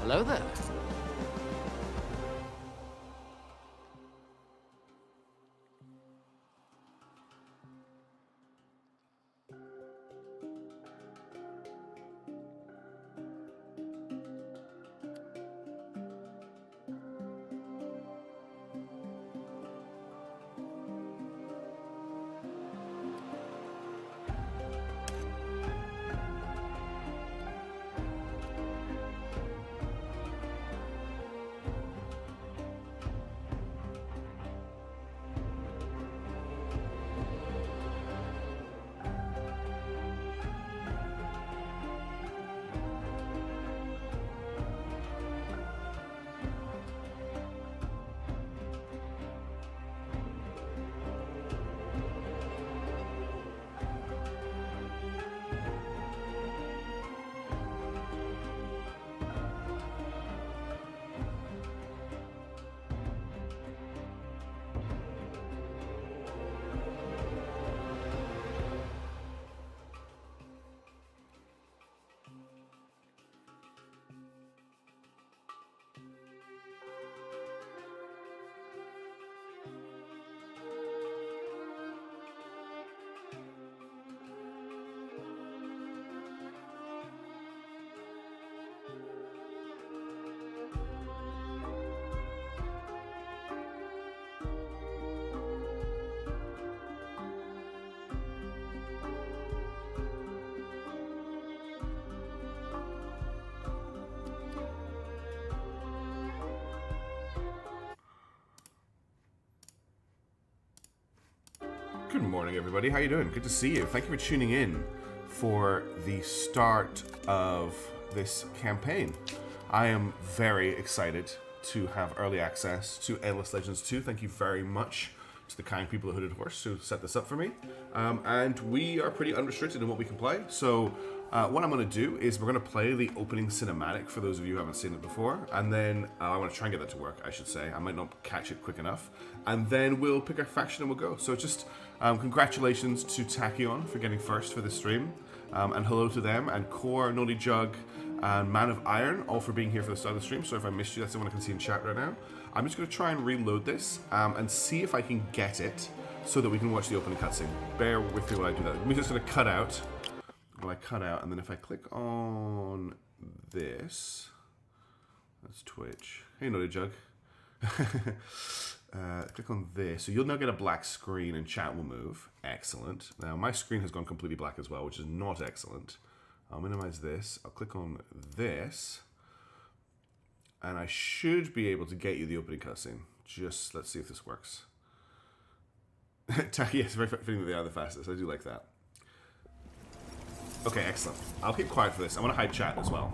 Hello there. Good morning, everybody. How you doing? Good to see you. Thank you for tuning in for the start of this campaign. I am very excited to have early access to Endless Legends 2. Thank you very much to the kind people at Hooded Horse who set this up for me. And we are pretty unrestricted in what we can play. So what I'm going to do is we're going to play the opening cinematic for those of you who haven't seen it before. And then I want to try and get that to work, I should say. I might not catch it quick enough. And then we'll pick our faction and we'll go. So just congratulations to Tachyon for getting first for this stream. And hello to them. And Core, Naughty Jug, and Man of Iron, all for being here for the start of the stream. So if I missed you, that's the one I can see in chat right now. I'm just going to try and reload this and see if I can get it so that we can watch the opening cutscene. Bear with me while I do that. I'm just going to cut out. Well, I cut out, and then if I click on this, that's Twitch. Hey, Naughty Jug. Click on this. So you'll now get a black screen and chat will move. Excellent. Now, my screen has gone completely black as well, which is not excellent. I'll minimize this. I'll click on this. And I should be able to get you the opening cutscene. Just, let's see if this works. Yes, very fitting that they are the fastest. I do like that. Okay, excellent. I'll keep quiet for this. I want to hide chat as well.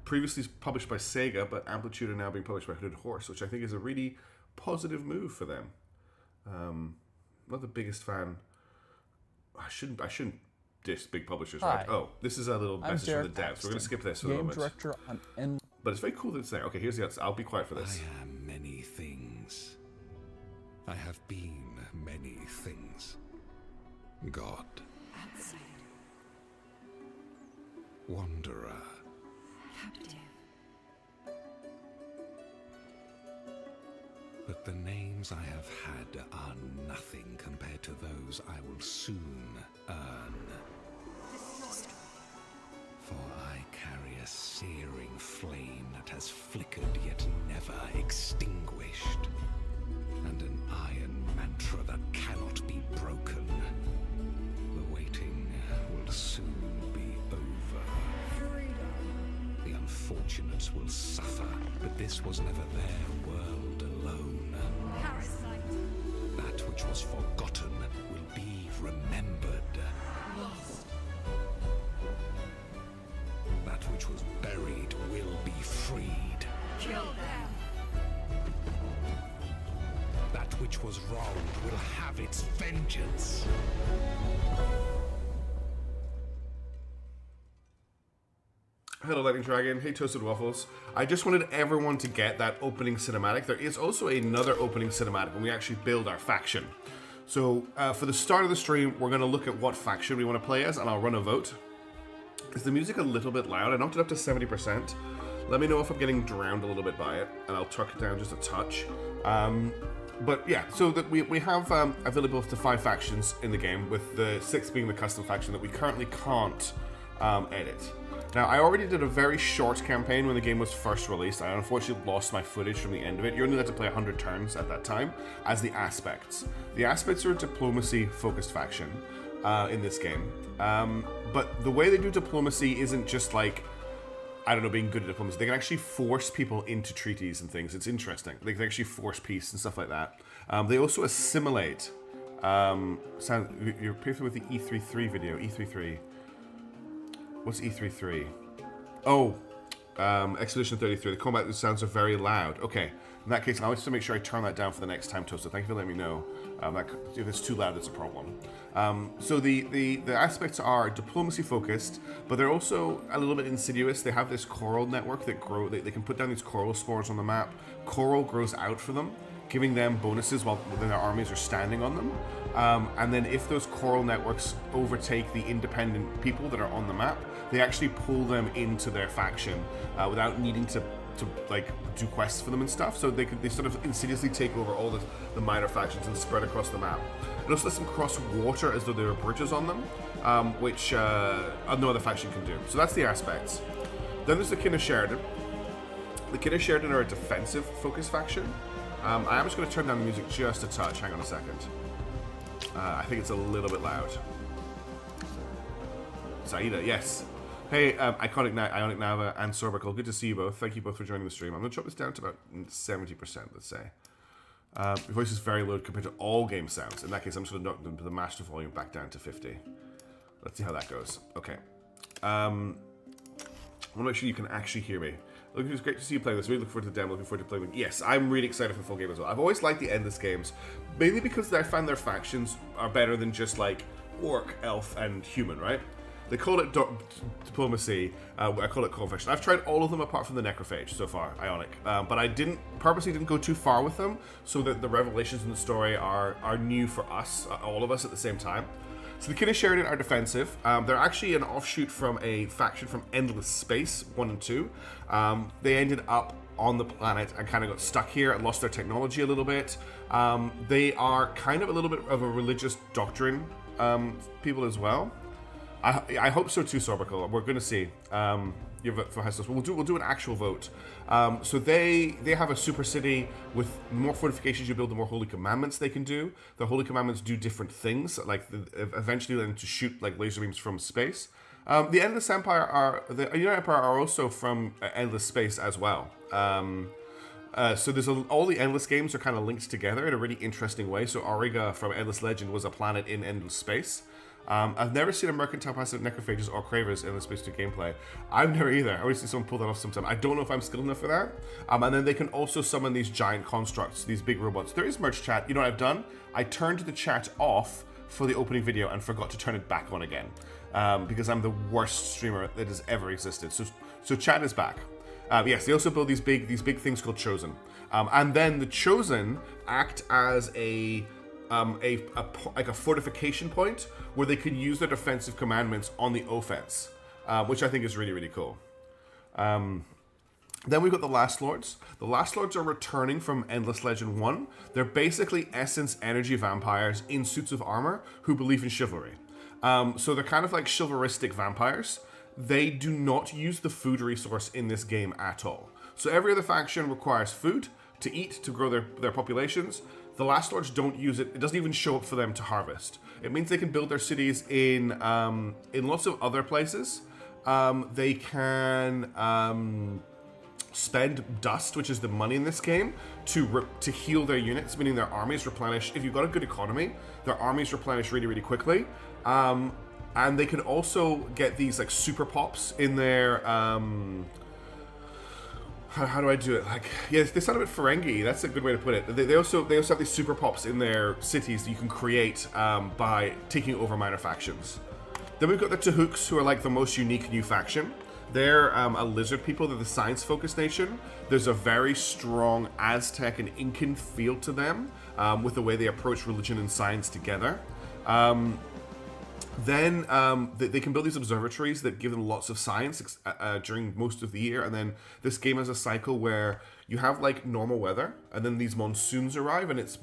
Previously published by Sega, but Amplitude are now being published by Hooded Horse, which I think is a really positive move for them. Not the biggest fan. I shouldn't diss big publishers, right? Oh, this is a little message from the devs. We're going to skip this for a moment. Director on But it's very cool that it's there. Okay, here's the outside. I'll be quiet for this. I am many things. I have been many things. God. Outside. Wanderer. Captive. But the names I have had are nothing compared to those I will soon earn. For I carry a searing flame that has flickered yet never extinguished, and an iron mantra that cannot be broken. The waiting will soon be over. The unfortunates will suffer, but this was never their world alone. Parasite. That which was forgotten will be remembered. Lost. That which was buried will be freed. Kill them. That which was wronged will have its vengeance. Hello, Lightning Dragon. Hey, Toasted Waffles. I just wanted everyone to get that opening cinematic. There is also another opening cinematic when we actually build our faction. So for the start of the stream, we're going to look at what faction we want to play as, and I'll run a vote. Is the music a little bit loud? I knocked it up to 70%. Let me know if I'm getting drowned a little bit by it, and I'll tuck it down just a touch. But yeah, so that we have available to 5 factions in the game, with the 6th being the custom faction that we currently can't edit. Now, I already did a very short campaign when the game was first released. I unfortunately lost my footage from the end of it. You only had to play 100 turns at that time as the Aspects. The Aspects are a diplomacy-focused faction in this game. But the way they do diplomacy isn't just like, I don't know, being good at diplomacy. They can actually force people into treaties and things. It's interesting. They can actually force peace and stuff like that. They also assimilate. You're familiar with the E33 video, E33. What's E33? Oh, Expedition 33. The combat sounds are very loud. Okay, in that case, I want to make sure I turn that down for the next time, Toaster. Thank you for letting me know. If it's too loud, it's a problem. So the aspects are diplomacy focused, but they're also a little bit insidious. They have this coral network that grow. They can put down these coral spores on the map. Coral grows out for them, giving them bonuses while within their armies are standing on them. And then if those coral networks overtake the independent people that are on the map, they actually pull them into their faction without needing to like do quests for them and stuff. So they sort of insidiously take over all the minor factions and spread across the map. It also lets them cross water as though there are bridges on them, which no other faction can do. So that's the aspects. Then there's the Kin of Sheridan. The Kin of Sheridan are a defensive focus faction. I am just going to turn down the music just a touch. Hang on a second. I think it's a little bit loud. Saida, yes. Hey, Ionic Nava and Sorbical, good to see you both. Thank you both for joining the stream. I'm going to drop this down to about 70%, let's say. Your voice is very low compared to all game sounds. In that case, I'm just going to knock the master volume back down to 50. Let's see how that goes. Okay. I want to make sure you can actually hear me. Look, it's great to see you playing this. Really look forward to the demo. Looking forward to playing. Yes, I'm really excited for the full game as well. I've always liked the endless games, mainly because I find their factions are better than just like orc, elf, and human, right? They call it diplomacy. I call it confection. I've tried all of them apart from the necrophage so far, Ionic, but I purposely didn't go too far with them, so that the revelations in the story are new for us, all of us at the same time. So the Kin of Sheridan are defensive. They're actually an offshoot from a faction from Endless Space 1 and 2. They ended up on the planet and kind of got stuck here and lost their technology a little bit. They are kind of a little bit of a religious doctrine people as well. I hope so too, Sorbical. We're going to see. Your vote for Hestos. We'll do an actual vote. So they have a super city with more fortifications you build, the more holy commandments they can do. The holy commandments do different things, like eventually them to shoot like laser beams from space. The Endless Empire the United Empire are also from Endless Space as well. So there's all the Endless games are kind of linked together in a really interesting way. So Auriga from Endless Legend was a planet in Endless Space. I've never seen a mercantile passive necrophages or cravers in the Space 2 gameplay. I've never either. I always see someone pull that off sometime. I don't know if I'm skilled enough for that. And then they can also summon these giant constructs, these big robots. There is merch chat. You know what I've done? I turned the chat off for the opening video and forgot to turn it back on again. Because I'm the worst streamer that has ever existed. So chat is back. Yes, they also build these big things called Chosen. And then the Chosen act as a fortification point where they can use their defensive commandments on the offense, which I think is really, really cool. Then we've got the Last Lords. The Last Lords are returning from Endless Legend 1. They're basically essence energy vampires in suits of armor who believe in chivalry. So they're kind of like chivalristic vampires. They do not use the food resource in this game at all. So every other faction requires food to eat, to grow their populations. The Last Lords don't use it. It doesn't even show up for them to harvest. It means they can build their cities in lots of other places. They can spend dust, which is the money in this game, to heal their units, meaning their armies replenish. If you've got a good economy, their armies replenish really, really quickly. And they can also get these like super pops in their how do I do it? Like, yeah, they sound a bit Ferengi. That's a good way to put it. They also have these super pops in their cities that you can create by taking over minor factions. Then we've got the Tahooks, who are like the most unique new faction. They're a lizard people. They're the science-focused nation. There's a very strong Aztec and Incan feel to them with the way they approach religion and science together. Then they can build these observatories that give them lots of science during most of the year. And then this game has a cycle where you have like normal weather, and then these monsoons arrive, and it's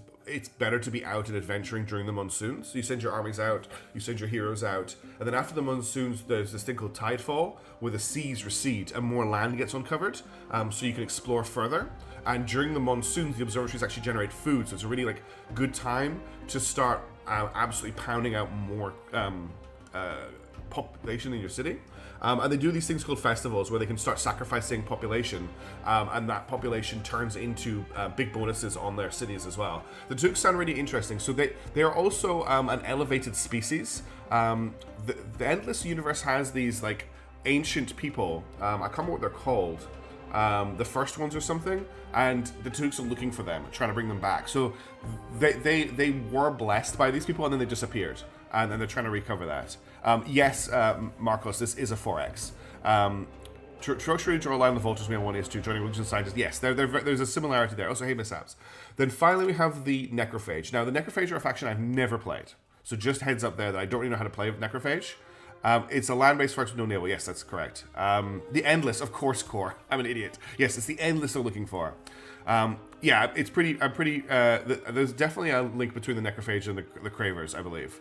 better to be out and adventuring during the monsoons. So you send your armies out, you send your heroes out, and then after the monsoons, there's this thing called Tidefall, where the seas recede and more land gets uncovered, so you can explore further. And during the monsoons, the observatories actually generate food, so it's a really like good time to start absolutely pounding out more population in your city. And they do these things called festivals where they can start sacrificing population, and that population turns into big bonuses on their cities as well. The Tukes sound really interesting. So they are also an elevated species. The Endless Universe has these like ancient people. I can't remember what they're called. The first ones or something, and the Tukes are looking for them, trying to bring them back. So they were blessed by these people, and then they disappeared, and then they're trying to recover that. Yes, Marcos, this is a 4X. Treachery, draw a line on the Vultures, we have 1 is 2, joining religion scientists. Yes, there's a similarity there. Also, hey, mishaps. Then finally we have the Necrophage. Now, the Necrophage are a faction I've never played, so just heads up there that I don't really know how to play Necrophage. It's a land-based force with no naval. Yes, that's correct. The Endless, of course, core. I'm an idiot. Yes, it's the Endless they're looking for. Yeah, it's pretty. There's definitely a link between the Necrophage and the Cravers, I believe.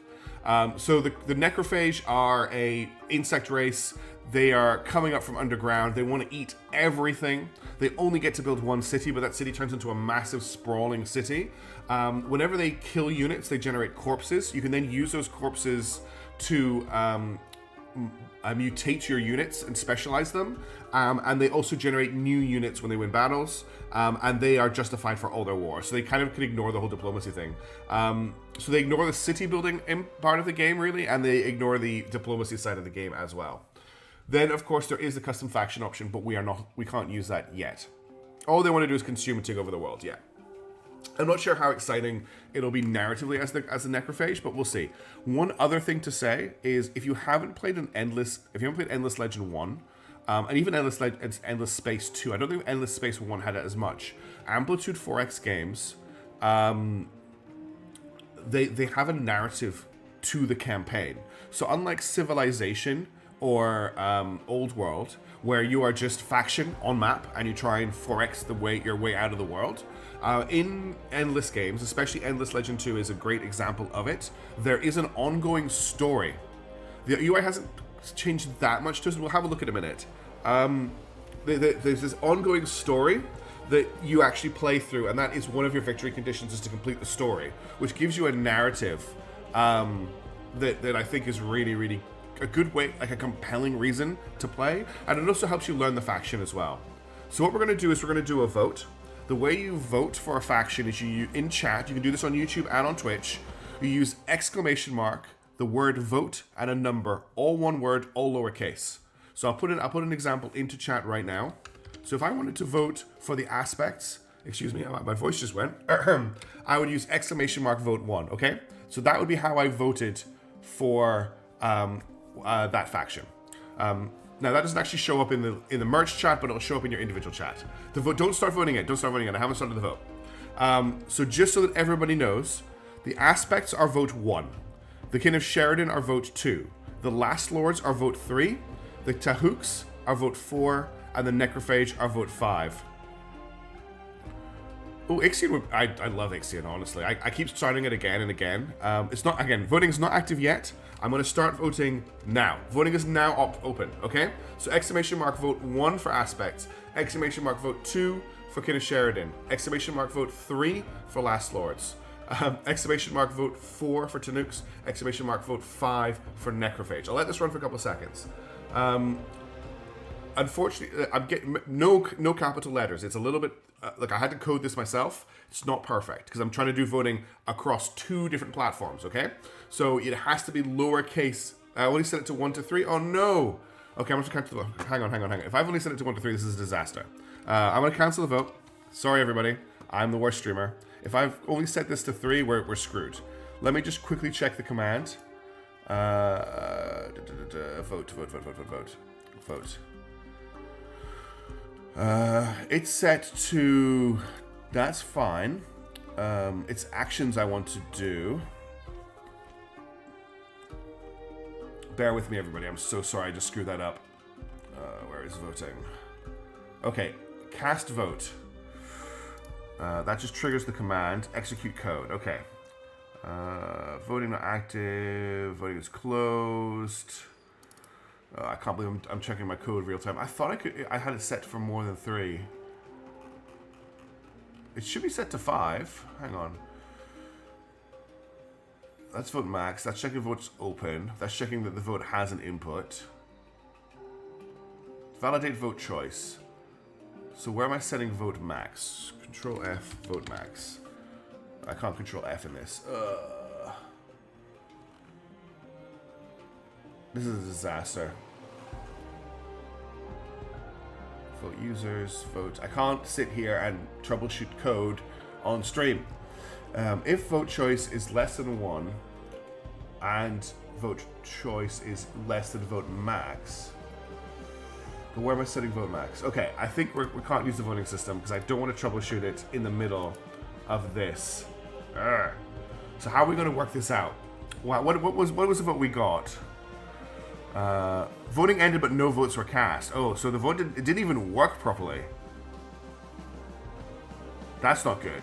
So the Necrophage are a insect race. They are coming up from underground. They want to eat everything. They only get to build one city, but that city turns into a massive sprawling city. Whenever they kill units, they generate corpses. You can then use those corpses to mutate your units and specialize them, and they also generate new units when they win battles, and they are justified for all their wars, so they kind of can ignore the whole diplomacy thing. So they ignore the city building part of the game, really, and they ignore the diplomacy side of the game as well. Then, of course, there is the custom faction option, but we can't use that yet. All they want to do is consume and take over the world. Yeah, I'm not sure how exciting it'll be narratively as the Necrophage, but we'll see. One other thing to say is if you haven't played Endless Legend 1, and even Endless Space 2, I don't think Endless Space 1 had it as much. Amplitude 4X games, they have a narrative to the campaign. So unlike Civilization or Old World, where you are just faction on map and you try and 4X your way out of the world, in Endless games, especially Endless Legend 2 is a great example of it. There is an ongoing story. The UI hasn't changed that much to us. We'll have a look in a minute. There's this ongoing story that you actually play through, and that is one of your victory conditions, is to complete the story, which gives you a narrative that I think is really, really a good way, like a compelling reason to play, and it also helps you learn the faction as well. So what we're going to do is we're going to do a vote. The way you vote for a faction is in chat, you can do this on YouTube and on Twitch, you use !, the word vote, and a number, all one word, all lowercase. So I'll put an example into chat right now. So if I wanted to vote for the aspects, excuse me, my voice just went, I would use ! vote 1, okay? So that would be how I voted for that faction. Now that doesn't actually show up in the merge chat, but it'll show up in your individual chat. The vote, don't start voting it. I haven't started the vote. So just so that everybody knows, the aspects are vote 1. The Kin of Sheridan are vote 2. The Last Lords are vote 3. The Tahooks are vote 4. And the Necrophage are vote 5. Oh, Ixion, I love Ixion, honestly. I keep starting it again and again. Voting is not active yet. I'm going to start voting now. Voting is now open, okay? So ! vote 1 for aspects. ! vote 2 for Kin of Sheridan. ! vote 3 for Last Lords. ! vote 4 for Tanooks. ! vote 5 for Necrophage. I'll let this run for a couple of seconds. Unfortunately, I'm getting no capital letters. It's a little bit like I had to code this myself. It's not perfect because I'm trying to do voting across 2 different platforms. Okay, so it has to be lowercase. I only set it to 1 to 3. Oh no. Okay, I'm just going to hang on. If I've only set it to 1 to 3, this is a disaster. I'm going to cancel the vote. Sorry, everybody. I'm the worst streamer. If I've only set this to 3, we're screwed. Let me just quickly check the command. Vote. It's set to... That's fine. It's actions I want to do. Bear with me, everybody. I'm so sorry I just screwed that up. Where is voting? Okay, cast vote. That just triggers the command. Execute code. Okay. Voting not active. Voting is closed. I can't believe I'm checking my code real time. I thought I had it set for more than 3. It should be set to 5. Hang on. Let's vote max. That's checking votes open. That's checking that the vote has an input. Validate vote choice. So where am I setting vote max? Control F, vote max. I can't control F in this. This is a disaster. Vote users, vote. I can't sit here and troubleshoot code on stream. If vote choice is less than 1 and vote choice is less than vote max. But where am I setting vote max? Okay, I think we can't use the voting system because I don't want to troubleshoot it in the middle of this. Urgh. So how are we going to work this out? What was the vote we got? Voting ended, but no votes were cast. Oh, so the vote didn't even work properly. That's not good.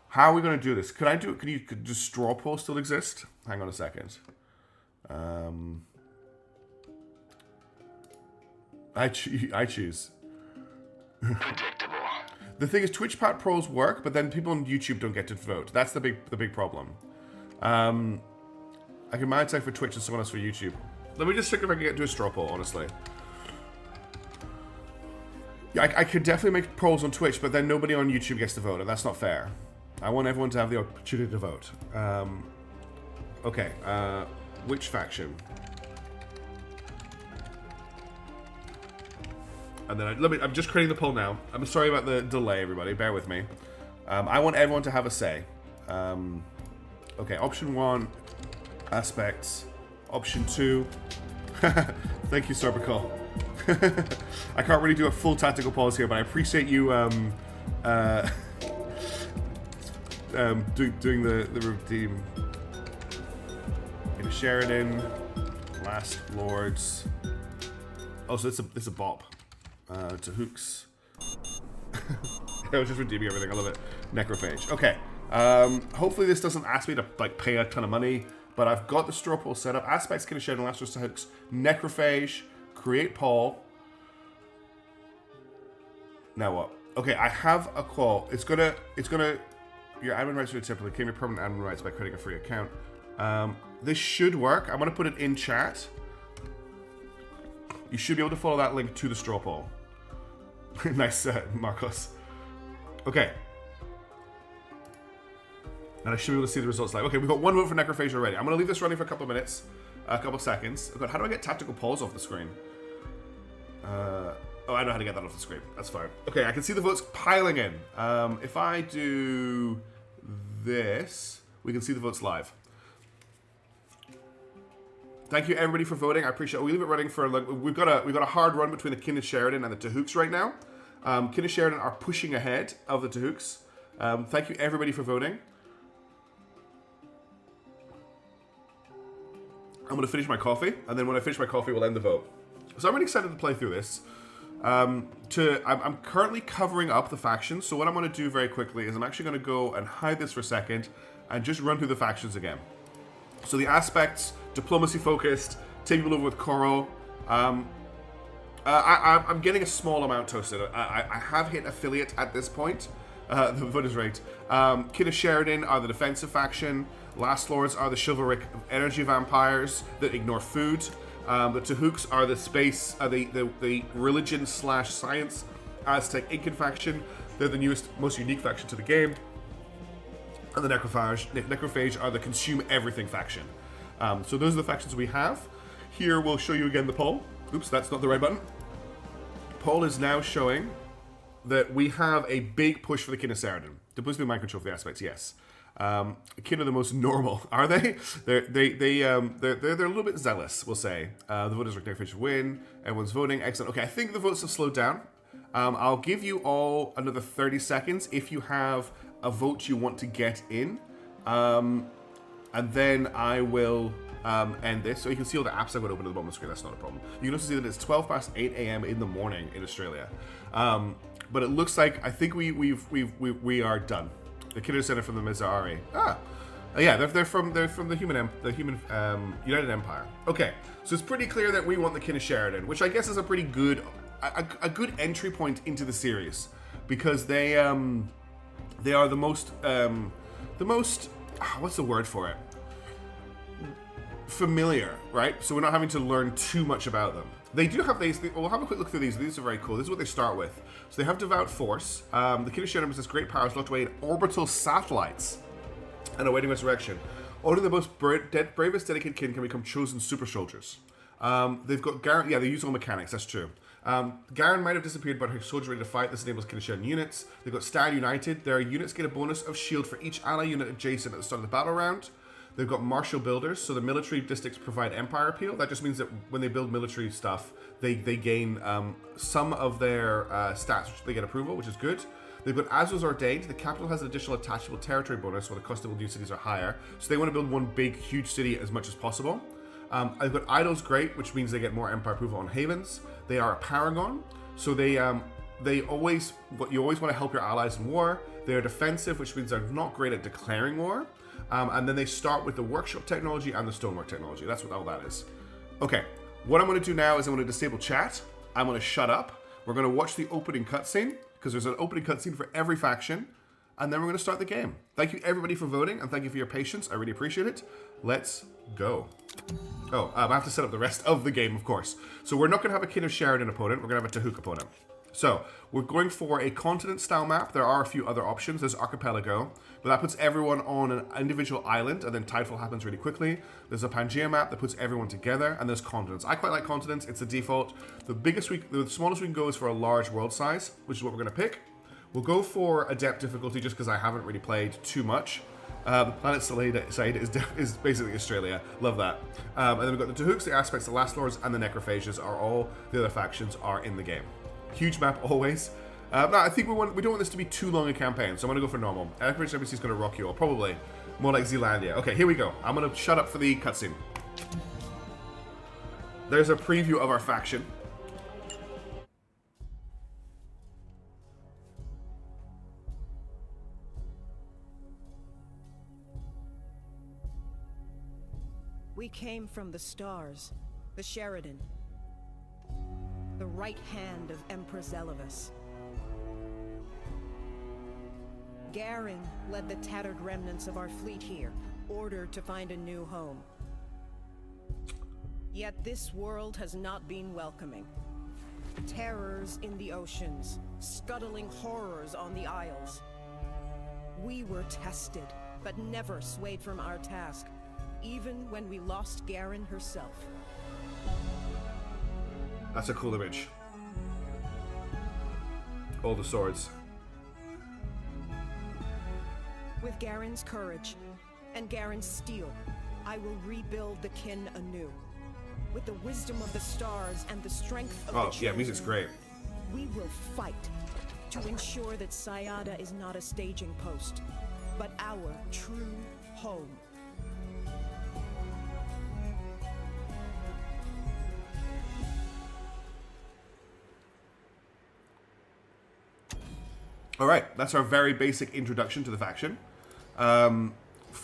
How are we going to do this? Does straw poll still exist? Hang on a second. I choose. Predictable. The thing is, Twitch Pat Pros work, but then people on YouTube don't get to vote. That's the big problem. I can manage for Twitch and someone else for YouTube. Let me just check if I can get to a straw poll, honestly. Yeah, I could definitely make polls on Twitch, but then nobody on YouTube gets to vote, and that's not fair. I want everyone to have the opportunity to vote. Okay, which faction? And then I'm just creating the poll now. I'm sorry about the delay, everybody. Bear with me. I want everyone to have a say. Okay, option 1, aspects. Option 2. Thank you, Sorbical. I can't really do a full tactical pause here, but I appreciate you doing the redeem. In Sheridan, Last Lords. Oh, so it's a bop. To Hooks. I was just redeeming everything. I love it. Necrophage. Okay. Hopefully this doesn't ask me to pay a ton of money, but I've got the straw poll set up. Aspects, Kin of Sheridan, Last Lords to Hooks, Necrophage, create poll. Now what? Okay, I have a call. It's gonna. Your admin rights are typically claim your permanent admin rights by creating a free account. This should work. I'm gonna put it in chat. You should be able to follow that link to the straw poll. Nice, Marcos. Okay. And I should be able to see the results live. Okay, we've got 1 vote for Necrophage already. I'm going to leave this running for a couple of minutes. A couple of seconds. Oh God, how do I get tactical polls off the screen? Oh, I know how to get that off the screen. That's fine. Okay, I can see the votes piling in. If I do this, we can see the votes live. Thank you everybody for voting. I appreciate it. We leave it running for we've got a hard run between the Kin of Sheridan and the Tahooks right now. Kin of Sheridan are pushing ahead of the Tahooks. Thank you everybody for voting. I'm going to finish my coffee, and then when I finish my coffee, we'll end the vote. So I'm really excited to play through this. I'm currently covering up the factions, so what I'm going to do very quickly is I'm actually going to go and hide this for a second and just run through the factions again. So the aspects, diplomacy focused, take people over with Coral. I'm getting a small amount toasted. I have hit affiliate at this point. The vote is right. Kin of Sheridan are the defensive faction. Last Lords are the chivalric energy vampires that ignore food. The Tahooks are the space, the religion/science Aztec Incan faction. They're the newest, most unique faction to the game. And the Necrophage are the consume everything faction. So those are the factions we have. Here we'll show you again the poll. Oops, that's not the right button. Poll is now showing that we have a big push for the Kin of Sheridan. To boost the mind control for the aspects, yes. Kin are the most normal, are they? They're a little bit zealous, we'll say. The voters are declared to win. Everyone's voting. Excellent. Okay, I think the votes have slowed down. I'll give you all another 30 seconds if you have a vote you want to get in. And then I will end this. So you can see all the apps I've got open at the bottom of the screen. That's not a problem. You can also see that it's 12 past 8 a.m. in the morning in Australia. But it looks like I think we are done. The Kidder Center from the Mizrahi. Yeah, they're from the human United Empire. Okay, so it's pretty clear that we want the Kin of Sheridan, which I guess is a pretty good a good entry point into the series, because they are the most what's the word for it? Familiar, right? So we're not having to learn too much about them. They do have these. We'll have a quick look through these. These are very cool. This is what they start with. So they have Devout Force. The King of Sheridan possesses great powers locked away in orbital satellites and awaiting resurrection. Only the most bravest dedicated kin can become chosen super soldiers. They've got Garen. Yeah, they use all mechanics. That's true. Garen might have disappeared, but her soldiers ready to fight. This enables Kin of Sheridan units. They've got Stand United. Their units get a bonus of shield for each ally unit adjacent at the start of the battle round. They've got martial builders, so the military districts provide empire appeal. That just means that when they build military stuff, they gain some of their stats, which they get approval, which is good. They've got Azul's Ordained. The capital has an additional attachable territory bonus, while the cost of new cities are higher. So they want to build one big, huge city as much as possible. I've got Idol's Great, which means they get more empire approval on havens. They are a paragon, so you always want to help your allies in war. They are defensive, which means they're not great at declaring war. And then they start with the workshop technology and the stonework technology. That's what all that is. Okay, what I'm going to do now is I'm going to disable chat. I'm going to shut up. We're going to watch the opening cutscene, because there's an opening cutscene for every faction. And then we're going to start the game. Thank you everybody for voting, and thank you for your patience. I really appreciate it. Let's go. Oh, I have to set up the rest of the game, of course. So we're not going to have a Kin of Sheridan opponent. We're going to have a Tahuk opponent. So we're going for a continent-style map. There are a few other options. There's Archipelago, but that puts everyone on an individual island, and then Tidefall happens really quickly. There's a Pangea map that puts everyone together, and there's continents. I quite like continents. It's the default. The smallest we can go is for a large world size, which is what we're going to pick. We'll go for Adept difficulty just because I haven't really played too much. Planet Saida is basically Australia. Love that. And then we've got the Tahuks, the Aspects, the Last Lords, and the Necrophages are all the other factions are in the game. Huge map always. No, I think we don't want this to be too long a campaign, so I'm going to go for normal. British Embassy is going to rock you all. Probably more like Zealandia. Okay, here we go. I'm going to shut up for the cutscene. There's a preview of our faction. We came from the stars, the Sheridan, the right hand of Empress Elevus. Garen led the tattered remnants of our fleet here, ordered to find a new home. Yet this world has not been welcoming. Terrors in the oceans, scuttling horrors on the isles. We were tested, but never swayed from our task, even when we lost Garen herself. That's a cool image. All the swords. With Garen's courage and Garen's steel, I will rebuild the kin anew. With the wisdom of the stars and the strength of the chosen, music's great. We will fight to ensure that Sayada is not a staging post, but our true home. Alright, that's our very basic introduction to the faction. From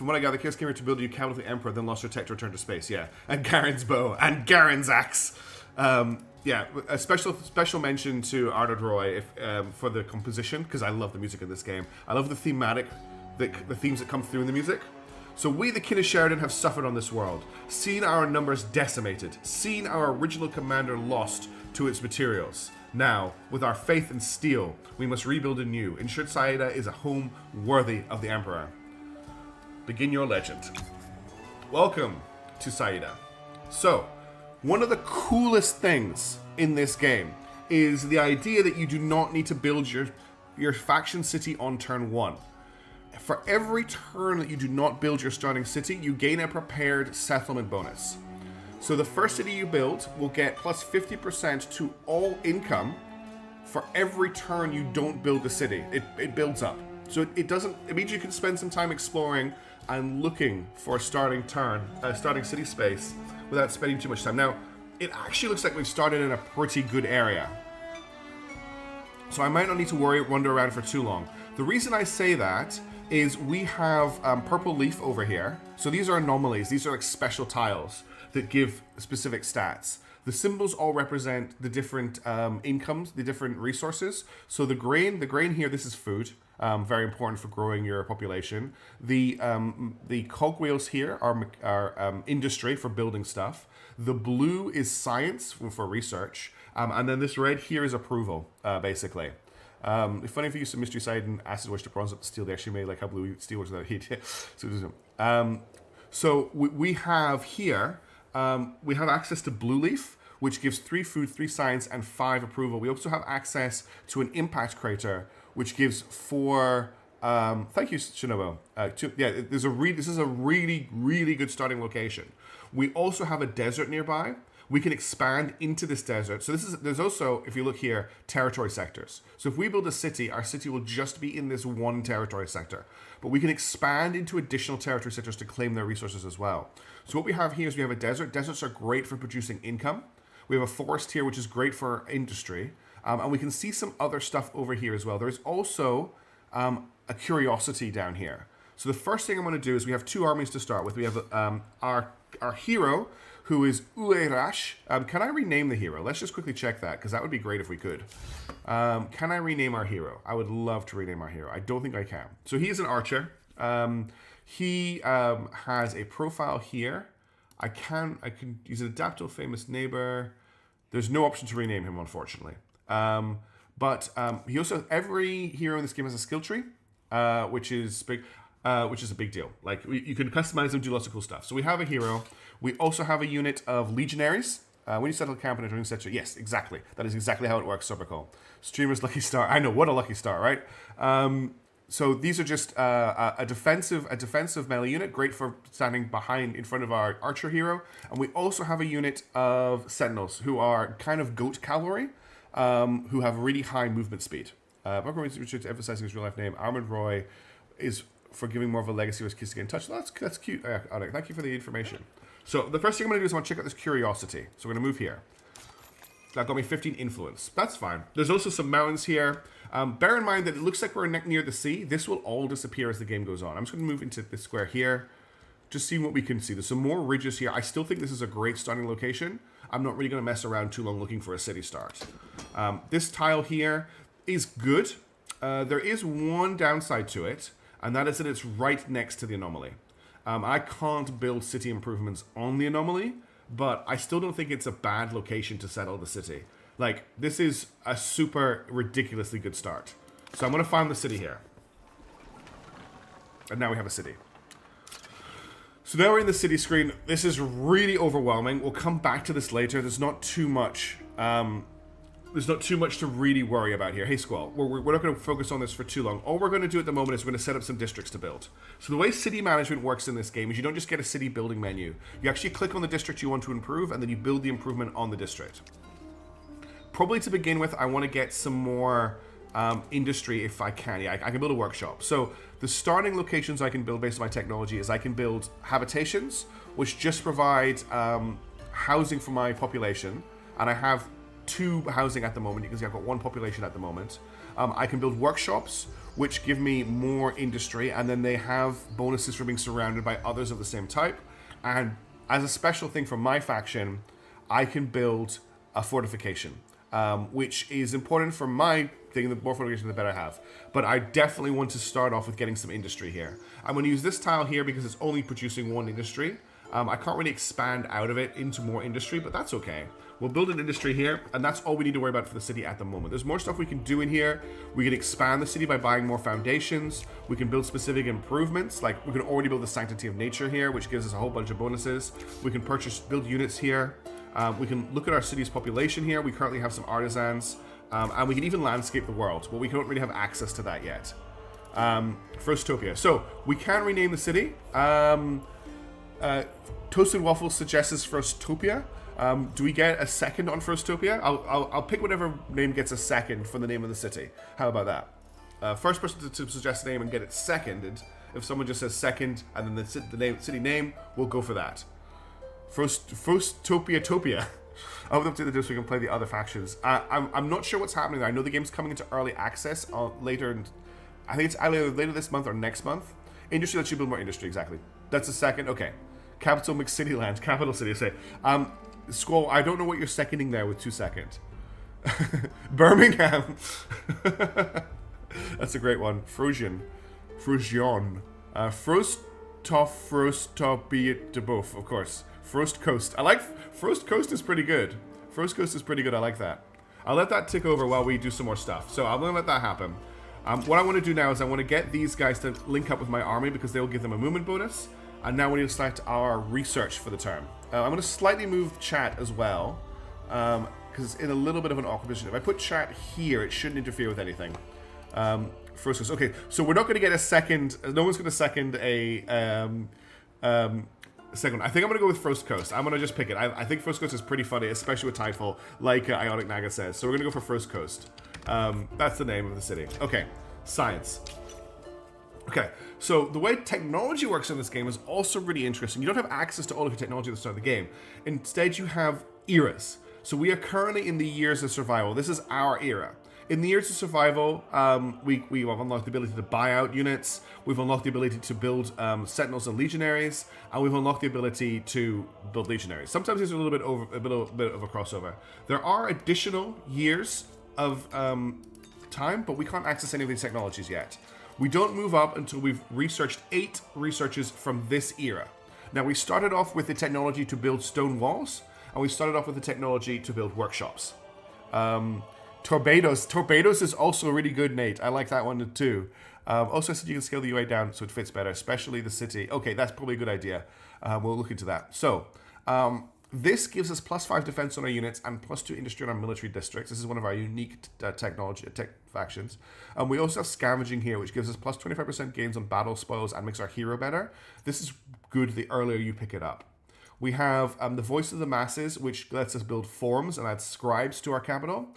what I gather, Chaos came here to build a new capital of the Emperor, then lost her tech to return to space, yeah. And Garen's bow, and Garen's axe. Yeah, a special mention to Arnold Roy for the composition, because I love the music in this game. I love the themes that come through in the music. So we, the Kin of Sheridan, have suffered on this world, seen our numbers decimated, seen our original commander lost to its materials. Now, with our faith and steel, we must rebuild anew, ensure Saida is a home worthy of the Emperor. Begin your legend. Welcome to Saida. So, one of the coolest things in this game is the idea that you do not need to build your faction city on turn 1. For every turn that you do not build your starting city, you gain a prepared settlement bonus. So the first city you build will get plus 50% to all income for every turn you don't build the city. It builds up. So it doesn't, it means you can spend some time exploring and looking for a starting city space without spending too much time. Now, it actually looks like we've started in a pretty good area. So I might not need to wander around for too long. The reason I say that is we have purple leaf over here. So these are anomalies. These are like special tiles that give specific stats. The symbols all represent the different incomes, the different resources. So the grain here, this is food. Very important for growing your population. The cogwheels here are industry for building stuff. The blue is science for research. And then this red here is approval, basically. It's funny if you use some mystery side and acid wash to bronze up the steel, they actually made like how blue steel was without heat. So we have here, we have access to blue leaf, which gives 3 food, 3 science, and 5 approval. We also have access to an impact crater, which gives 4. Thank you, Shinobu. This is a really, really good starting location. We also have a desert nearby. We can expand into this desert. So there's also, if you look here, territory sectors. So if we build a city, our city will just be in this one territory sector. But we can expand into additional territory sectors to claim their resources as well. So what we have here is we have a desert. Deserts are great for producing income. We have a forest here, which is great for industry. And we can see some other stuff over here as well. There's also a curiosity down here. So the first thing I'm going to do is we have 2 armies to start with. We have our hero, who is Uerash. Can I rename the hero? Let's just quickly check that, because that would be great if we could. Can I rename our hero? I would love to rename our hero. I don't think I can. So he is an archer. He has a profile here. I can he's an adaptable famous neighbor. There's no option to rename him, unfortunately. But he also, every hero in this game has a skill tree, which is a big deal. Like you can customize them, do lots of cool stuff. So we have a hero. We also have a unit of legionaries. When you settle camp in a during sector, yes, exactly. That is exactly how it works. Super cool. Streamer's lucky star. I know, what a lucky star, right? So these are just a defensive melee unit, great for standing in front of our archer hero. And we also have a unit of sentinels who are kind of goat cavalry, who have really high movement speed. Richard's emphasizing his real life name. Armored Roy is for giving more of a legacy with Kiss Again Touch. That's cute. Thank you for the information. So the first thing I'm going to do is I want to check out this curiosity. So we're going to move here. That got me 15 influence. That's fine. There's also some mountains here. Bear in mind that it looks like we're near the sea. This will all disappear as the game goes on. I'm just going to move into this square here. Just see what we can see. There's some more ridges here. I still think this is a great starting location. I'm not really going to mess around too long looking for a city start. This tile here is good. There is one downside to it, and that is that it's right next to the anomaly. I can't build city improvements on the anomaly, but I still don't think it's a bad location to settle the city. Like, this is a super ridiculously good start. So I'm going to find the city here. And now we have a city. So now we're in the city screen. This is really overwhelming. We'll come back to this later. There's not too much to really worry about here. Hey, Squall, we're not going to focus on this for too long. All we're going to do at the moment is we're going to set up some districts to build. So the way city management works in this game is you don't just get a city building menu. You actually click on the district you want to improve, and then you build the improvement on the district. Probably to begin with, I want to get some more industry if I can. Yeah, I can build a workshop. So the starting locations I can build based on my technology is I can build habitations, which just provide housing for my population. And I have 2 housing at the moment. You can see I've got 1 population at the moment. I can build workshops, which give me more industry, and then they have bonuses for being surrounded by others of the same type. And as a special thing for my faction, I can build a fortification, which is important for my thing. The more fortification, the better I have. But I definitely want to start off with getting some industry here. I'm going to use this tile here because it's only producing 1 industry. I can't really expand out of it into more industry, but that's okay. We'll build an industry here, and that's all we need to worry about for the city at the moment. There's more stuff we can do in here. We can expand the city by buying more foundations. We can build specific improvements, like we can already build the Sanctity of Nature here, which gives us a whole bunch of bonuses. We can build units here. We can look at our city's population here. We currently have some artisans, and we can even landscape the world, but we don't really have access to that yet. Frostopia. So we can rename the city. Toasted Waffles suggests Frostopia. Do we get a second on Frostopia? I'll pick whatever name gets a second for the name of the city. How about that? First person to suggest a name and get it seconded. If someone just says second and then the city name, we'll go for that. Frostopia. I would update the so we can play the other factions. I'm not sure what's happening there. I know the game's coming into early access later, and I think it's either later this month or next month. Industry lets you build more industry, exactly. That's the second. Okay. Capital McCityland. Capital City, say. Squall, I don't know what you're seconding there with 2 seconds. Birmingham. That's a great one. Frosian. Frostopia de both, of course. Frost Coast. I like Frost Coast is pretty good. Frost Coast is pretty good. I like that. I'll let that tick over while we do some more stuff. So I'm gonna let that happen. What I want to do now is I want to get these guys to link up with my army because they will give them a movement bonus. And now we need to select our research for the turn. I'm going to slightly move chat as well because it's in a little bit of an awkward position. If I put chat here, it shouldn't interfere with anything. First Coast. Okay, so we're not going to get a second. No one's going to second a second. I think I'm going to go with Frost Coast. I'm going to just pick it. I think Frost Coast is pretty funny, especially with Tidefall, like Ionic Naga says. So we're going to go for Frost Coast. That's the name of the city. Okay, science. Okay, so the way technology works in this game is also really interesting. You don't have access to all of your technology at the start of the game. Instead, you have eras. So we are currently in the years of survival. This is our era. In the years of survival, we have unlocked the ability to buy out units. We've unlocked the ability to build sentinels and legionaries, and we've unlocked the ability to build legionaries. Sometimes there's a little bit of a crossover. There are additional years of time, but we can't access any of these technologies yet. We don't move up until we've researched 8 researches from this era. Now, we started off with the technology to build stone walls, and we started off with the technology to build workshops. Torpedoes. Torpedoes is also really good, Nate. I like that one too. Also, I said you can scale the UI down so it fits better, especially the city. Okay, that's probably a good idea. We'll look into that. So, this gives us +5 defense on our units and +2 industry on our military districts. This is one of our unique tech factions. We also have scavenging here, which gives us +25% gains on battle spoils and makes our hero better. This is good the earlier you pick it up. We have the voice of the masses, which lets us build forms and add scribes to our capital.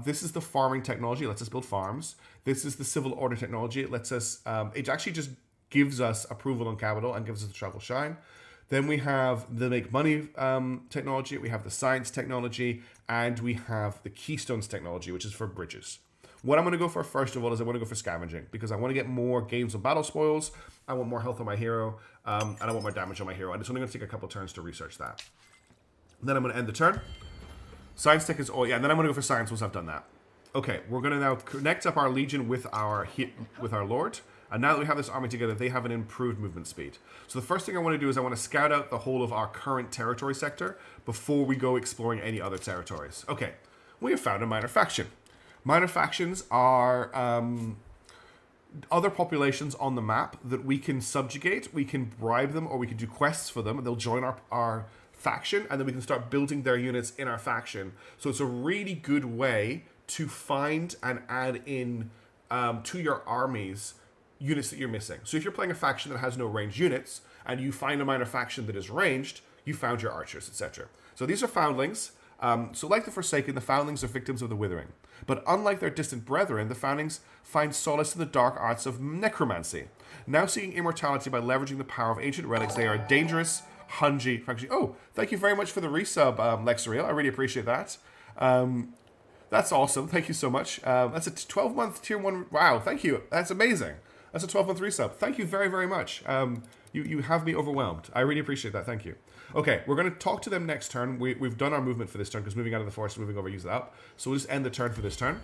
This is the farming technology. It lets us build farms. This is the civil order technology. It lets us, it actually just gives us approval on capital and gives us the travel shine. Then we have the make money technology, we have the science technology, and we have the keystones technology, which is for bridges. What I'm going to go for first of all is I want to go for scavenging, because I want to get more gains on battle spoils, I want more health on my hero, and I want more damage on my hero. And it's only going to take a couple turns to research that. And then I'm going to end the turn. Science tech is all, yeah, and then I'm going to go for science once I've done that. Okay, we're going to now connect up our legion with our lord. And now that we have this army together, they have an improved movement speed. So the first thing I want to do is I want to scout out the whole of our current territory sector before we go exploring any other territories. Okay, we have found a minor faction. Minor factions are other populations on the map that we can subjugate, we can bribe them, or we can do quests for them, and they'll join our faction, and then we can start building their units in our faction. So it's a really good way to find and add in to your armies units that you're missing. So if you're playing a faction that has no ranged units, and you find a minor faction that is ranged, you found your archers, etc. So these are foundlings. So like the Forsaken, the foundlings are victims of the Withering. But unlike their distant brethren, the foundlings find solace in the dark arts of necromancy. Now seeking immortality by leveraging the power of ancient relics, they are dangerous, hungy. Oh, thank you very much for the resub, Lexariel. I really appreciate that. That's awesome. Thank you so much. That's a 12-month tier 1. Wow, thank you. That's amazing. That's a 12-month resub. Thank you very, very much. You have me overwhelmed. I really appreciate that. Thank you. Okay, we're going to talk to them next turn. We've done our movement for this turn because moving out of the forest, moving over, use it up. So we'll just end the turn for this turn.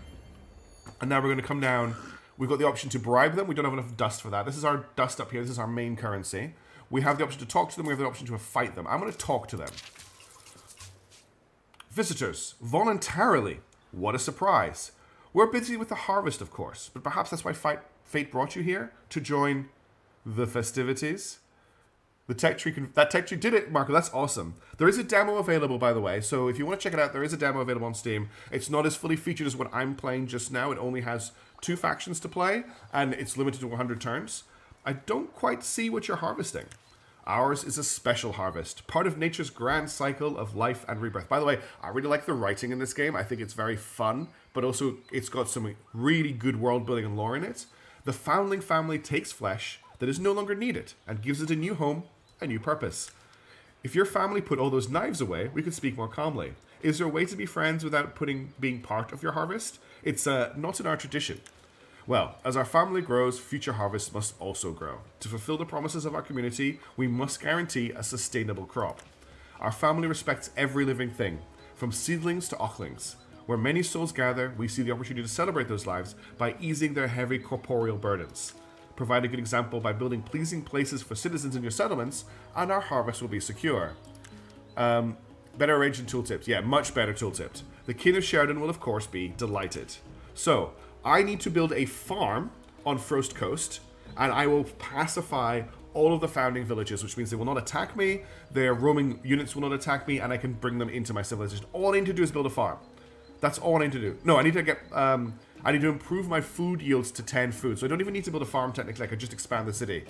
And now we're going to come down. We've got the option to bribe them. We don't have enough dust for that. This is our dust up here. This is our main currency. We have the option to talk to them. We have the option to fight them. I'm going to talk to them. Visitors, voluntarily. What a surprise. We're busy with the harvest, of course, but perhaps that's why fate brought you here, to join the festivities. The tech tree that tech tree did it, Marco. That's awesome. There is a demo available, by the way. So if you want to check it out, there is a demo available on Steam. It's not as fully featured as what I'm playing just now. It only has 2 factions to play, and it's limited to 100 turns. I don't quite see what you're harvesting. Ours is a special harvest, part of nature's grand cycle of life and rebirth. By the way, I really like the writing in this game. I think it's very fun, but also it's got some really good world building and lore in it. The foundling family takes flesh that is no longer needed and gives it a new home, a new purpose. If your family put all those knives away, we could speak more calmly. Is there a way to be friends without being part of your harvest? It's not in our tradition. Well, as our family grows, future harvests must also grow. To fulfill the promises of our community, we must guarantee a sustainable crop. Our family respects every living thing, from seedlings to ochlings. Where many souls gather, we see the opportunity to celebrate those lives by easing their heavy corporeal burdens. Provide a good example by building pleasing places for citizens in your settlements, and our harvest will be secure. Better arranged in tooltips. Yeah, much better tooltips. The King of Sheridan will, of course, be delighted. So, I need to build a farm on Frost Coast, and I will pacify all of the founding villages, which means they will not attack me, their roaming units will not attack me, and I can bring them into my civilization. All I need to do is build a farm. That's all I need to do. No, I need to get... I need to improve my food yields to 10 food. So I don't even need to build a farm technically. I could just expand the city.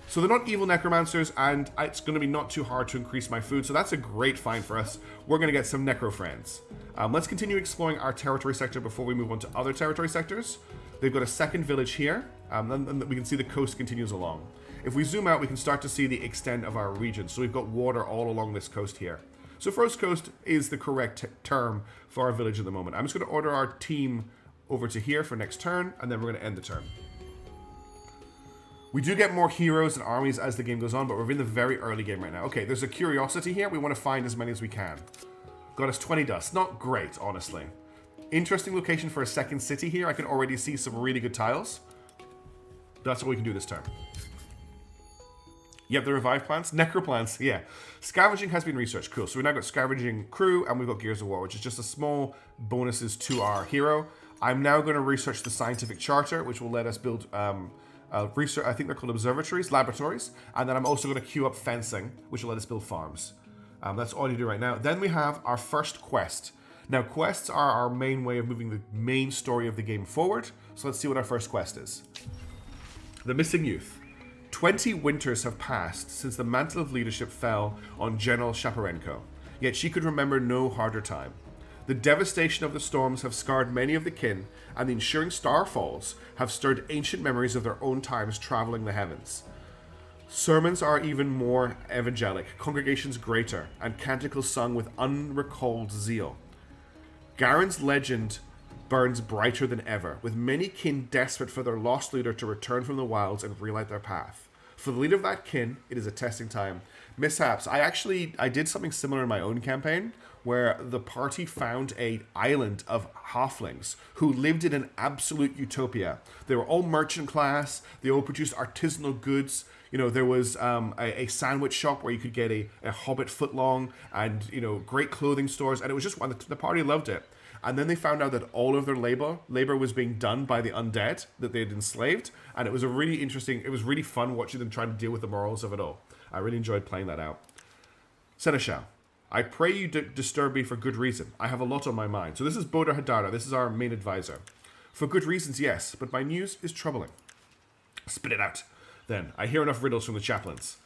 So they're not evil necromancers, and it's going to be not too hard to increase my food. So that's a great find for us. We're going to get some necro friends. Let's continue exploring our territory sector before we move on to other territory sectors. They've got a second village here, and we can see the coast continues along. If we zoom out, we can start to see the extent of our region. So we've got water all along this coast here. So Frost Coast is the correct term for our village at the moment. I'm just going to order our team over to here for next turn, and then we're going to end the turn. We do get more heroes and armies as the game goes on, but we're in the very early game right now. Okay, there's a curiosity here. We want to find as many as we can. Got us 20 dust. Not great, honestly. Interesting location for a second city here. I can already see some really good tiles. That's what we can do this turn. Yep, the revived plants. Necro plants, yeah. Scavenging has been researched. Cool. So we've now got Scavenging Crew, and we've got Gears of War, which is just a small bonuses to our hero. I'm now going to research the scientific charter, which will let us build research. I think they're called observatories, laboratories. And then I'm also going to queue up fencing, which will let us build farms. That's all you do right now. Then we have our first quest. Now, quests are our main way of moving the main story of the game forward. So let's see what our first quest is. The Missing Youth. 20 winters have passed since the mantle of leadership fell on General Shaparenko. Yet she could remember no harder time. The devastation of the storms have scarred many of the kin, and the ensuing starfalls have stirred ancient memories of their own times traveling the heavens. Sermons are even more evangelic, congregations greater, and canticles sung with unrecalled zeal. Garen's legend burns brighter than ever, with many kin desperate for their lost leader to return from the wilds and relight their path. For the leader of that kin, it is a testing time. Mishaps. I did something similar in my own campaign, where the party found an island of halflings who lived in an absolute utopia. They were all merchant class. They all produced artisanal goods. You know, there was a sandwich shop where you could get a hobbit footlong, and, you know, great clothing stores. And it was just one. The party loved it. And then they found out that all of their labor was being done by the undead that they had enslaved. And it was it was really fun watching them try to deal with the morals of it all. I really enjoyed playing that out. Seneschal, I pray you disturb me for good reason. I have a lot on my mind. So this is Boda Hadara. This is our main advisor. For good reasons, yes, but my news is troubling. Spit it out. Then, I hear enough riddles from the chaplains.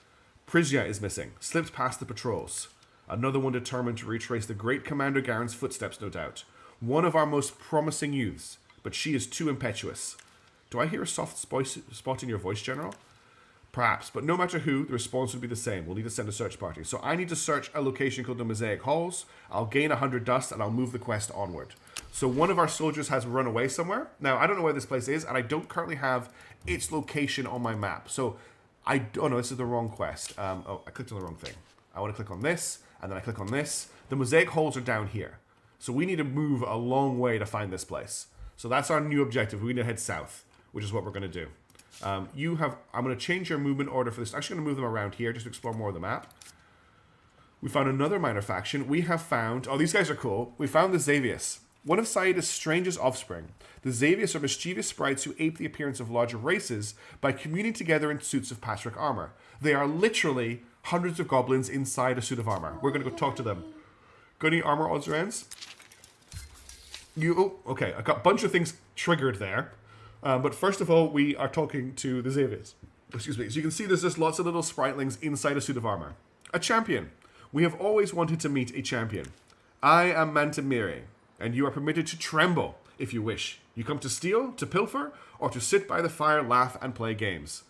Prisia is missing, slipped past the patrols. Another one determined to retrace the great Commander Garen's footsteps, no doubt. One of our most promising youths, but she is too impetuous. Do I hear a soft spot in your voice, General? Perhaps, but no matter who, the response would be the same. We'll need to send a search party. So I need to search a location called the Mosaic Halls. I'll gain 100 dust, and I'll move the quest onward. So one of our soldiers has run away somewhere. Now, I don't know where this place is, and I don't currently have its location on my map. So oh no, this is the wrong quest. I clicked on the wrong thing. I want to click on this, and then I click on this. The Mosaic Halls are down here. So we need to move a long way to find this place. So that's our new objective. We need to head south, which is what we're going to do. I'm going to change your movement order for this. I'm actually going to move them around here just to explore more of the map. We found another minor faction. We have found... Oh, these guys are cool. We found the Xavius. One of Saida's strangest offspring, the Xavius are mischievous sprites who ape the appearance of larger races by communing together in suits of patchwork armor. They are literally hundreds of goblins inside a suit of armor. We're going to go talk to them. Got any armor odds or ends? Okay, I got a bunch of things triggered there. But first of all, we are talking to the Xaviers. Excuse me. So you can see there's just lots of little spritlings inside a suit of armor. A champion. We have always wanted to meet a champion. I am Mantamiri, and you are permitted to tremble if you wish. You come to steal, to pilfer, or to sit by the fire, laugh, and play games.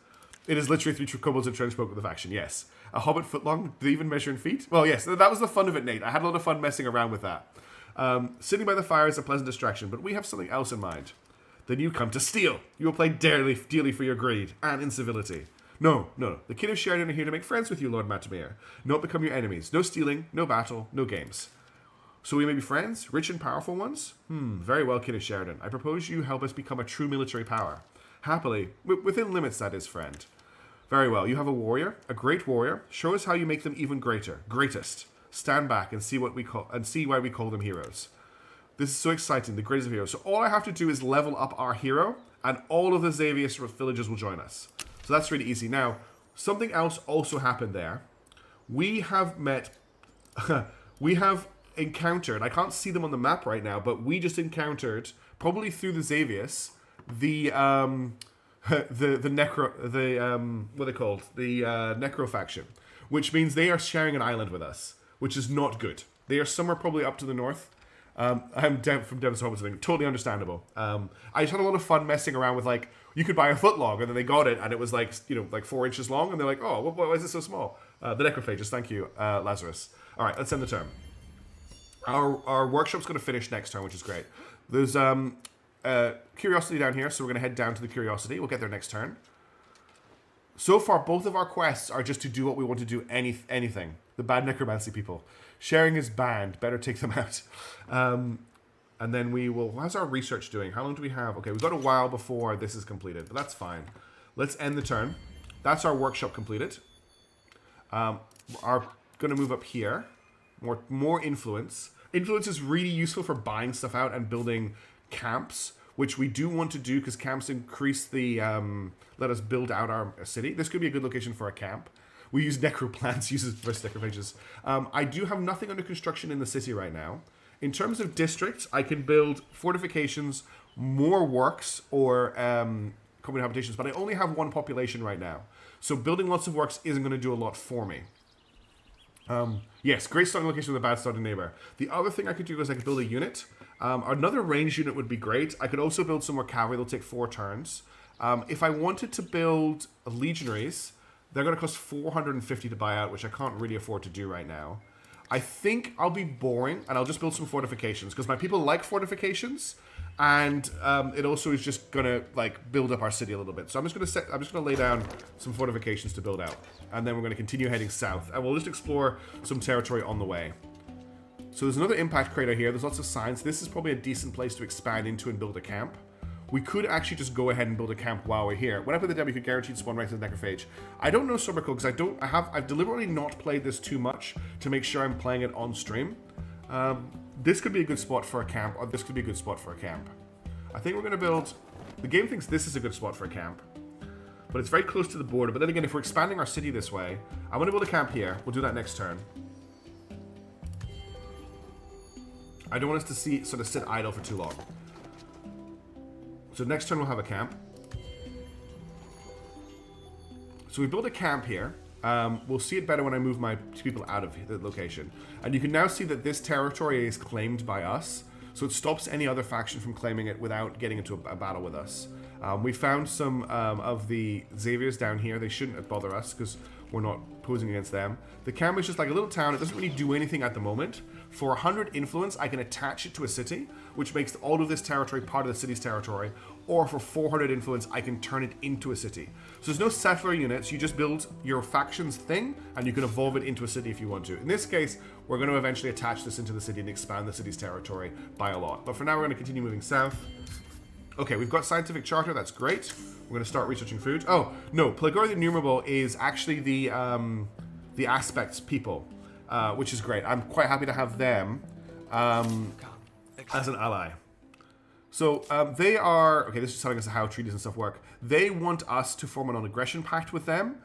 It is literally 3 kobolds in trench coat with a faction, yes. A hobbit footlong, do they even measure in feet? Well, yes, that was the fun of it, Nate. I had a lot of fun messing around with that. Sitting by the fire is a pleasant distraction, but we have something else in mind. Then you come to steal. You will play dearly for your greed and incivility. No. The kin of Sheridan are here to make friends with you, Lord Matamir. Not become your enemies. No stealing, no battle, no games. So we may be friends? Rich and powerful ones? Very well, kin of Sheridan. I propose you help us become a true military power. Happily. Within limits, that is, friend. Very well. You have a warrior, a great warrior. Show us how you make them even greater. Greatest. Stand back and see why we call them heroes. This is so exciting, the greatest of heroes. So all I have to do is level up our hero, and all of the Xavius villagers will join us. So that's really easy. Now, something else also happened there. We have encountered, I can't see them on the map right now, but we just encountered, probably through the Xavius, the Necro faction, which means they are sharing an island with us, which is not good. They are somewhere probably up to the north. I'm from Devon's Home, something totally understandable. I just had a lot of fun messing around with, like, you could buy a foot long, and then they got it, and it was like 4 inches long, and they're like, oh, why is it so small? The necrophages, thank you, Lazarus. All right, let's end the turn. Our workshop's going to finish next turn, which is great. There's curiosity down here, so we're going to head down to the curiosity. We'll get there next turn. So far, both of our quests are just to do what we want to do, anything. The bad necromancy people. Sharing is banned. Better take them out. And then we will... How's our research doing? How long do we have? Okay, we've got a while before this is completed, but that's fine. Let's end the turn. That's our workshop completed. Are going to move up here. More influence. Influence is really useful for buying stuff out and building camps, which we do want to do because camps increase the... let us build out our city. This could be a good location for a camp. We use necroplants, uses versus necrophages. I do have nothing under construction in the city right now. In terms of districts, I can build fortifications, more works, or common habitations, but I only have 1 population right now. So building lots of works isn't going to do a lot for me. Yes, great starting location with a bad starting neighbor. The other thing I could do is I could build a unit. Another ranged unit would be great. I could also build some more cavalry. They'll take 4 turns. If I wanted to build legionaries, they're going to cost 450 to buy out, which I can't really afford to do right now. I think I'll be boring, and I'll just build some fortifications, because my people like fortifications, and it also is just going to build up our city a little bit. So I'm just going to lay down some fortifications to build out, and then we're going to continue heading south, and we'll just explore some territory on the way. So there's another impact crater here. There's lots of signs. This is probably a decent place to expand into and build a camp. We could actually just go ahead and build a camp while we're here. When I put the W, you could guaranteed spawn right to the necrophage. I don't know Soberco because I've deliberately not played this too much to make sure I'm playing it on stream. This could be a good spot for a camp, or this could be a good spot for a camp. I think we're going to build... The game thinks this is a good spot for a camp, but it's very close to the border. But then again, if we're expanding our city this way, I want to build a camp here. We'll do that next turn. I don't want us to sort of sit idle for too long. So next turn we'll have a camp. So we build a camp here. We'll see it better when I move my people out of the location. And you can now see that this territory is claimed by us. So it stops any other faction from claiming it without getting into a battle with us. We found some of the Xaviers down here. They shouldn't bother us because we're not posing against them. The camp is just like a little town. It doesn't really do anything at the moment. For 100 influence, I can attach it to a city, which makes all of this territory part of the city's territory. Or for 400 influence, I can turn it into a city. So there's no settler units. You just build your faction's thing, and you can evolve it into a city if you want to. In this case, we're going to eventually attach this into the city and expand the city's territory by a lot. But for now, we're going to continue moving south. Okay, we've got scientific charter. That's great. We're going to start researching food. Oh, no. Plagoria the Innumerable is actually the aspects people, which is great. I'm quite happy to have them. as an ally. So they are... Okay, this is telling us how treaties and stuff work. They want us to form a non-aggression pact with them.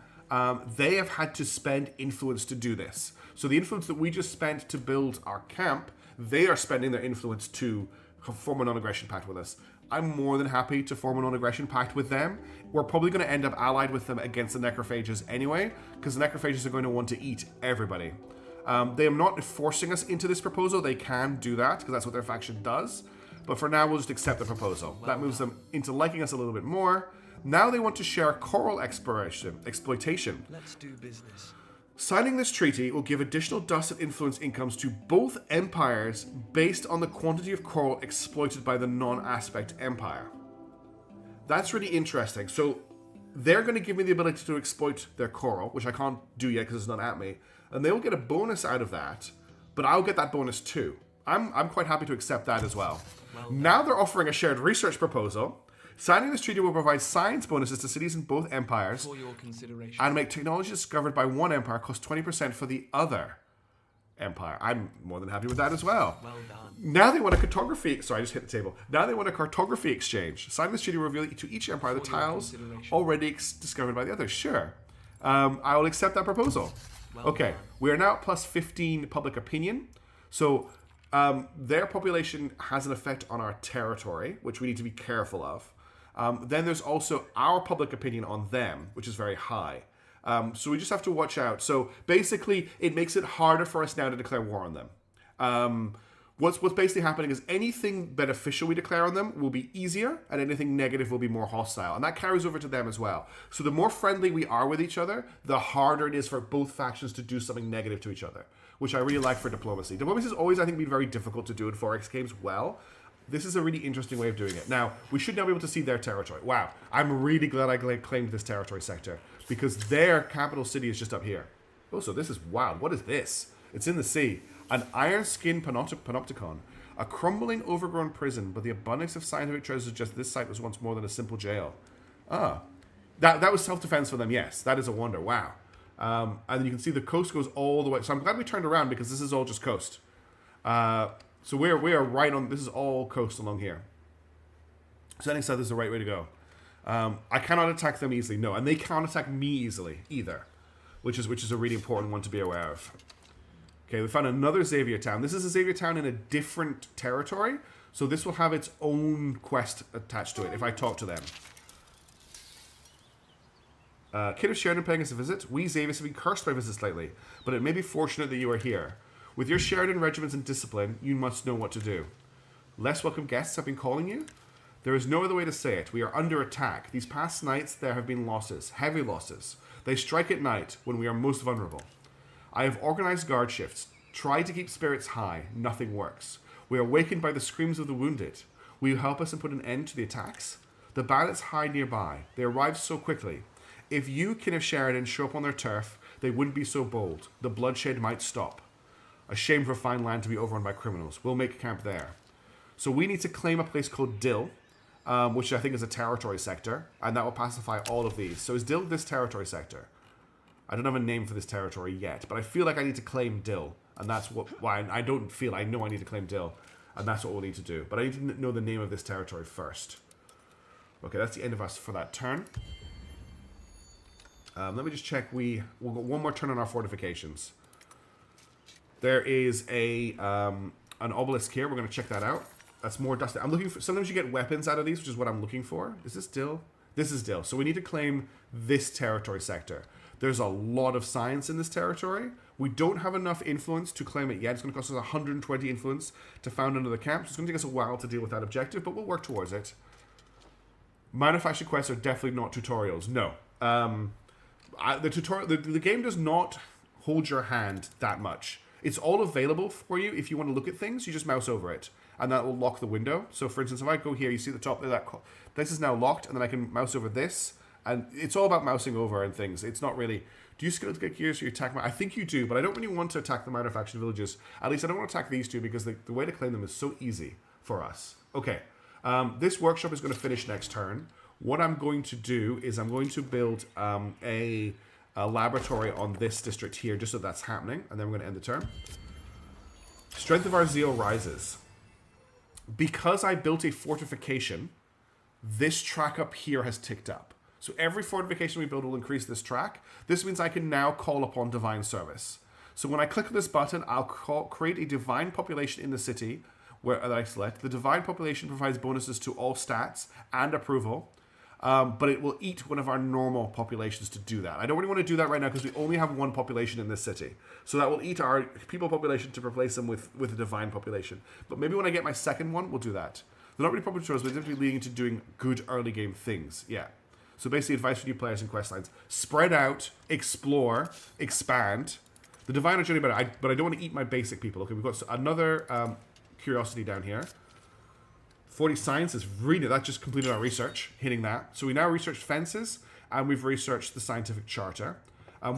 They have had to spend influence to do this. So the influence that we just spent to build our camp, they are spending their influence to form a non-aggression pact with us. I'm more than happy to form a non-aggression pact with them. We're probably going to end up allied with them against the necrophages anyway, because the necrophages are going to want to eat everybody. They are not forcing us into this proposal. They can do that, because that's what their faction does. But for now, we'll just accept the proposal. That moves them into liking us a little bit more. Now they want to share coral exploitation. Let's do business. Signing this treaty will give additional dust and influence incomes to both empires based on the quantity of coral exploited by the non-aspect empire. That's really interesting. So they're going to give me the ability to exploit their coral, which I can't do yet because it's not at me, and they will get a bonus out of that, but I'll get that bonus too. I'm quite happy to accept that as well. Now they're offering a shared research proposal. Signing this treaty will provide science bonuses to cities in both empires For your consideration. and make technology discovered by one empire cost 20% for the other empire. I'm more than happy with that as well. Well done. Now they want a cartography... Sorry, I just hit the table. Now they want a cartography exchange. Signing this treaty will reveal to each empire the For your tiles consideration. already discovered by the others. Sure. I will accept that proposal. Okay. We are now at plus 15 public opinion. So their population has an effect on our territory, which we need to be careful of. Then there's also our public opinion on them, which is very high. So we just have to watch out. So basically, it makes it harder for us now to declare war on them. What's basically happening is anything beneficial we declare on them will be easier, and anything negative will be more hostile. And that carries over to them as well. So the more friendly we are with each other, the harder it is for both factions to do something negative to each other, which I really like for diplomacy. Diplomacy has always, I think, been very difficult to do in 4X games well. This is a really interesting way of doing it. Now, we should now be able to see their territory. Wow, I'm really glad I claimed this territory sector, because their capital city is just up here. Oh, so this is wild. What is this? It's in the sea. An iron skin panopticon. A crumbling, overgrown prison, but the abundance of scientific treasures suggests this site was once more than a simple jail. Ah. That was self-defense for them, yes. That is a wonder. Wow. And then you can see the coast goes all the way. So I'm glad we turned around, because this is all just coast. So we are right on. This is all coast along here. Setting south is the right way to go. I cannot attack them easily, no, and they can't attack me easily either, which is a really important one to be aware of. Okay, we found another Xavier town. This is a Xavier town in a different territory, so this will have its own quest attached to it if I talk to them. Kid of Sheridan paying us a visit. We Xaviers have been cursed by visits lately, but it may be fortunate that you are here. With your Sheridan regiments and discipline, you must know what to do. Less welcome guests have been calling you? There is no other way to say it. We are under attack. These past nights, there have been losses. Heavy losses. They strike at night, when we are most vulnerable. I have organized guard shifts. Tried to keep spirits high. Nothing works. We are awakened by the screams of the wounded. Will you help us and put an end to the attacks? The bandits hide nearby. They arrive so quickly. If you, Kin of Sheridan, show up on their turf, they wouldn't be so bold. The bloodshed might stop. A shame for fine land to be overrun by criminals. We'll make camp there. So we need to claim a place called Dill, which I think is a territory sector, and that will pacify all of these. So is Dill this territory sector? I don't have a name for this territory yet, but I feel like I need to claim Dill, and that's why I don't feel. I know I need to claim Dill, and that's what we'll need to do. But I need to know the name of this territory first. Okay, that's the end of us for that turn. Let me just check. We'll got one more turn on our fortifications. There is an obelisk here. We're going to check that out. That's more dust. I'm looking for... Sometimes you get weapons out of these, which is what I'm looking for. Is this Dill? This is Dill. So we need to claim this territory sector. There's a lot of science in this territory. We don't have enough influence to claim it yet. It's going to cost us 120 influence to found another camp. So it's going to take us a while to deal with that objective, but we'll work towards it. Manufactured quests are definitely not tutorials. No. The game does not hold your hand that much. It's all available for you if you want to look at things. You just mouse over it, and that will lock the window. So, for instance, if I go here, you see at the top there, this is now locked, and then I can mouse over this, and it's all about mousing over and things. It's not really... Do you skill to get gears for your attack? I think you do, but I don't really want to attack the manufactured villages. At least I don't want to attack these two, because the way to claim them is so easy for us. Okay, this workshop is going to finish next turn. What I'm going to do is I'm going to build a laboratory on this district here, just so that's happening, and then we're going to end the turn. Strength of our zeal rises. because I built a fortification, this track up here has ticked up. So every fortification we build will increase this track. This means I can now call upon divine service. So when I click on this button, I'll create a divine population in the city that I select. The divine population provides bonuses to all stats and approval, but it will eat one of our normal populations to do that. I don't really want to do that right now because we only have one population in this city. So that will eat our people population to replace them with a divine population. But maybe when I get my second one, we'll do that. They're not really popular choices, but they're definitely leading to doing good early game things. Yeah. So basically advice for new players and quest lines. Spread out, explore, expand. The divine are generally better, but I don't want to eat my basic people. Okay, we've got another curiosity down here. 40 science is really, that just completed our research, hitting that. So we now researched fences, and we've researched the scientific charter.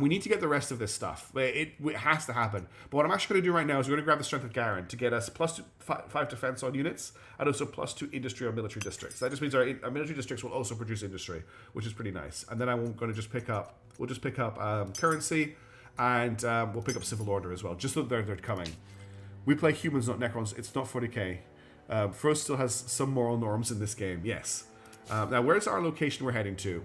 We need to get the rest of this stuff. It has to happen. But what I'm actually going to do right now is we're going to grab the strength of Garen to get us plus 5 defense on units, and also plus 2 industry or military districts. That just means our military districts will also produce industry, which is pretty nice. And then I'm going to just pick up, currency, and we'll pick up civil order as well, just so they're coming. We play humans, not Necrons. It's not 40k. Frost still has some moral norms in this game, yes. Now, where's our location we're heading to?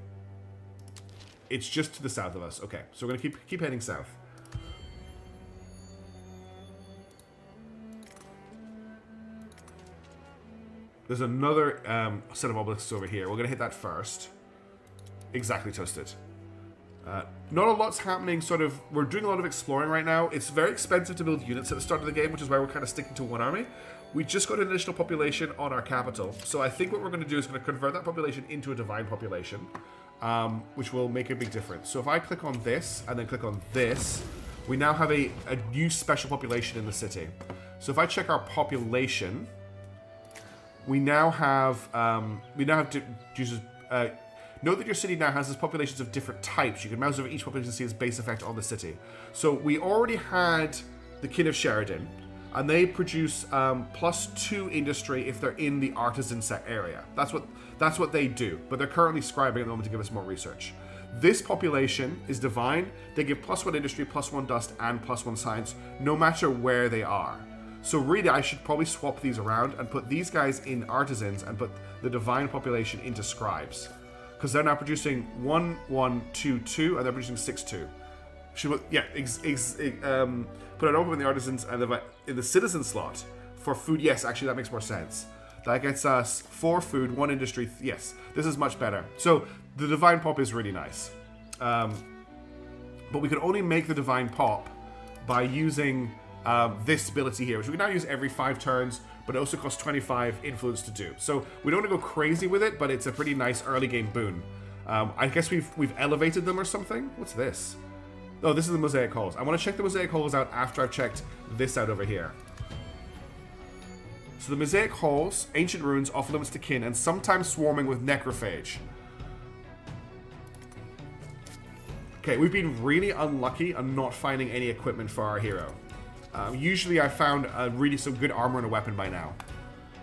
It's just to the south of us. Okay, so we're going to keep heading south. There's another set of obelisks over here. We're going to hit that first. Exactly, Toasted. Not a lot's happening, sort of. We're doing a lot of exploring right now. It's very expensive to build units at the start of the game, which is why we're kind of sticking to one army. We just got an additional population on our capital. So I think what we're going to do is going to convert that population into a divine population, which will make a big difference. So if I click on this and then click on this, we now have a new special population in the city. So if I check our population, we now have note that your city now has populations of different types. You can mouse over each population to see its base effect on the city. So we already had the Kin of Sheridan, and they produce plus 2 industry if they're in the artisan set area. That's what they do. But they're currently scribing at the moment to give us more research. This population is divine. They give plus 1 industry, plus 1 dust, and plus 1 science, no matter where they are. So really, I should probably swap these around and put these guys in artisans and put the divine population into scribes. Because they're now producing 1, 1, 2, 2, and they're producing 6, 2. Should we, yeah, put it over in the artisans and in the citizen slot for food. Yes, actually, that makes more sense. That gets us 4 food, 1 industry. Yes, this is much better. So the divine pop is really nice. But we can only make the divine pop by using this ability here, which we can now use every 5 turns, but it also costs 25 influence to do. So we don't want to go crazy with it, but it's a pretty nice early game boon. I guess we've elevated them or something. What's this? Oh, this is the Mosaic Halls. I want to check the Mosaic Halls out after I've checked this out over here. So the Mosaic Halls, ancient ruins, off limits to kin, and sometimes swarming with necrophage. Okay, we've been really unlucky on not finding any equipment for our hero. Usually I found really some good armor and a weapon by now.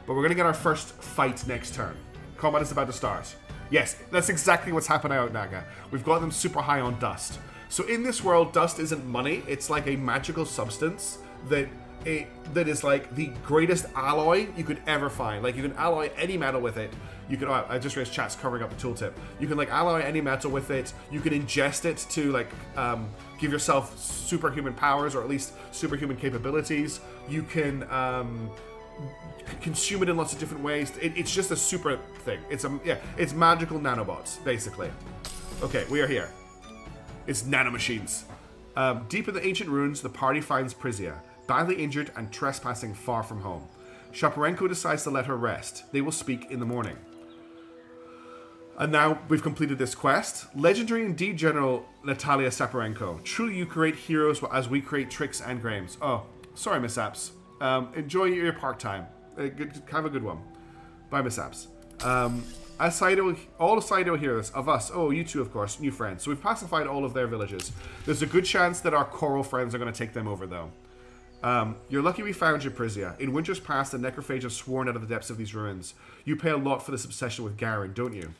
But we're going to get our first fight next turn. Combat is about to start. Yes, that's exactly what's happening out Naga. We've got them super high on dust. So in this world, dust isn't money. It's like a magical substance that is like the greatest alloy you could ever find. Like you can alloy any metal with it. You can, oh, I just realized chat's covering up the tooltip. You can like alloy any metal with it. You can ingest it to like give yourself superhuman powers or at least superhuman capabilities. You can consume it in lots of different ways. It's just a super thing. It's magical nanobots basically. Okay, we are here. It's nanomachines. Deep in the ancient ruins, the party finds Prisia, badly injured and trespassing far from home. Shaparenko decides to let her rest. They will speak in the morning. And now we've completed this quest. Legendary indeed, General Natalia Saparenko. Truly you create heroes as we create tricks and games. Oh, sorry, mishaps. Enjoy your park time. Have a good one. Bye, mishaps. As Saido, all of Saido heroes of us, oh, you two, of course, new friends. So we've pacified all of their villages. There's a good chance that our coral friends are going to take them over, though. You're lucky we found you, Prisia. In winters past, the necrophage have sworn out of the depths of these ruins. You pay a lot for this obsession with Garen, don't you?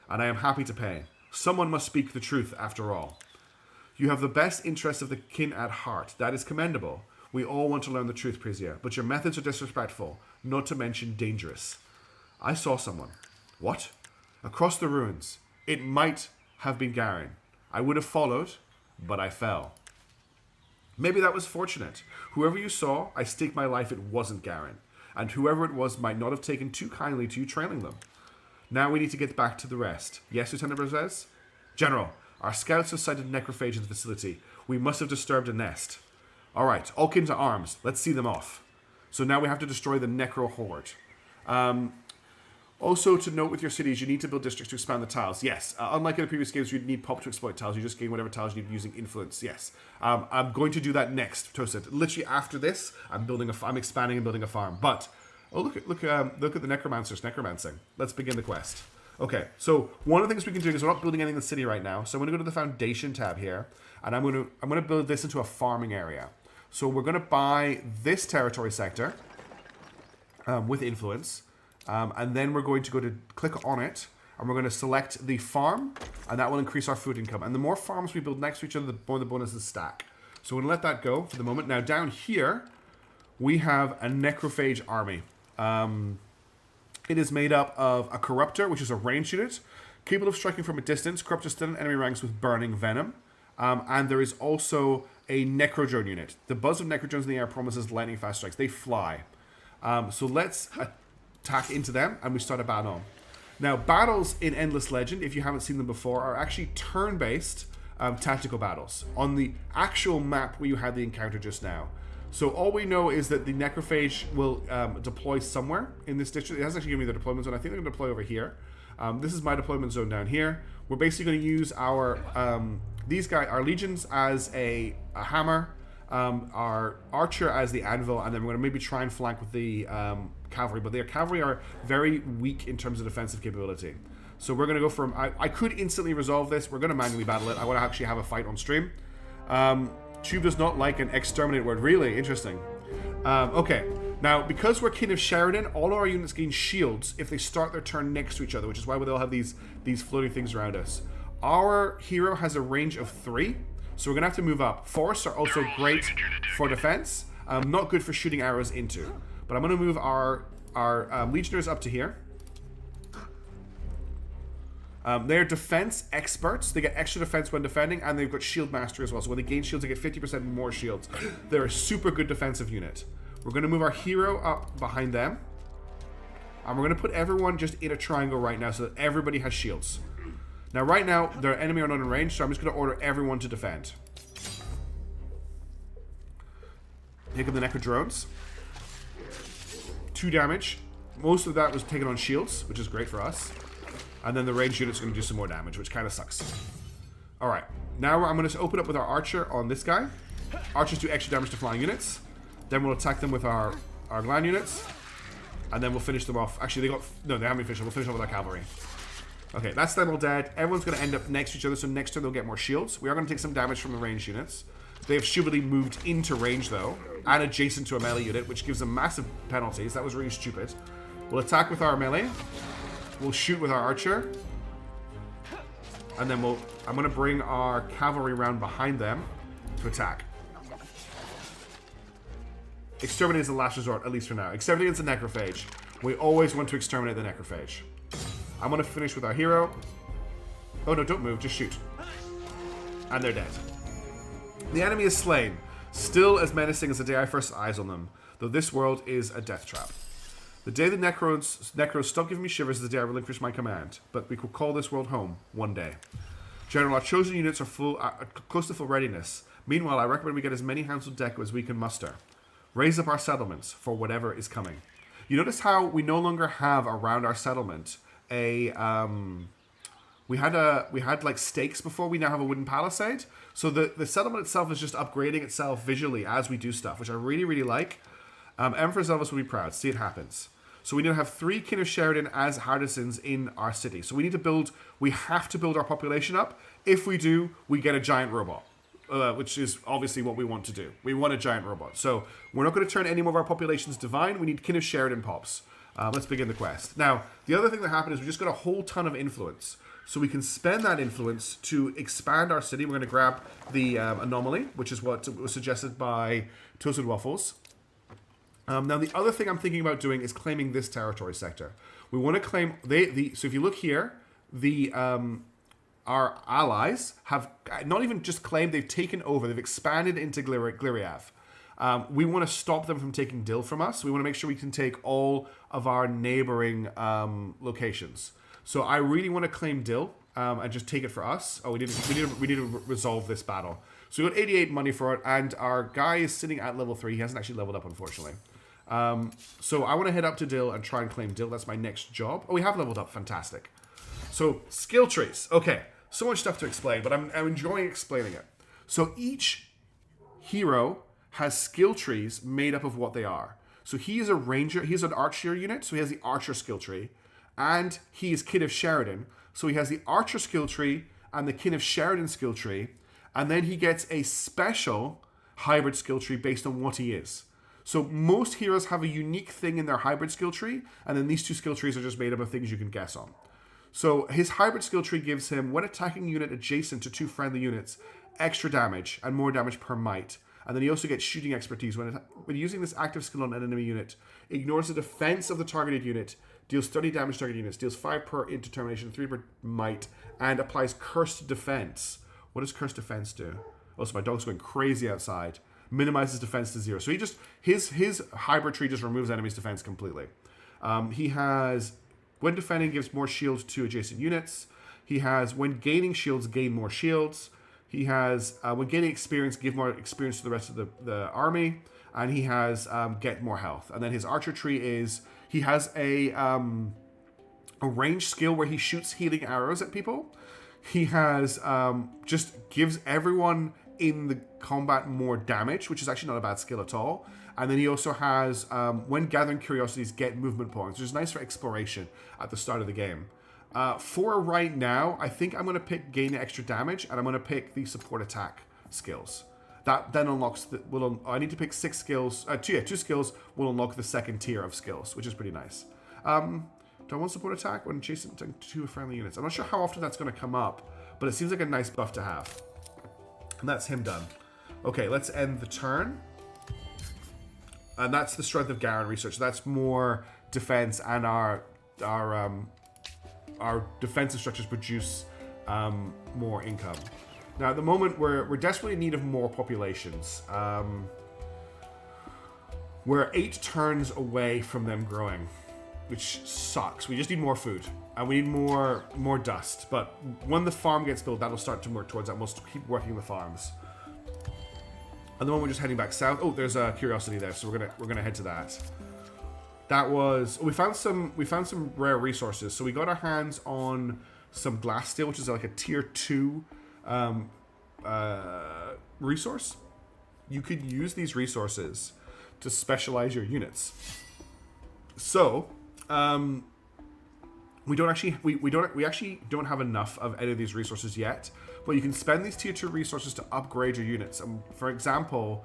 And I am happy to pay. Someone must speak the truth, after all. You have the best interests of the kin at heart. That is commendable. We all want to learn the truth, Prisia, but your methods are disrespectful, not to mention dangerous. I saw someone. What? Across the ruins. It might have been Garen. I would have followed, but I fell. Maybe that was fortunate. Whoever you saw, I stake my life it wasn't Garen. And whoever it was might not have taken too kindly to you trailing them. Now we need to get back to the rest. Yes, Lieutenant Brozes? General, our scouts have sighted necrophage in the facility. We must have disturbed a nest. Alright, all kin to arms. Let's see them off. So now we have to destroy the necro horde. Also, to note with your cities, you need to build districts to expand the tiles. Yes, unlike in the previous games, you'd need pop to exploit tiles. You just gain whatever tiles you need using influence. Yes, I'm going to do that next, Toasted. Literally after this, I'm expanding and building a farm. But look at the necromancers necromancing. Let's begin the quest. Okay, so one of the things we can do is we're not building anything in the city right now. So I'm going to go to the foundation tab here, and I'm going to build this into a farming area. So we're going to buy this territory sector with influence. And then we're going to go to click on it, and we're going to select the farm, and that will increase our food income. And the more farms we build next to each other, the more the bonuses stack. So we're going to let that go for the moment. Now down here, we have a necrophage army. It is made up of a corruptor, which is a ranged unit, capable of striking from a distance. Corruptor still in enemy ranks with burning venom. And there is also a necrodrone unit. The buzz of necrodrones in the air promises lightning fast strikes. They fly. So let's attack into them, and we start a battle. Now, battles in Endless Legend, if you haven't seen them before, are actually turn-based tactical battles on the actual map where you had the encounter just now. So all we know is that the necrophage will deploy somewhere in this district. It hasn't actually given me the deployment zone. I think they're going to deploy over here. This is my deployment zone down here. We're basically going to use our our legions as a hammer, our archer as the anvil, and then we're going to maybe try and flank with the cavalry. But their cavalry are very weak in terms of defensive capability. So we're going to go from... I could instantly resolve this. We're going to manually battle it. I want to actually have a fight on stream. Tube does not like an exterminate word. Really? Interesting. Okay. Now, because we're Kin of Sheridan, all our units gain shields if they start their turn next to each other, which is why they all have these floating things around us. Our hero has a range of 3, so we're going to have to move up. Forests are also great for defense. Not good for shooting arrows into. But I'm going to move our legionnaires up to here. They're defense experts. They get extra defense when defending, and they've got shield mastery as well. So when they gain shields, they get 50% more shields. They're a super good defensive unit. We're going to move our hero up behind them. And we're going to put everyone just in a triangle right now so that everybody has shields. Now, right now, their enemy are not in range, so I'm just going to order everyone to defend. Pick up the Necrodrones. 2 damage. Most of that was taken on shields, which is great for us. And then the ranged unit's going to do some more damage, which kind of sucks. Alright, now I'm going to open up with our archer on this guy. Archers do extra damage to flying units. Then we'll attack them with our land units. And then we'll finish them off. Actually, they haven't finished. We'll finish off with our cavalry. Okay, that's them all dead. Everyone's going to end up next to each other, so next turn they'll get more shields. We are going to take some damage from the ranged units. They have shieldily moved into range, though, and adjacent to a melee unit, which gives them massive penalties. That was really stupid. We'll attack with our melee. We'll shoot with our archer. And then I'm going to bring our cavalry round behind them to attack. Exterminate is the last resort, at least for now. Except against the necrophage. We always want to exterminate the necrophage. I'm going to finish with our hero. Oh no, don't move, just shoot. And they're dead. The enemy is slain. Still as menacing as the day I first set eyes on them. Though this world is a death trap. The day the Necros stop giving me shivers is the day I relinquish my command. But we could call this world home one day. General, our chosen units are close to full readiness. Meanwhile, I recommend we get as many hands on deck as we can muster. Raise up our settlements for whatever is coming. You notice how we no longer have around our settlement we had like stakes before. We now have a wooden palisade. So the settlement itself is just upgrading itself visually as we do stuff, which I really, really like. Empress Elvis will be proud. See, it happens. So we now have 3 Kin of Sheridan as artisans in our city. So we have to build our population up. If we do, we get a giant robot. Which is obviously what we want to do. We want a giant robot. So we're not going to turn any more of our populations divine. We need Kin of Sheridan pops. Let's begin the quest. Now, the other thing that happened is we just got a whole ton of influence. So we can spend that influence to expand our city. We're going to grab the anomaly, which is what was suggested by Toasted Waffles. Now, the other thing I'm thinking about doing is claiming this territory sector. We want to claim... So if you look here, our allies have not even just claimed, they've taken over. They've expanded into Gliriav. We want to stop them from taking Dill from us. We want to make sure we can take all of our neighboring locations. So I really want to claim Dill and just take it for us. Oh, we need to resolve this battle. So we got 88 money for it, and our guy is sitting at level 3. He hasn't actually leveled up, unfortunately. So I want to head up to Dill and try and claim Dill. That's my next job. Oh, we have leveled up. Fantastic. So skill trees. Okay, so much stuff to explain, but I'm enjoying explaining it. So each hero has skill trees made up of what they are. So he is a ranger. He's an archer unit, so he has the archer skill tree. And he is Kin of Sheridan, so he has the archer skill tree and the Kin of Sheridan skill tree. And then he gets a special hybrid skill tree based on what he is. So most heroes have a unique thing in their hybrid skill tree, and then these two skill trees are just made up of things you can guess on. So his hybrid skill tree gives him, when attacking unit adjacent to 2 friendly units, extra damage and more damage per might. And then he also gets shooting expertise. When using this active skill on an enemy unit, ignores the defense of the targeted unit, deals 30 damage to target units, deals 5 per determination, 3 per might, and applies cursed defense. What does cursed defense do? Also, my dog's going crazy outside. Minimizes defense to 0. So he just his hybrid tree just removes enemies' defense completely. He has, when defending, gives more shields to adjacent units. He has, when gaining shields, gain more shields. He has, when gaining experience, give more experience to the rest of the army. And he has, get more health. And then his archer tree is, he has a ranged skill where he shoots healing arrows at people. He has, just gives everyone in the combat more damage, which is actually not a bad skill at all. And then he also has, when gathering curiosities, get movement points, which is nice for exploration at the start of the game. For right now, I think I'm going to pick gain extra damage, and I'm going to pick the support attack skills. That then unlocks I need to pick 6 skills. 2 skills will unlock the second tier of skills, which is pretty nice. Do I want support attack when chasing 2 friendly units? I'm not sure how often that's going to come up, but it seems like a nice buff to have. And that's him done. Okay, let's end the turn. And that's the strength of Garen research. That's more defense, and our defensive structures produce more income. Now, at the moment, we're desperately in need of more populations. We're 8 turns away from them growing, which sucks. We just need more food, and we need more dust. But when the farm gets built, that'll start to work towards that. We'll keep working the farms. At the moment, we're just heading back south. Oh, there's a curiosity there, so we're gonna head to that. That was, we found some rare resources. So we got our hands on some glass steel, which is like a tier 2 resource. You could use these resources to specialize your units. So we actually don't have enough of any of these resources yet, but you can spend these tier 2 resources to upgrade your units. For example,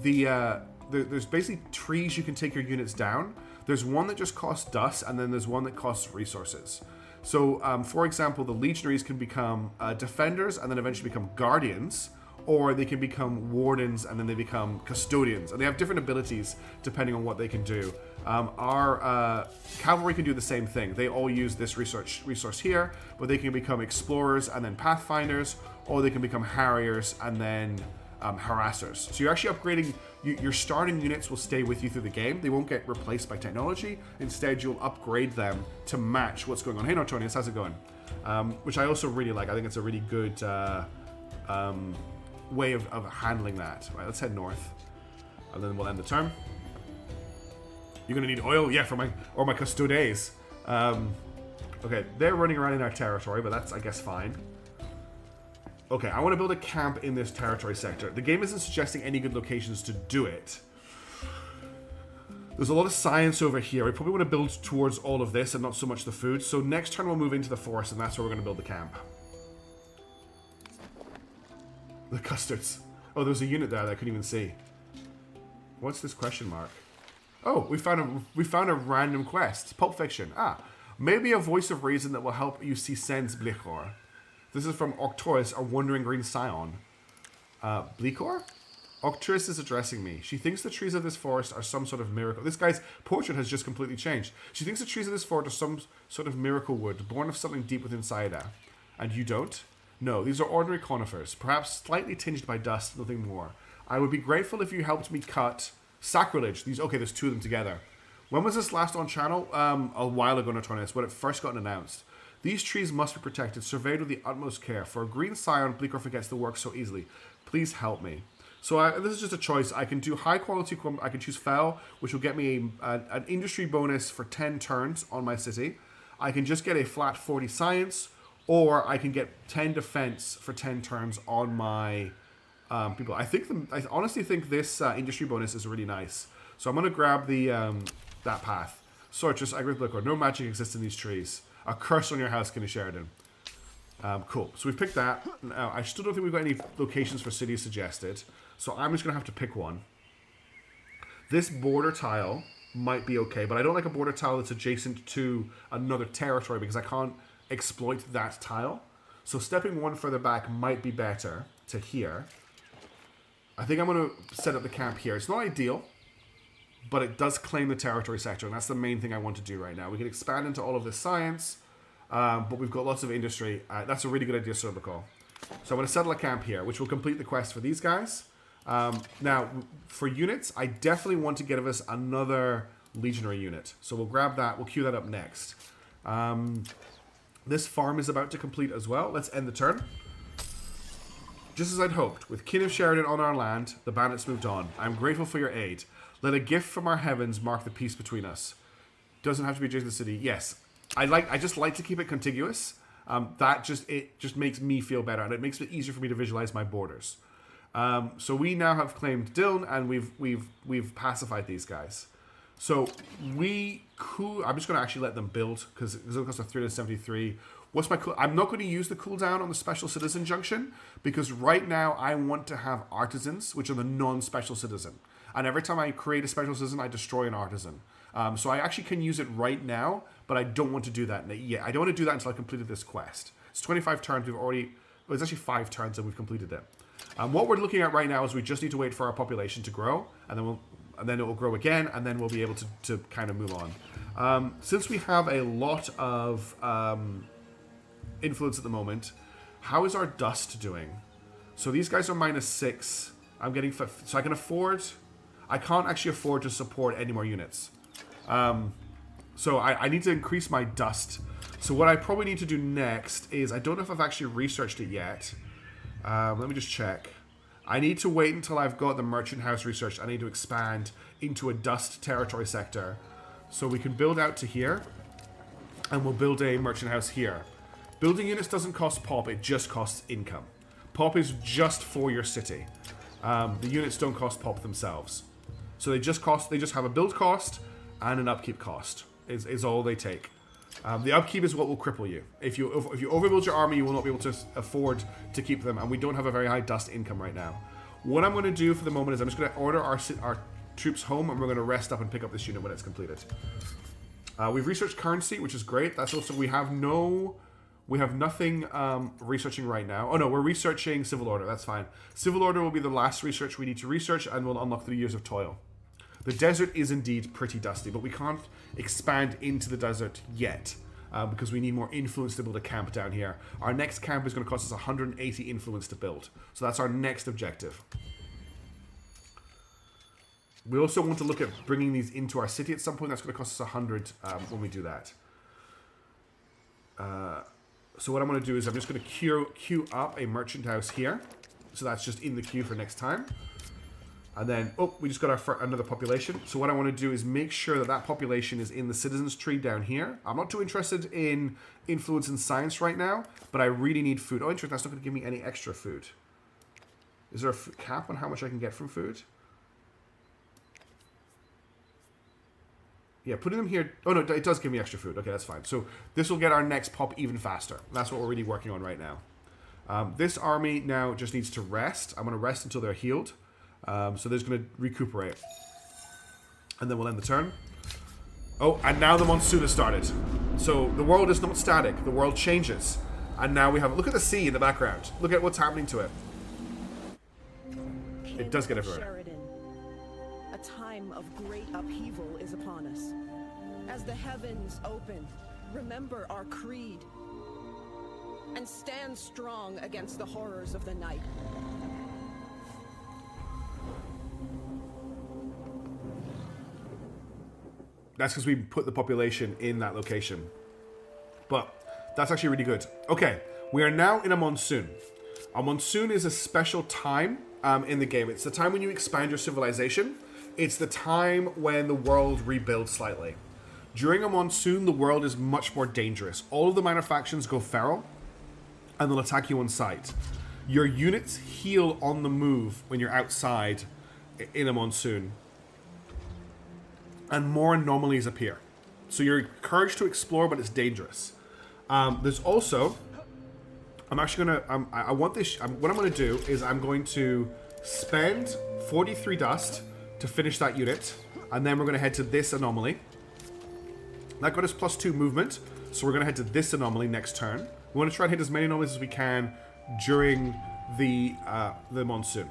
there's basically trees you can take your units down. There's one that just costs dust, and then there's one that costs resources. So, for example, the legionaries can become defenders and then eventually become guardians, or they can become wardens and then they become custodians. And they have different abilities depending on what they can do. Our cavalry can do the same thing. They all use this resource here, but they can become explorers and then pathfinders, or they can become harriers and then harassers. So you're actually upgrading, your starting units will stay with you through the game. They won't get replaced by technology. Instead, you'll upgrade them to match what's going on. Hey, Nortonius, how's it going? Which I also really like. I think it's a really good way of handling that. Right, let's head north, and then we'll end the turn. You're gonna need oil, yeah, for my custodes. Okay, they're running around in our territory, but that's, I guess, fine. Okay, I want to build a camp in this territory sector. The game isn't suggesting any good locations to do it. There's a lot of science over here. We probably want to build towards all of this and not so much the food. So next turn we'll move into the forest, and that's where we're going to build the camp. The custards. Oh, there's a unit there that I couldn't even see. What's this question mark? Oh, we found a random quest. Pulp Fiction. Ah. Maybe a voice of reason that will help you see sense, Blichor. This is from Octoris, our wandering green scion. Blichor? Octoris is addressing me. She thinks the trees of this forest are some sort of miracle. This guy's portrait has just completely changed. She thinks the trees of this forest are some sort of miracle wood, born of something deep within Saida. And you don't? No, these are ordinary conifers, perhaps slightly tinged by dust, nothing more. I would be grateful if you helped me cut sacrilege. Okay, there's two of them together. When was this last on channel? A while ago, Notorious, when it first got announced. These trees must be protected, surveyed with the utmost care. For a green scion, Bleaker forgets the work so easily. Please help me. So this is just a choice. I can do high quality. I can choose Fell, which will get me an industry bonus for 10 turns on my city. I can just get a flat 40 science, or I can get 10 defense for 10 turns on my people. I honestly think this industry bonus is really nice. So I'm gonna grab the that path. Sorry, just agree with Blicker. No magic exists in these trees. A curse on your house, Kenny Sheridan. Cool. So we've picked that. Now, I still don't think we've got any locations for cities suggested. So I'm just going to have to pick one. This border tile might be okay, but I don't like a border tile that's adjacent to another territory because I can't exploit that tile. So stepping one further back might be better to here. I think I'm going to set up the camp here. It's not ideal, but it does claim the territory sector, and that's the main thing I want to do right now. We can expand into all of this science, but we've got lots of industry. That's a really good idea, Sir McCall. So I'm going to settle a camp here, which will complete the quest for these guys. Now, for units, I definitely want to get us another legionary unit. So we'll grab that. We'll queue that up next. This farm is about to complete as well. Let's end the turn. Just as I'd hoped, with Kin of Sheridan on our land, the bandits moved on. I'm grateful for your aid. Let a gift from our heavens mark the peace between us. Doesn't have to be adjacent to the city. Yes, I just like to keep it contiguous. It just makes me feel better, and it makes it easier for me to visualize my borders. So we now have claimed Diln, and we've pacified these guys. So I'm just going to actually let them build because it's going to cost us 373. What's my I'm not going to use the cooldown on the special citizen junction because right now I want to have artisans, which are the non-special citizen. And every time I create a special citizen, I destroy an artisan. So I actually can use it right now, but I don't want to do that yet. I don't want to do that until I completed this quest. It's 25 turns. It's actually 5 turns and we've completed it. What we're looking at right now is we just need to wait for our population to grow, and then it will grow again, and then we'll be able to kind of move on. Since we have a lot of influence at the moment, how is our dust doing? So these guys are -6. I'm getting so I can't actually afford to support any more units. So I need to increase my dust. So what I probably need to do next is, I don't know if I've actually researched it yet. Let me just check. I need to wait until I've got the merchant house researched. I need to expand into a dust territory sector. So we can build out to here. And we'll build a merchant house here. Building units doesn't cost pop, it just costs income. Pop is just for your city. The units don't cost pop themselves. So they just have a build cost and an upkeep cost is all they take. The upkeep is what will cripple you. If you overbuild your army, you will not be able to afford to keep them, and we don't have a very high dust income right now. What I'm going to do for the moment is I'm just going to order our troops home, and we're going to rest up and pick up this unit when it's completed. We've researched currency, which is great. That's also we have nothing researching right now. Oh no, we're researching civil order. That's fine. Civil order will be the last research we need to research, and we'll unlock 3 years of toil. The desert is indeed pretty dusty, but we can't expand into the desert yet because we need more influence to build a camp down here. Our next camp is going to cost us 180 influence to build. So that's our next objective. We also want to look at bringing these into our city at some point. That's going to cost us 100 when we do that. So what I'm going to do is I'm just going to queue up a merchant house here. So that's just in the queue for next time. And then, we just got another population. So what I want to do is make sure that population is in the citizens tree down here. I'm not too interested in influence and science right now, but I really need food. Oh, interesting, that's not going to give me any extra food. Is there a cap on how much I can get from food? Yeah, putting them here. Oh, no, it does give me extra food. Okay, that's fine. So this will get our next pop even faster. That's what we're really working on right now. This army now just needs to rest. I'm going to rest until they're healed. So they're just going to recuperate. And then we'll end the turn. Oh, and now the monsoon has started. So the world is not static. The world changes. And now we have, look at the sea in the background. Look at what's happening to it. It does get everywhere. Sheridan, a time of great upheaval is upon us. As the heavens open, remember our creed and stand strong against the horrors of the night. That's because we put the population in that location. But that's actually really good. Okay, we are now in a monsoon. A monsoon is a special time in the game. It's the time when you expand your civilization. It's the time when the world rebuilds slightly. During a monsoon, the world is much more dangerous. All of the minor factions go feral, and they'll attack you on sight. Your units heal on the move when you're outside in a monsoon. And more anomalies appear. So you're encouraged to explore, but it's dangerous. There's also... I'm actually going to... I want this... what I'm going to do is I'm going to spend 43 dust to finish that unit. And then we're going to head to this anomaly. That got us +2 movement. So we're going to head to this anomaly next turn. We want to try and hit as many anomalies as we can during the monsoon.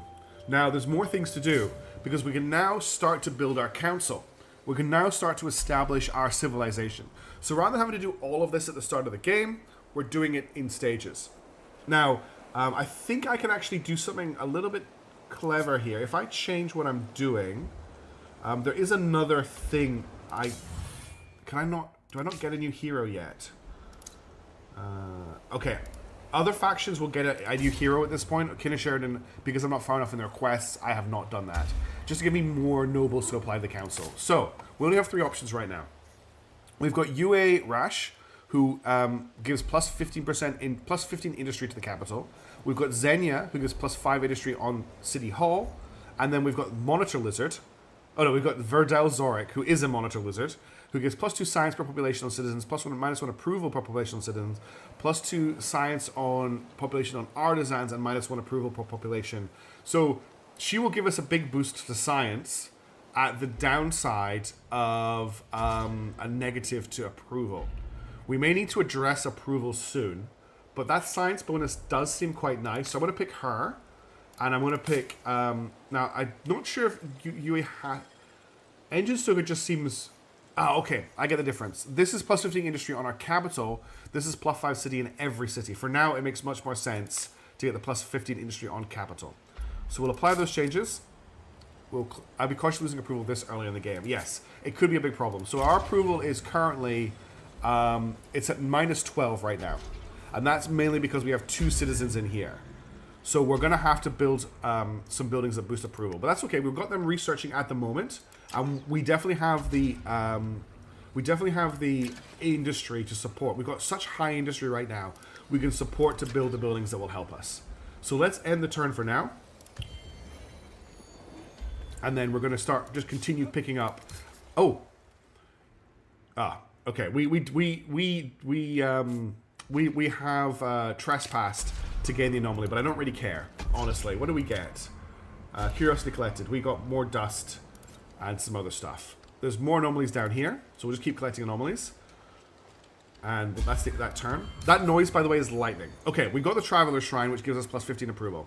Now, there's more things to do, because we can now start to build our council. We can now start to establish our civilization. So rather than having to do all of this at the start of the game, we're doing it in stages. Now, I think I can actually do something a little bit clever here. If I change what I'm doing, there is another thing. Do I not get a new hero yet? Okay. Other factions will get a new hero at this point. Kin of Sheridan, because I'm not far enough in their quests, I have not done that. Just to give me more nobles to apply to the council. So, we only have 3 options right now. We've got UA Rash, who gives plus 15 industry to the capital. We've got Xenia, who gives +5 industry on City Hall. And then we've got Monitor Lizard. Oh no, we've got Verdel Zorik, who is a Monitor Lizard, who gives +2 science per population on citizens, +1 approval per population on citizens, +2 science on population on artisans, and -1 approval per population. So she will give us a big boost to science at the downside of a negative to approval. We may need to address approval soon, but that science bonus does seem quite nice. So I'm going to pick her, and I'm going to pick... now, I'm not sure if UA had... Engine Stoker just seems... Oh, okay. I get the difference. This is +15 industry on our capital. This is +5 city in every city. For now, it makes much more sense to get the +15 industry on capital. So we'll apply those changes. I'll be cautious losing approval this early in the game. Yes, it could be a big problem. So our approval is currently... it's at -12 right now. And that's mainly because we have 2 citizens in here. So we're going to have to build some buildings that boost approval. But that's okay. We've got them researching at the moment. We definitely have the industry to support. We've got such high industry right now. We can support to build the buildings that will help us. So let's end the turn for now. And then we're going to just continue picking up. Oh. Okay. We have trespassed to gain the anomaly, but I don't really care, honestly. What do we get? Curiosity collected. We got more dust and some other stuff. There's more anomalies down here, so we'll just keep collecting anomalies. And that's that turn. That noise, by the way, is lightning. Okay, we got the Traveler Shrine, which gives us +15 approval.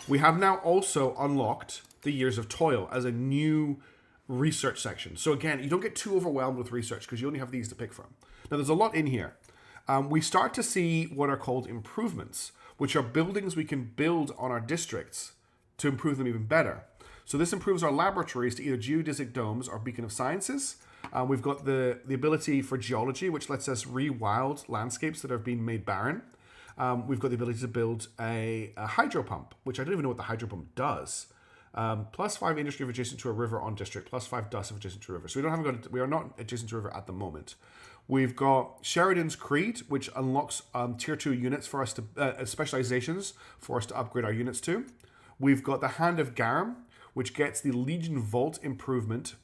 We have now also unlocked the Years of Toil as a new research section. So again, you don't get too overwhelmed with research because you only have these to pick from. Now, there's a lot in here. We start to see what are called improvements, which are buildings we can build on our districts to improve them even better. So this improves our laboratories to either geodesic domes or beacon of sciences. We've got the ability for geology, which lets us rewild landscapes that have been made barren. We've got the ability to build a hydro pump, which I don't even know what the hydro pump does. +5 industry if adjacent to a river on district, +5 dust if adjacent to a river. So we are not adjacent to a river at the moment. We've got Sheridan's Creed, which unlocks tier 2 units for us to specializations for us to upgrade our units to. We've got the Hand of Garum, which gets the Legion Vault improvement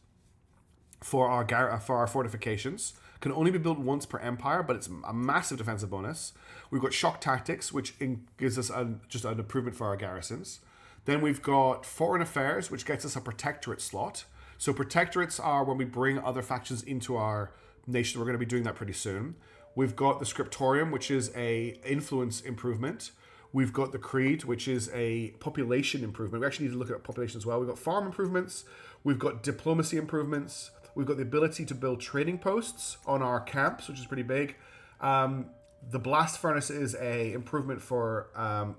for our fortifications. Can only be built once per empire, but it's a massive defensive bonus. We've got Shock Tactics, which gives us just an improvement for our garrisons. Then we've got Foreign Affairs, which gets us a Protectorate slot. So Protectorates are when we bring other factions into our nation. We're going to be doing that pretty soon. We've got the Scriptorium, which is a influence improvement. We've got the Creed, which is a population improvement. We actually need to look at population as well. We've got farm improvements. We've got diplomacy improvements. We've got the ability to build trading posts on our camps, which is pretty big. The blast furnace is a improvement for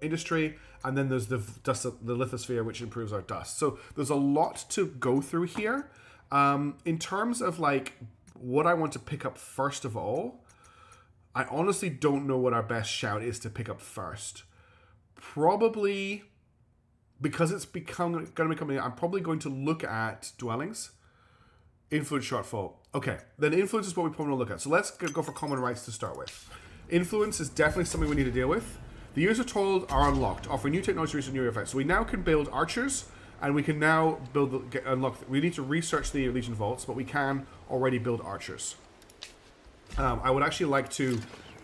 industry, and then there's the lithosphere, which improves our dust. So there's a lot to go through here. In terms of like what I want to pick up first of all, I honestly don't know what our best shout is to pick up first. Probably because it's going to become. I'm probably going to look at dwellings. Influence shortfall. Okay, then influence is what we probably want to look at. So let's go for common rights to start with. Influence is definitely something we need to deal with. The years of toil are unlocked, offering new technology and new effects. So we now can build archers, and we can now unlock. We need to research the Legion vaults, but we can already build archers. I would actually like to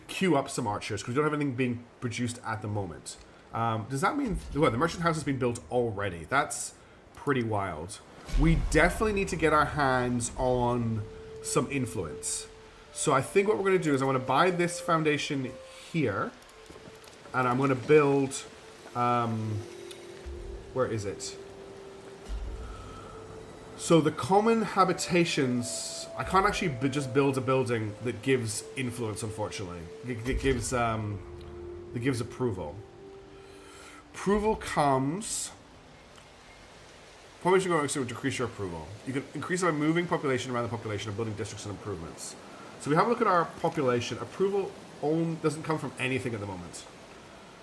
queue up some archers because we don't have anything being produced at the moment. Does that mean well, the merchant house has been built already? That's pretty wild. We definitely need to get our hands on some influence. So I think what we're going to do is I want to buy this foundation here, and I'm going to build. Where is it? So the common habitations, I can't actually just build a building that gives influence, unfortunately. It gives approval. Approval comes. Population growing to decrease your approval. You can increase it by moving population around the population and building districts and improvements. So we have a look at our population. Approval doesn't come from anything at the moment.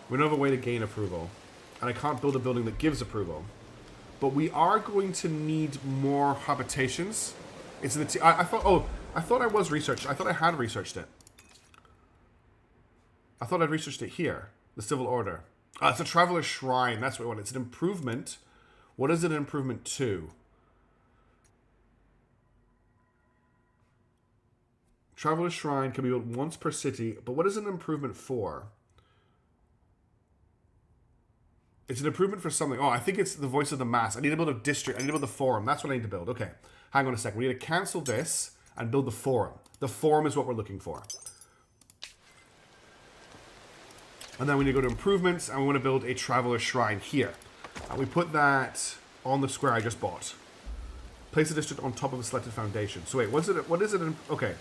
We don't have a way to gain approval, and I can't build a building that gives approval. But we are going to need more habitations. It's in the I thought I was researched. I thought I had researched it. I thought I'd researched it here. The Civil Order. It's a Traveler's Shrine. That's what we want. It's an improvement. What is it an improvement to? Traveler's Shrine can be built once per city, but what is an improvement for? It's an improvement for something. Oh, I think it's the Voice of the Mass. I need to build a district. I need to build the forum. That's what I need to build. Okay, hang on a second. We need to cancel this and build the forum. The forum is what we're looking for. And then we need to go to improvements, and we want to build a Traveler's Shrine here. And we put that on the square I just bought. Place a district on top of a selected foundation. So wait, what is it? Okay.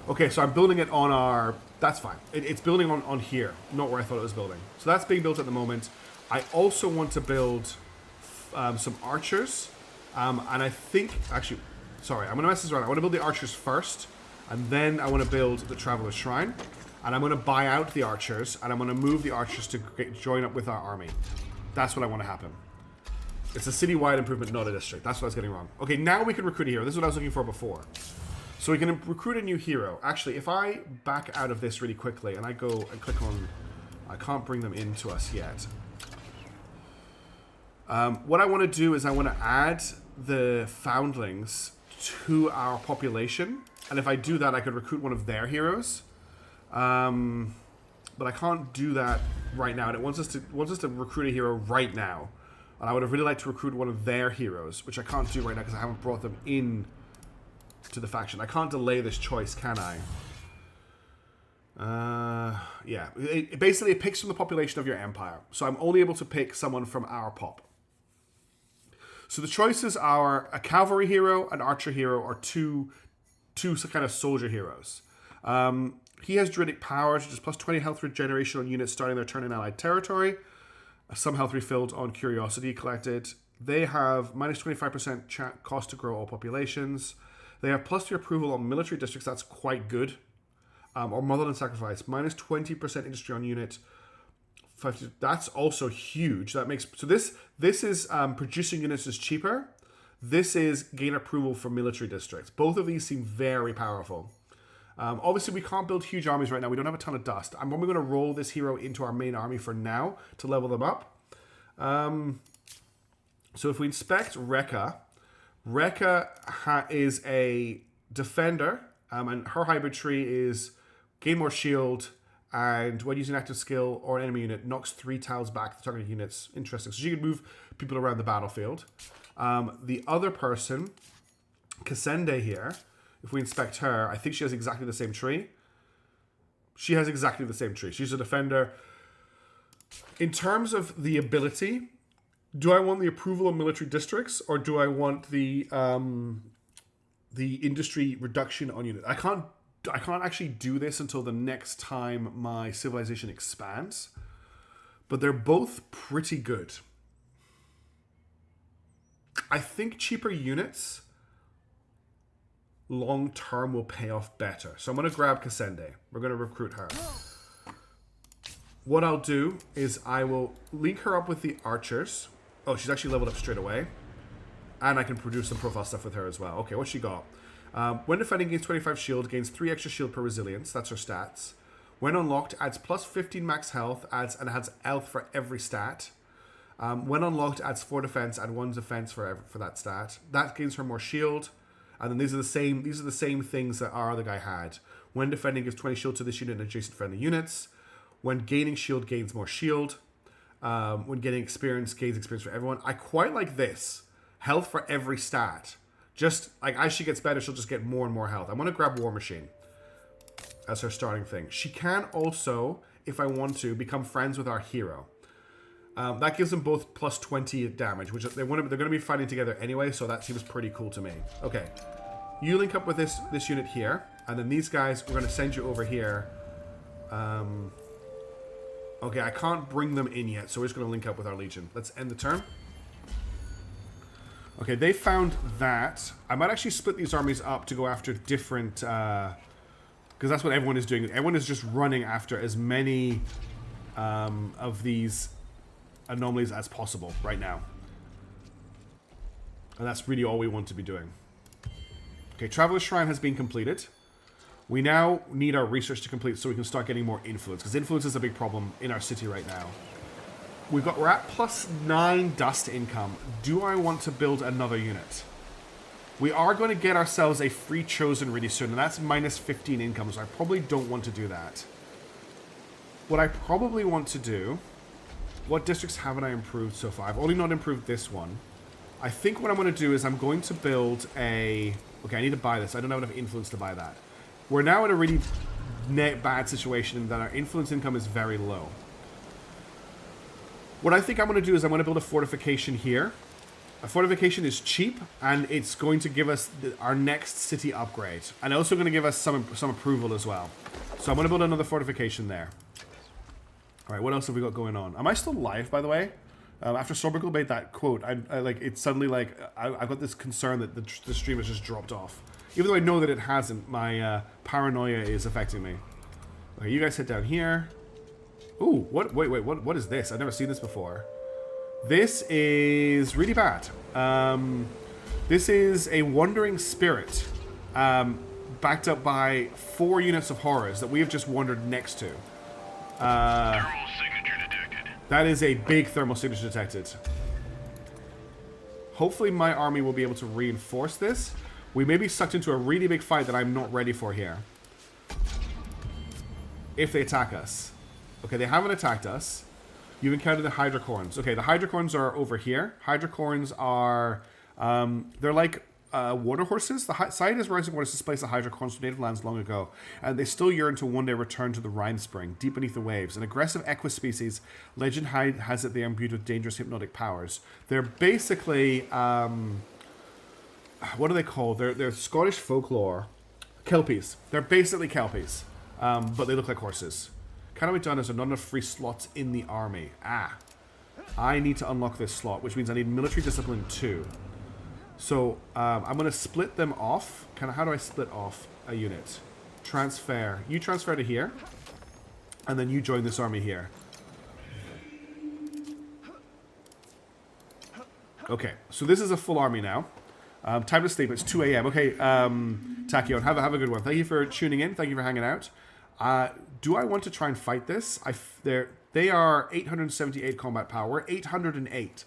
Okay, so I'm building it on our... That's fine. It's building on here, not where I thought it was building. So that's being built at the moment. I also want to build some archers. And I think... Actually, sorry, I'm going to mess this around. I want to build the archers first. And then I want to build the Traveler's Shrine. And I'm going to buy out the archers. And I'm going to move the archers to join up with our army. That's what I want to happen. It's a citywide improvement, not a district. That's what I was getting wrong. Okay, now we can recruit a hero. This is what I was looking for before. So we can recruit a new hero. Actually, if I back out of this really quickly and I go and click on... I can't bring them into us yet. What I want to do is I want to add the foundlings to our population. And if I do that, I could recruit one of their heroes. But I can't do that right now. And it wants us to recruit a hero right now. And I would have really liked to recruit one of their heroes, which I can't do right now because I haven't brought them in to the faction. I can't delay this choice, can I? Yeah. It picks from the population of your empire. So I'm only able to pick someone from our pop. So the choices are a cavalry hero, an archer hero, or two kind of soldier heroes. He has druidic powers, which is plus 20 health regeneration on units starting their turn in allied territory. Some health refilled on curiosity collected. They have minus 25% cost to grow all populations. They have plus 3 approval on military districts. That's quite good. Or motherland sacrifice. Minus 20% industry on unit. That's also huge. That makes so this is producing units is cheaper. This is gain approval for military districts. Both of these seem very powerful. Obviously, we can't build huge armies right now. We don't have a ton of dust. I'm probably going to roll this hero into our main army for now to level them up. So if we inspect Rekka, Rekka is a defender, and her hybrid tree is gain more shield, and when using active skill or an enemy unit, knocks 3 tiles back to targeted units. Interesting. So she can move people around the battlefield. The other person, Cassende here, if we inspect her, I think she has exactly the same tree. She has exactly the same tree. She's a defender. In terms of the ability, do I want the approval of military districts, or do I want the industry reduction on unit? I can't actually do this until the next time my civilization expands, but they're both pretty good. I think cheaper units long term will pay off better. So I'm going to grab Cassende. We're going to recruit her. What I'll do is I will link her up with the archers. Oh, she's actually leveled up straight away. And I can produce some profile stuff with her as well. Okay, what's she got? When defending, gains 25 shield, gains 3 extra shield per resilience. That's her stats. When unlocked, adds plus 15 max health, adds health for every stat. When unlocked, adds 4 defense, add 1 defense for that stat. That gives her more shield. And then these are the same things that our other guy had. When defending, gives 20 shield to this unit and adjacent friendly units. When gaining shield, gains more shield. When getting experience, gains experience for everyone. I quite like this. Health for every stat. Just, like, as she gets better, she'll just get more and more health. I'm going to grab War Machine as her starting thing. She can also, if I want to, become friends with our hero. That gives them both plus 20 damage, which they're going to be fighting together anyway, so that seems pretty cool to me. Okay. You link up with this unit here, and then these guys, we're going to send you over here. Okay, I can't bring them in yet, so we're just going to link up with our Legion. Let's end the turn. Okay, they found that. I might actually split these armies up to go after different... because that's what everyone is doing. Everyone is just running after as many of these anomalies as possible right now. And that's really all we want to be doing. Okay, Traveler's Shrine has been completed. We now need our research to complete so we can start getting more influence, because influence is a big problem in our city right now. We're at plus 9 dust income. Do I want to build another unit? We are going to get ourselves a free chosen really soon, and that's minus 15 income, so I probably don't want to do that. What I probably want to do... What districts haven't I improved so far? I've only not improved this one. I think what I'm going to do is I'm going to build a... Okay, I need to buy this. I don't have enough influence to buy that. We're now in a really bad situation in that our influence income is very low. What I think I'm going to do is I'm going to build a fortification here. A fortification is cheap, and it's going to give us our next city upgrade. And also going to give us some approval as well. So I'm going to build another fortification there. Alright, what else have we got going on? Am I still live, by the way? After Sorbicle made that quote, I like, it's suddenly like, I've got this concern that the stream has just dropped off. Even though I know that it hasn't, my paranoia is affecting me. Okay, you guys head down here. Ooh, what is this? I've never seen this before. This is really bad. This is a Wandering Spirit, backed up by 4 units of horrors that we have just wandered next to. Thermal signature detected. That is a big thermal signature detected. Hopefully my army will be able to reinforce this. We may be sucked into a really big fight that I'm not ready for here. If they attack us. Okay, they haven't attacked us. You've encountered the Hydrocorns. Okay, the Hydrocorns are over here. Hydrocorns are... they're like water horses. The scientists rising waters displaced the Hydrocorns from native lands long ago, and they still yearn to one day return to the Rhine Spring, deep beneath the waves. An aggressive equus species, legend has it they are imbued with dangerous hypnotic powers. They're basically... what are they called? They're Scottish folklore. Kelpies. They're basically Kelpies, but they look like horses. Can I be done as there are not enough free slots in the army? I need to unlock this slot, which means I need military discipline 2. So I'm going to split them off. How do I split off a unit? Transfer. You transfer to here, and then you join this army here. Okay, so this is a full army now. Time to sleep. It's 2 a.m. Okay, Tachyon, have a good one. Thank you for tuning in. Thank you for hanging out. Do I want to try and fight this? They are 878 combat power. We're 808.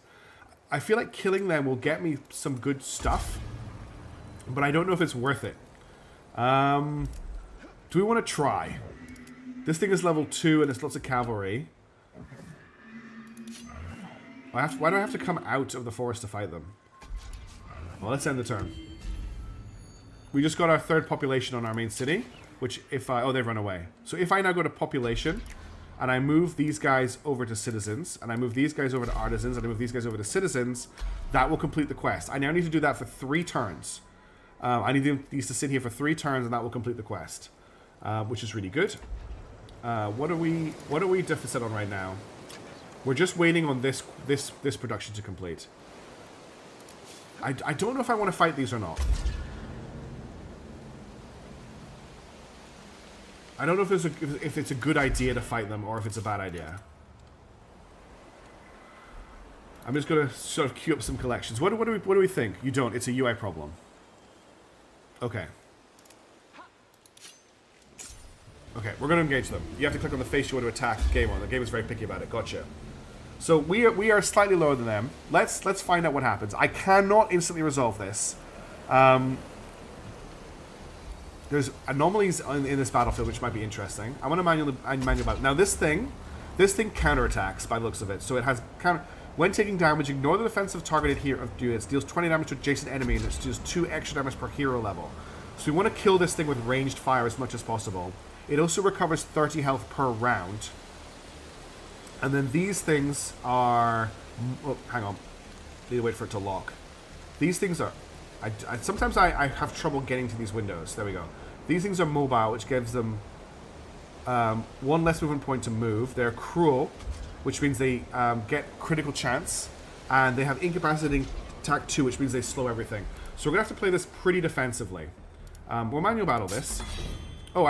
I feel like killing them will get me some good stuff, but I don't know if it's worth it. Do we want to try? This thing is level 2 and it's lots of cavalry. Why do I have to come out of the forest to fight them? Well, let's end the turn. we just got our third population on our main city, which if I... Oh, they've run away. So if I now go to population, and I move these guys over to citizens, and I move these guys over to artisans, and I move these guys over to citizens, that will complete the quest. I now need to do that for 3 turns. I need these to sit here for 3 turns, and that will complete the quest, which is really good. What are we deficit on right now? We're just waiting on this production to complete. I don't know if I want to fight these or not. I don't know if it's a good idea to fight them or if it's a bad idea. I'm just gonna sort of queue up some collections. What do we think? You don't. It's a UI problem. Okay. Okay, we're gonna engage them. You have to click on the face you want to attack the game on. The game is very picky about it. Gotcha. So we are slightly lower than them. Let's find out what happens. I cannot instantly resolve this. There's anomalies in this battlefield which might be interesting. I want to manual battle. Now this thing counterattacks by the looks of it. So it has counter. When taking damage, ignore the defensive targeted hero of units. Deals 20 damage to adjacent enemy and it deals 2 extra damage per hero level. So we want to kill this thing with ranged fire as much as possible. It also recovers 30 health per round. And then these things are... Oh, hang on. Need to wait for it to lock. These things are... sometimes I have trouble getting to these windows. There we go. These things are mobile, which gives them 1 less movement point to move. They're cruel, which means they get critical chance. And they have incapacitating attack 2, which means they slow everything. So we're going to have to play this pretty defensively. We'll manual battle this. Oh,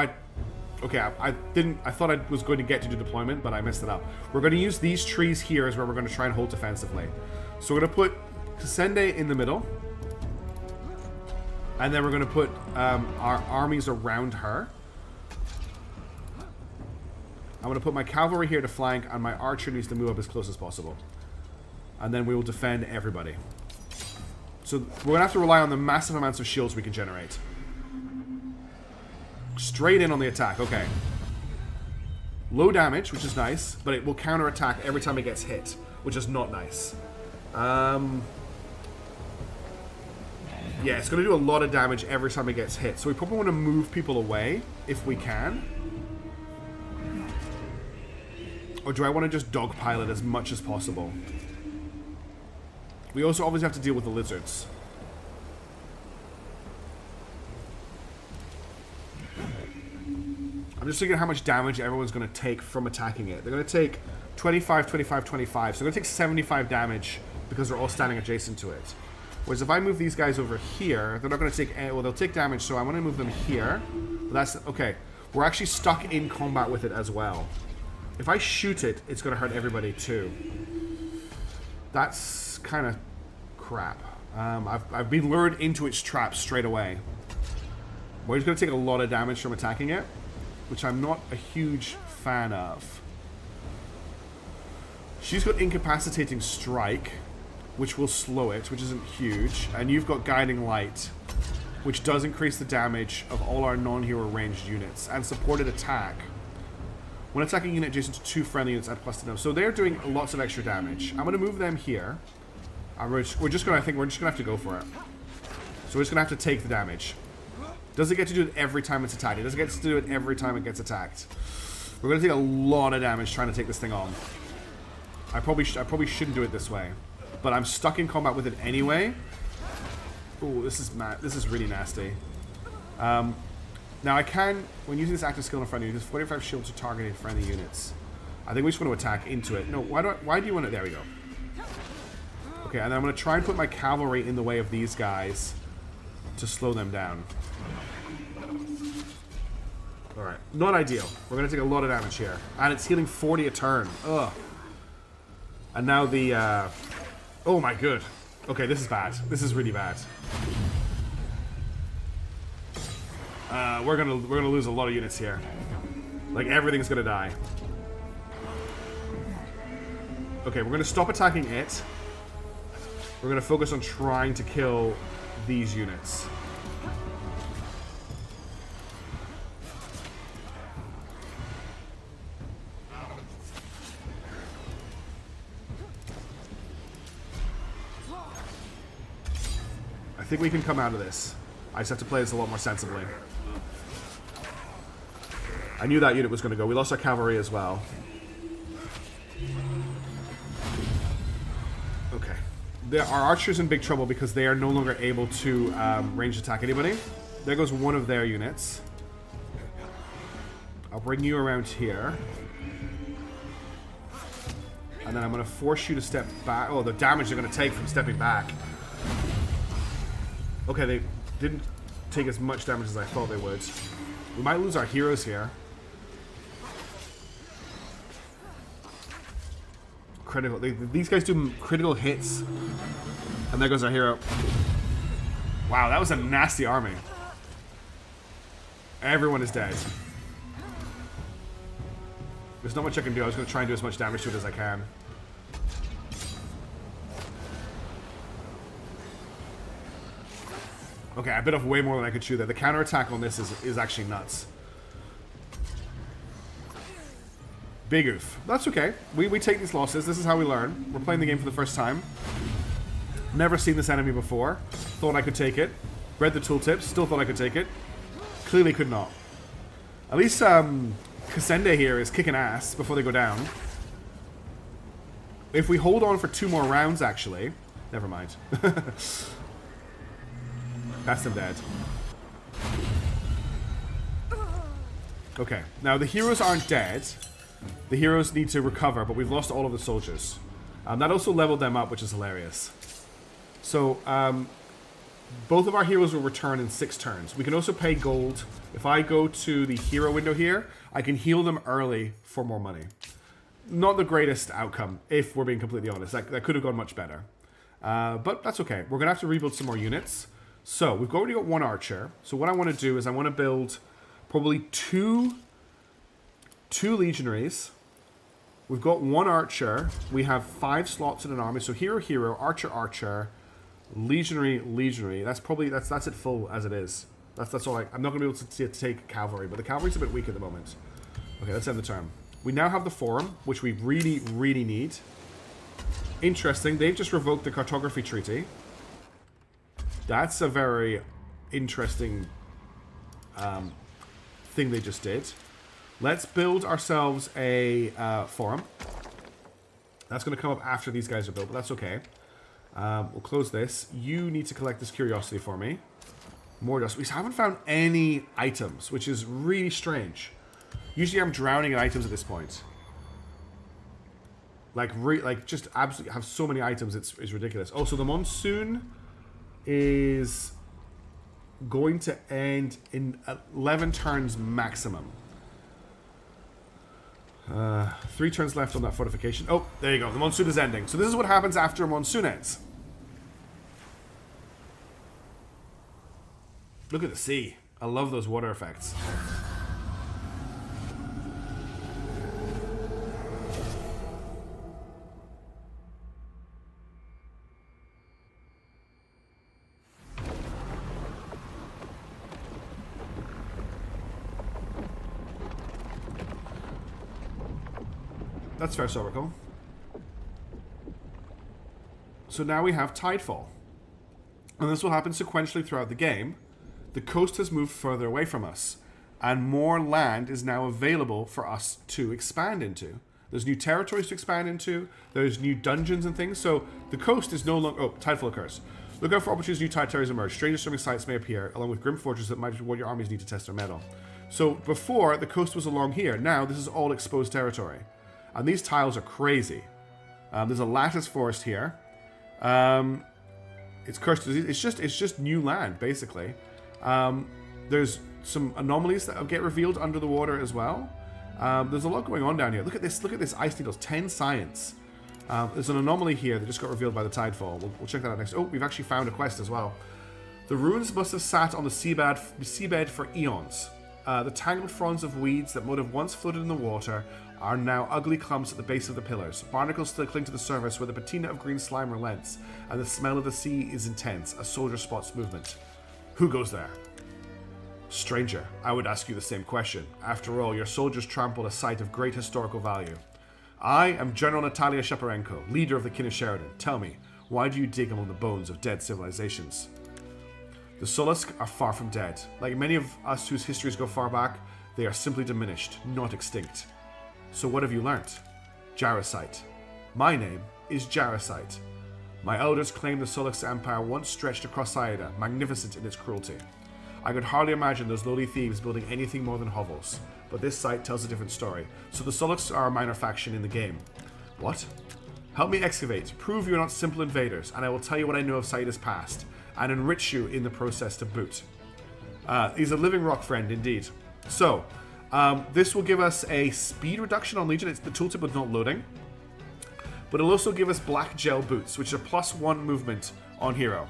okay, I thought I was going to get to do deployment, but I messed it up. We're going to use these trees here as where we're going to try and hold defensively. So we're going to put Kasende in the middle. And then we're going to put our armies around her. I'm going to put my cavalry here to flank, and my archer needs to move up as close as possible. And then we will defend everybody. So we're going to have to rely on the massive amounts of shields we can generate. Straight in on the attack, okay. Low damage, which is nice, but it will counterattack every time it gets hit, which is not nice. Yeah, it's going to do a lot of damage every time it gets hit, so we probably want to move people away, if we can. Or do I want to just dogpile it as much as possible? We also obviously have to deal with the lizards. I'm just thinking how much damage everyone's going to take from attacking it. They're going to take 25, 25, 25. So they're going to take 75 damage because they're all standing adjacent to it. Whereas if I move these guys over here, they're not going to take... Well, they'll take damage, so I want to move them here. But that's... Okay. We're actually stuck in combat with it as well. If I shoot it, it's going to hurt everybody too. That's kind of crap. I've been lured into its trap straight away. We're just going to take a lot of damage from attacking it, which I'm not a huge fan of. She's got Incapacitating Strike, which will slow it, which isn't huge. And you've got Guiding Light, which does increase the damage of all our non-hero ranged units. And Supported Attack. When attacking a unit adjacent to 2 friendly units, add +2. So they're doing lots of extra damage. I'm going to move them here. We're just going to have to go for it. So we're just going to have to take the damage. Does it get to do it every time it's attacked? It doesn't get to do it every time it gets attacked. We're going to take a lot of damage trying to take this thing on. I probably shouldn't do it this way. But I'm stuck in combat with it anyway. Ooh, this is really nasty. Now I can, when using this active skill in front of you, use 45 shields to targeting friendly units. I think we just want to attack into it. No, why do you want to... There we go. Okay, and then I'm going to try and put my cavalry in the way of these guys to slow them down. Alright, not ideal. We're going to take a lot of damage here. And it's healing 40 a turn. Ugh. And now the... Oh my god. Okay, this is bad. This is really bad. We're gonna lose a lot of units here. Like, everything's gonna die. Okay, we're gonna stop attacking it. We're gonna focus on trying to kill these units. I think we can come out of this. I just have to play this a lot more sensibly. I knew that unit was going to go. We lost our cavalry as well. Okay. Our archers in big trouble because they are no longer able to range attack anybody. There goes one of their units. I'll bring you around here. And then I'm going to force you to step back. Oh, the damage they're going to take from stepping back. Okay, they didn't take as much damage as I thought they would. We might lose our heroes here. Critical. These guys do critical hits. And there goes our hero. Wow, that was a nasty army. Everyone is dead. There's not much I can do. I was going to try and do as much damage to it as I can. Okay, I bit off way more than I could chew there. The counterattack on this is actually nuts. Big oof. That's okay. We take these losses. This is how we learn. We're playing the game for the first time. Never seen this enemy before. Thought I could take it. Read the tooltips. Still thought I could take it. Clearly could not. At least Cassandra here is kicking ass before they go down. If we hold on for 2 more rounds, actually... Never mind. That's them dead. Okay. Now, the heroes aren't dead. The heroes need to recover, but we've lost all of the soldiers. That also leveled them up, which is hilarious. So, both of our heroes will return in 6 turns. We can also pay gold. If I go to the hero window here, I can heal them early for more money. Not the greatest outcome, if we're being completely honest. That could have gone much better. But that's okay. We're going to have to rebuild some more units. So, we've already got 1 archer. So what I want to do is I want to build probably two legionaries. We've got 1 archer. We have 5 slots in an army. So hero, archer, archer, legionary. That's it full as it is. That's all. I'm not going to be able to take cavalry, but the cavalry's a bit weak at the moment. Okay, let's end the turn. We now have the forum, which we really, really need. Interesting. They've just revoked the cartography treaty. That's a very interesting thing they just did. Let's build ourselves a forum. That's going to come up after these guys are built, but that's okay. We'll close this. You need to collect this curiosity for me. More dust. We haven't found any items, which is really strange. Usually I'm drowning in items at this point. Like just absolutely have so many items, it's ridiculous. Oh, so the monsoon is going to end in 11 turns maximum. 3 turns left on that fortification. Oh, there you go. The monsoon is ending. So this is what happens after a monsoon ends. Look at the sea. I love those water effects. That's fair, Oracle. So now we have Tidefall. And this will happen sequentially throughout the game. The coast has moved further away from us. And more land is now available for us to expand into. There's new territories to expand into. There's new dungeons and things. So the coast is no longer... Oh, Tidefall occurs. Look out for opportunities, new tide territories emerge. Strange disturbing sights may appear, along with grim fortresses that might be what your armies need to test their mettle. So before, the coast was along here. Now, this is all exposed territory. And these tiles are crazy. There's a lattice forest here. It's cursed. It's just new land, basically. There's some anomalies that get revealed under the water as well. There's a lot going on down here. Look at this. Look at this. Ice needles. 10 science. There's an anomaly here that just got revealed by the Tidefall. We'll check that out next. Oh, we've actually found a quest as well. The ruins must have sat on the seabed for eons. The tangled fronds of weeds that would have once floated in the water are now ugly clumps at the base of the pillars. Barnacles still cling to the surface where the patina of green slime relents, and the smell of the sea is intense. A soldier spots movement. Who goes there? Stranger, I would ask you the same question. After all, your soldiers trampled a site of great historical value. I am General Natalia Shaparenko, leader of the Kin of Sheridan. Tell me, why do you dig among the bones of dead civilizations? The Sulusk are far from dead. Like many of us whose histories go far back, they are simply diminished, not extinct. So what have you learnt? Jarosite. My name is Jarosite. My elders claimed the Sulusk Empire once stretched across Saida, magnificent in its cruelty. I could hardly imagine those lowly thieves building anything more than hovels, but this site tells a different story. So the Suluks are a minor faction in the game. What? Help me excavate, prove you are not simple invaders, and I will tell you what I know of Saida's past, and enrich you in the process to boot. He's a living rock friend, indeed. So, this will give us a speed reduction on Legion. The tooltip was not loading. But it'll also give us black gel boots, which are +1 movement on hero.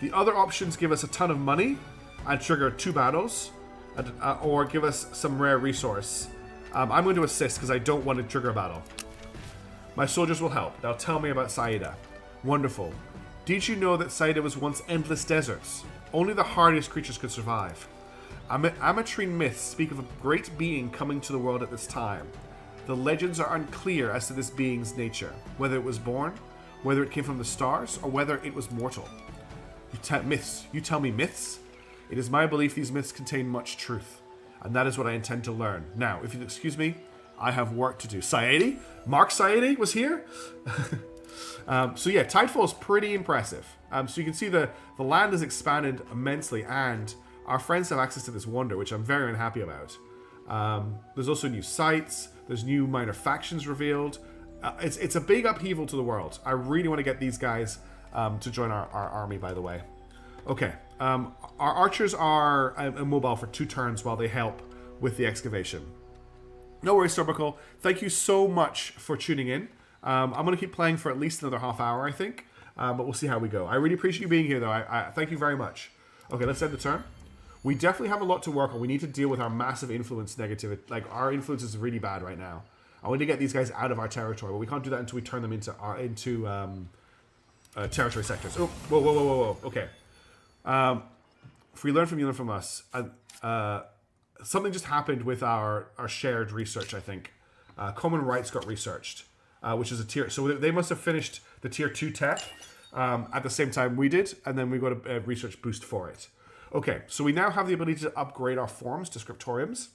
The other options give us a ton of money and trigger 2 battles, or give us some rare resource. I'm going to assist because I don't want to trigger a battle. My soldiers will help. They'll tell me about Saida. Wonderful. Did you know that Saida was once endless deserts? Only the hardiest creatures could survive. Amatrine myths speak of a great being coming to the world at this time. The legends are unclear as to this being's nature, whether it was born, whether it came from the stars, or whether it was mortal. You tell me myths? It is my belief these myths contain much truth, and that is what I intend to learn. Now, if you'll excuse me, I have work to do. Saedi? Mark Saedi was here? So yeah, Tidefall is pretty impressive. So you can see the land has expanded immensely, and our friends have access to this wonder, which I'm very unhappy about. There's also new sites. There's new minor factions revealed. It's a big upheaval to the world. I really want to get these guys to join our army, by the way. Okay. Our archers are immobile for 2 turns while they help with the excavation. No worries, Sorbical. Thank you so much for tuning in. I'm going to keep playing for at least another half hour, I think. But we'll see how we go. I really appreciate you being here, though. I thank you very much. Okay, let's end the turn. We definitely have a lot to work on. We need to deal with our massive influence negativity. Like, our influence is really bad right now. I want to get these guys out of our territory, but we can't do that until we turn them into territory sectors. Oh, whoa. Okay. If we learn from you, learn from us. Something just happened with our shared research, I think. Common Rights got researched, which is a tier. So they must have finished the tier 2 tech at the same time we did, and then we got a research boost for it. Okay, so we now have the ability to upgrade our forms to scriptoriums.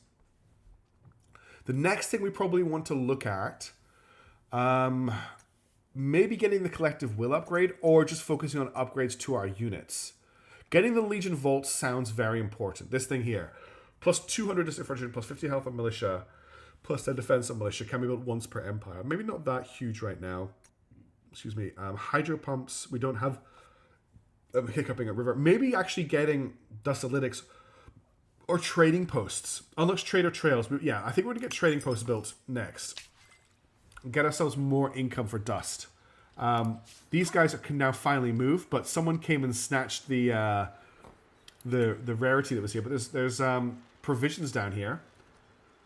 The next thing we probably want to look at, maybe getting the collective will upgrade, or just focusing on upgrades to our units. Getting the Legion Vault sounds very important. This thing here, plus 200 disinfection, plus 50 health on militia, plus 10 defense on militia, can be built once per empire. Maybe not that huge right now. Excuse me. Hydro pumps, we don't have. Hiccuping at river. Maybe actually getting dustalytics or trading posts. Unlocks trader trails. Yeah, I think we're going to get trading posts built next. Get ourselves more income for dust. These guys can now finally move, but someone came and snatched the rarity that was here. But there's provisions down here.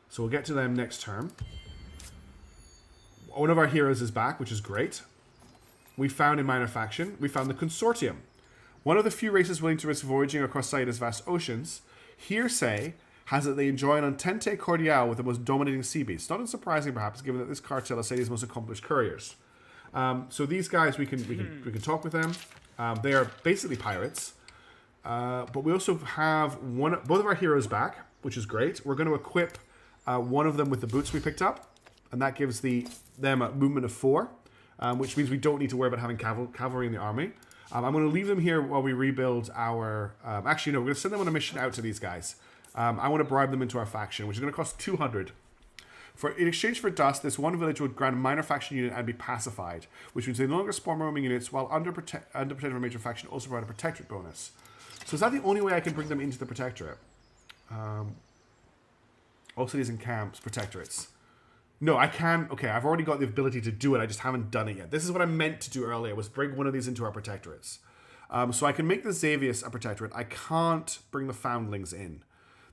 So we'll get to them next turn. One of our heroes is back, which is great. We found a minor faction. We found the Consortium. One of the few races willing to risk voyaging across Saida's vast oceans, hearsay has that they enjoy an entente cordiale with the most dominating sea beasts. Not unsurprising, perhaps, given that this cartel is Saida's most accomplished couriers. So these guys, we can talk with them. They are basically pirates, but we also have both of our heroes back, which is great. We're going to equip one of them with the boots we picked up, and that gives them a movement of 4, which means we don't need to worry about having cavalry in the army. I'm going to leave them here while we rebuild our... actually, no, we're going to send them on a mission out to these guys. I want to bribe them into our faction, which is going to cost 200. In exchange for dust, this one village would grant a minor faction unit and be pacified, which means they no longer spawn roaming units, while under protected of a major faction also provide a protectorate bonus. So is that the only way I can bring them into the protectorate? All cities and camps, protectorates. No, I can. Okay, I've already got the ability to do it. I just haven't done it yet. This is what I meant to do earlier, was bring one of these into our protectorates. So I can make the Xavius a protectorate. I can't bring the Foundlings in.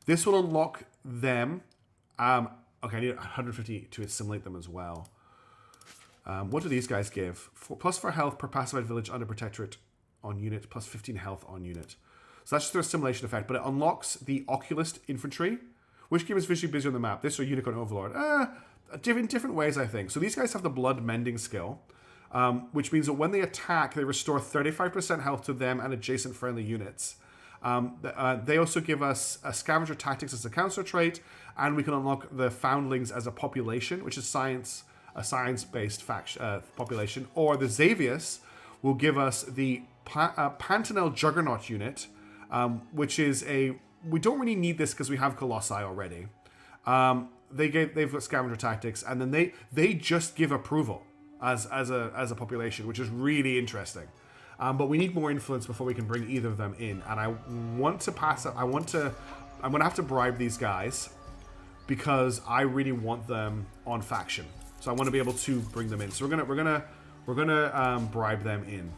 This will unlock them. Okay, I need 150 to assimilate them as well. What do these guys give? +4 health per pacified village under protectorate on unit, plus 15 health on unit. So that's just their assimilation effect, but it unlocks the Oculist Infantry. Which game is visually busy on the map? This or Unicorn Overlord? Different ways, I think. So these guys have the Blood Mending skill, which means that when they attack, they restore 35% health to them and adjacent friendly units. They also give us a scavenger tactics as a counter trait, and we can unlock the foundlings as a population, which is a science-based population. Or the Xavius will give us the Pantanel Juggernaut unit, which is we don't really need this because we have Colossi already. They've got scavenger tactics, and then they just give approval as a population, which is really interesting. But we need more influence before we can bring either of them in. And I want to pass up. I'm gonna have to bribe these guys because I really want them on faction. So I want to be able to bring them in. So we're gonna bribe them in.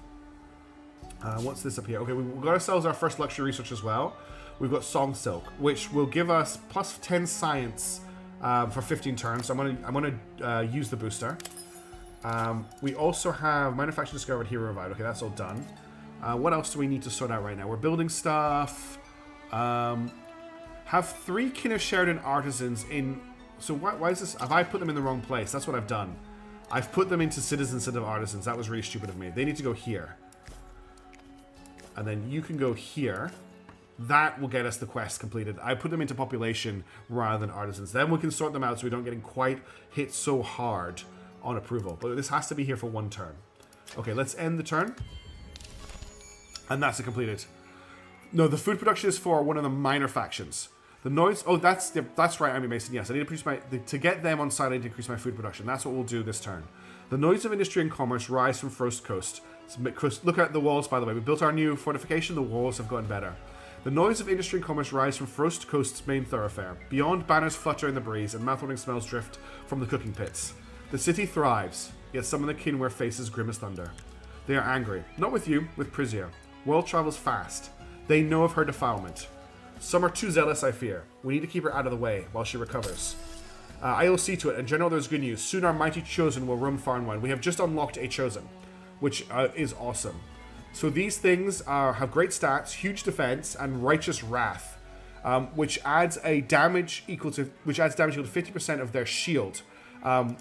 What's this up here? Okay, we've got ourselves our first luxury research as well. We've got Song Silk, which will give us plus 10 science for 15 turns. So I'm gonna use the booster. We also have Manufacturing Discovered, Hero Revived. Okay, that's all done. What else do we need to sort out right now? We're building stuff. Have 3 Kinner Sheridan artisans in. So why is this? Have I put them in the wrong place? That's what I've done. I've put them into citizens instead of artisans. That was really stupid of me. They need to go here. And then you can go here. That will get us the quest completed. I put them into population rather than artisans. Then we can sort them out so we don't get quite hit so hard on approval. But this has to be here for 1 turn. Okay, let's end the turn. And that's it completed. No, the food production is for one of the minor factions. The noise... Oh, that's right, Army Mason. Yes, I need to increase to get them on side, I need to increase my food production. That's what we'll do this turn. The noise of industry and commerce rise from Frost Coast. Look at the walls, by the way. We built our new fortification. The walls have gotten better. The noise of industry and commerce rise from Frost Coast's main thoroughfare. Beyond, banners flutter in the breeze, and mouth-watering smells drift from the cooking pits. The city thrives, yet some of the kin wear faces grim as thunder. They are angry. Not with you, with Prisia. World travels fast. They know of her defilement. Some are too zealous, I fear. We need to keep her out of the way while she recovers. I will see to it. In general, there's good news. Soon our mighty Chosen will roam far and wide. We have just unlocked a Chosen, which is awesome. So these things have great stats, huge defense, and righteous wrath, which adds damage equal to 50% of their shield,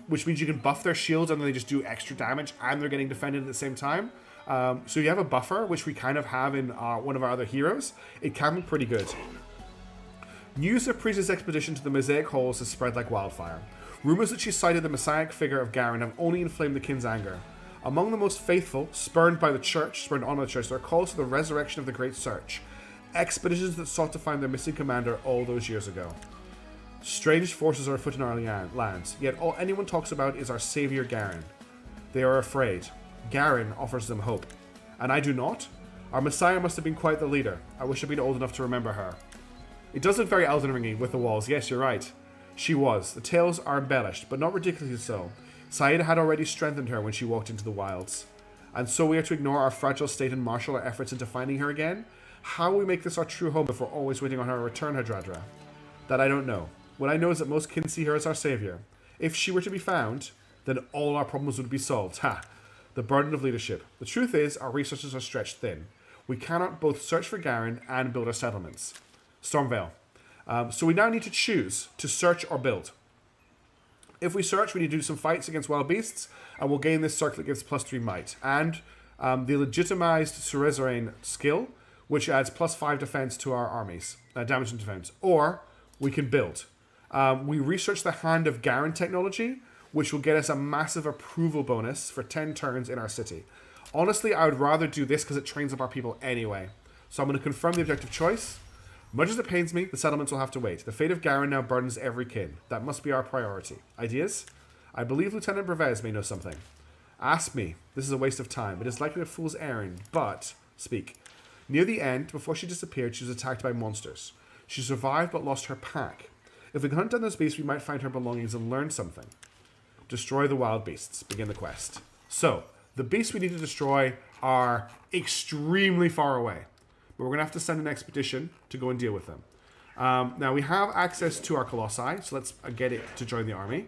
which means you can buff their shield and then they just do extra damage and they're getting defended at the same time. So you have a buffer, which we kind of have in one of our other heroes. It can be pretty good. News of Prisia's expedition to the Mosaic Halls has spread like wildfire. Rumors that she sighted the messianic figure of Garen have only inflamed the kin's anger. Among the most faithful, spurned on by the church, there are calls to the resurrection of the Great Search. Expeditions that sought to find their missing commander all those years ago. Strange forces are afoot in our lands, yet all anyone talks about is our savior Garen. They are afraid. Garen offers them hope. And I do not? Our messiah must have been quite the leader. I wish I'd been old enough to remember her. It does look very Elden Ringy with the walls. Yes, you're right. She was. The tales are embellished, but not ridiculously so. Saida had already strengthened her when she walked into the wilds. And so we are to ignore our fragile state and marshal our efforts into finding her again? How will we make this our true home if we're always waiting on her return, Hadradra? That I don't know. What I know is that most kin see her as our savior. If she were to be found, then all our problems would be solved. Ha! The burden of leadership. The truth is, our resources are stretched thin. We cannot both search for Garen and build our settlements. Stormvale. So we now need to choose to search or build. If we search, we need to do some fights against wild beasts, and we'll gain this circlet that gives +3 might. And the legitimized Suzerain skill, which adds +5 defense to our armies. Damage and defense. Or we can build. We research the Hand of Garen technology, which will get us a massive approval bonus for 10 turns in our city. Honestly, I would rather do this because it trains up our people anyway. So I'm going to confirm the objective choice. Much as it pains me, the settlements will have to wait. The fate of Garen now burdens every kin. That must be our priority. Ideas? I believe Lieutenant Brevez may know something. Ask me. This is a waste of time. It is likely a fool's errand, but... Speak. Near the end, before she disappeared, she was attacked by monsters. She survived but lost her pack. If we can hunt down those beasts, we might find her belongings and learn something. Destroy the wild beasts. Begin the quest. So, the beasts we need to destroy are extremely far away. But we're going to have to send an expedition to go and deal with them. Now, we have access to our Colossi, so let's get it to join the army.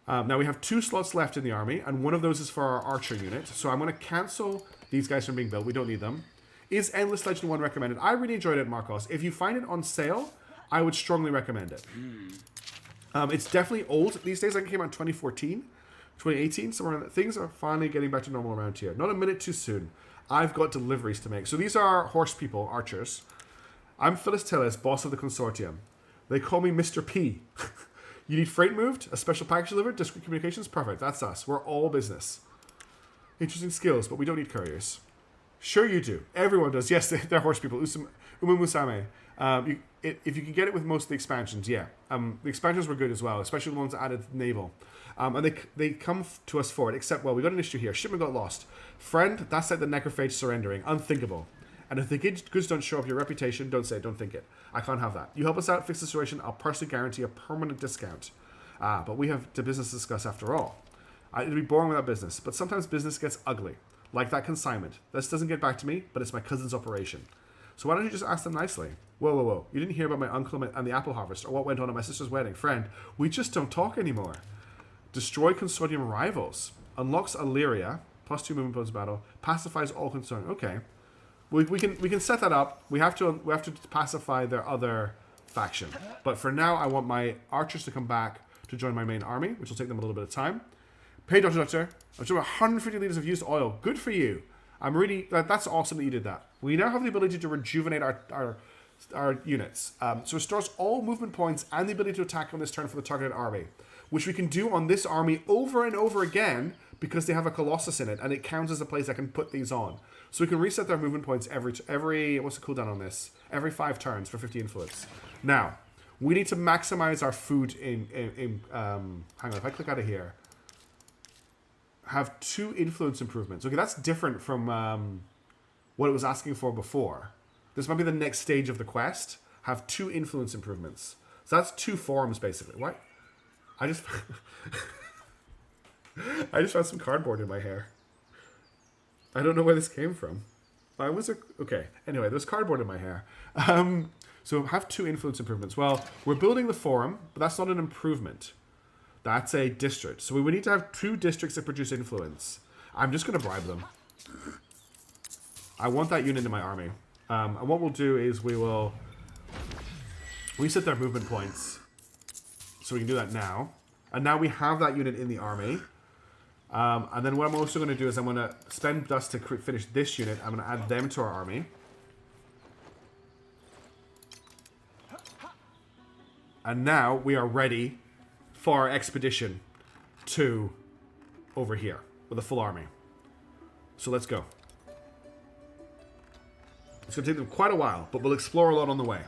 Now, we have 2 slots left in the army, and one of those is for our archer unit. So I'm going to cancel these guys from being built. We don't need them. Is Endless Legend 1 recommended? I really enjoyed it, Marcos. If you find it on sale, I would strongly recommend it. It's definitely old these days. I think it came out in 2014. 2018, somewhere around that. Things are finally getting back to normal around here. Not a minute too soon. I've got deliveries to make. So these are horse people, archers. I'm Phyllis Tillis, boss of the consortium. They call me Mr. P. You need freight moved? A special package delivered? Discreet communications? Perfect. That's us. We're all business. Interesting skills, but we don't need couriers. Sure you do. Everyone does. Yes, they're horse people. Umumusame. If you can get it with most of the expansions, yeah. The expansions were good as well, especially the ones that added naval. And they come to us for it, except, well, we got an issue here. Shipment got lost. Friend, that's like the necrophage surrendering. Unthinkable. And if the goods don't show up your reputation, don't say it, don't think it. I can't have that. You help us out, fix the situation, I'll personally guarantee a permanent discount. But we have the business to discuss after all. It'd be boring without business, but sometimes business gets ugly. Like that consignment. This doesn't get back to me, but it's my cousin's operation. So why don't you just ask them nicely? Whoa, whoa, whoa. You didn't hear about my uncle and the apple harvest, or what went on at my sister's wedding. Friend, we just don't talk anymore. Destroy consortium rivals. Unlocks Illyria, +2 movement points battle. Pacifies all concerned. Okay. We can set that up. We have to pacify their other faction. But for now, I want my archers to come back to join my main army, which will take them a little bit of time. Pay Doctor. I'm doing 150 liters of used oil. Good for you. I'm really... That's awesome that you did that. We now have the ability to rejuvenate our units. So it restores all movement points and the ability to attack on this turn for the targeted army, which we can do on this army over and over again because they have a Colossus in it, and it counts as a place I can put these on. So we can reset their movement points every what's the cooldown on this? Every 5 turns for 50 influence. Now, we need to maximize our food hang on, if I click out of here, have 2 influence improvements. Okay, that's different from what it was asking for before. This might be the next stage of the quest. Have 2 influence improvements. So that's 2 forms, basically. What? I just found some cardboard in my hair. I don't know where this came from. Okay. Anyway, there's cardboard in my hair. So have 2 influence improvements. Well, we're building the forum, but that's not an improvement. That's a district. So we would need to have 2 districts that produce influence. I'm just going to bribe them. I want that unit in my army. And what we'll do is we will reset their movement points. So we can do that now. And now we have that unit in the army. And then what I'm also going to do is I'm going to spend dust to finish this unit. I'm going to add them to our army. And now we are ready for our expedition to over here with a full army. So let's go. It's going to take them quite a while, but we'll explore a lot on the way.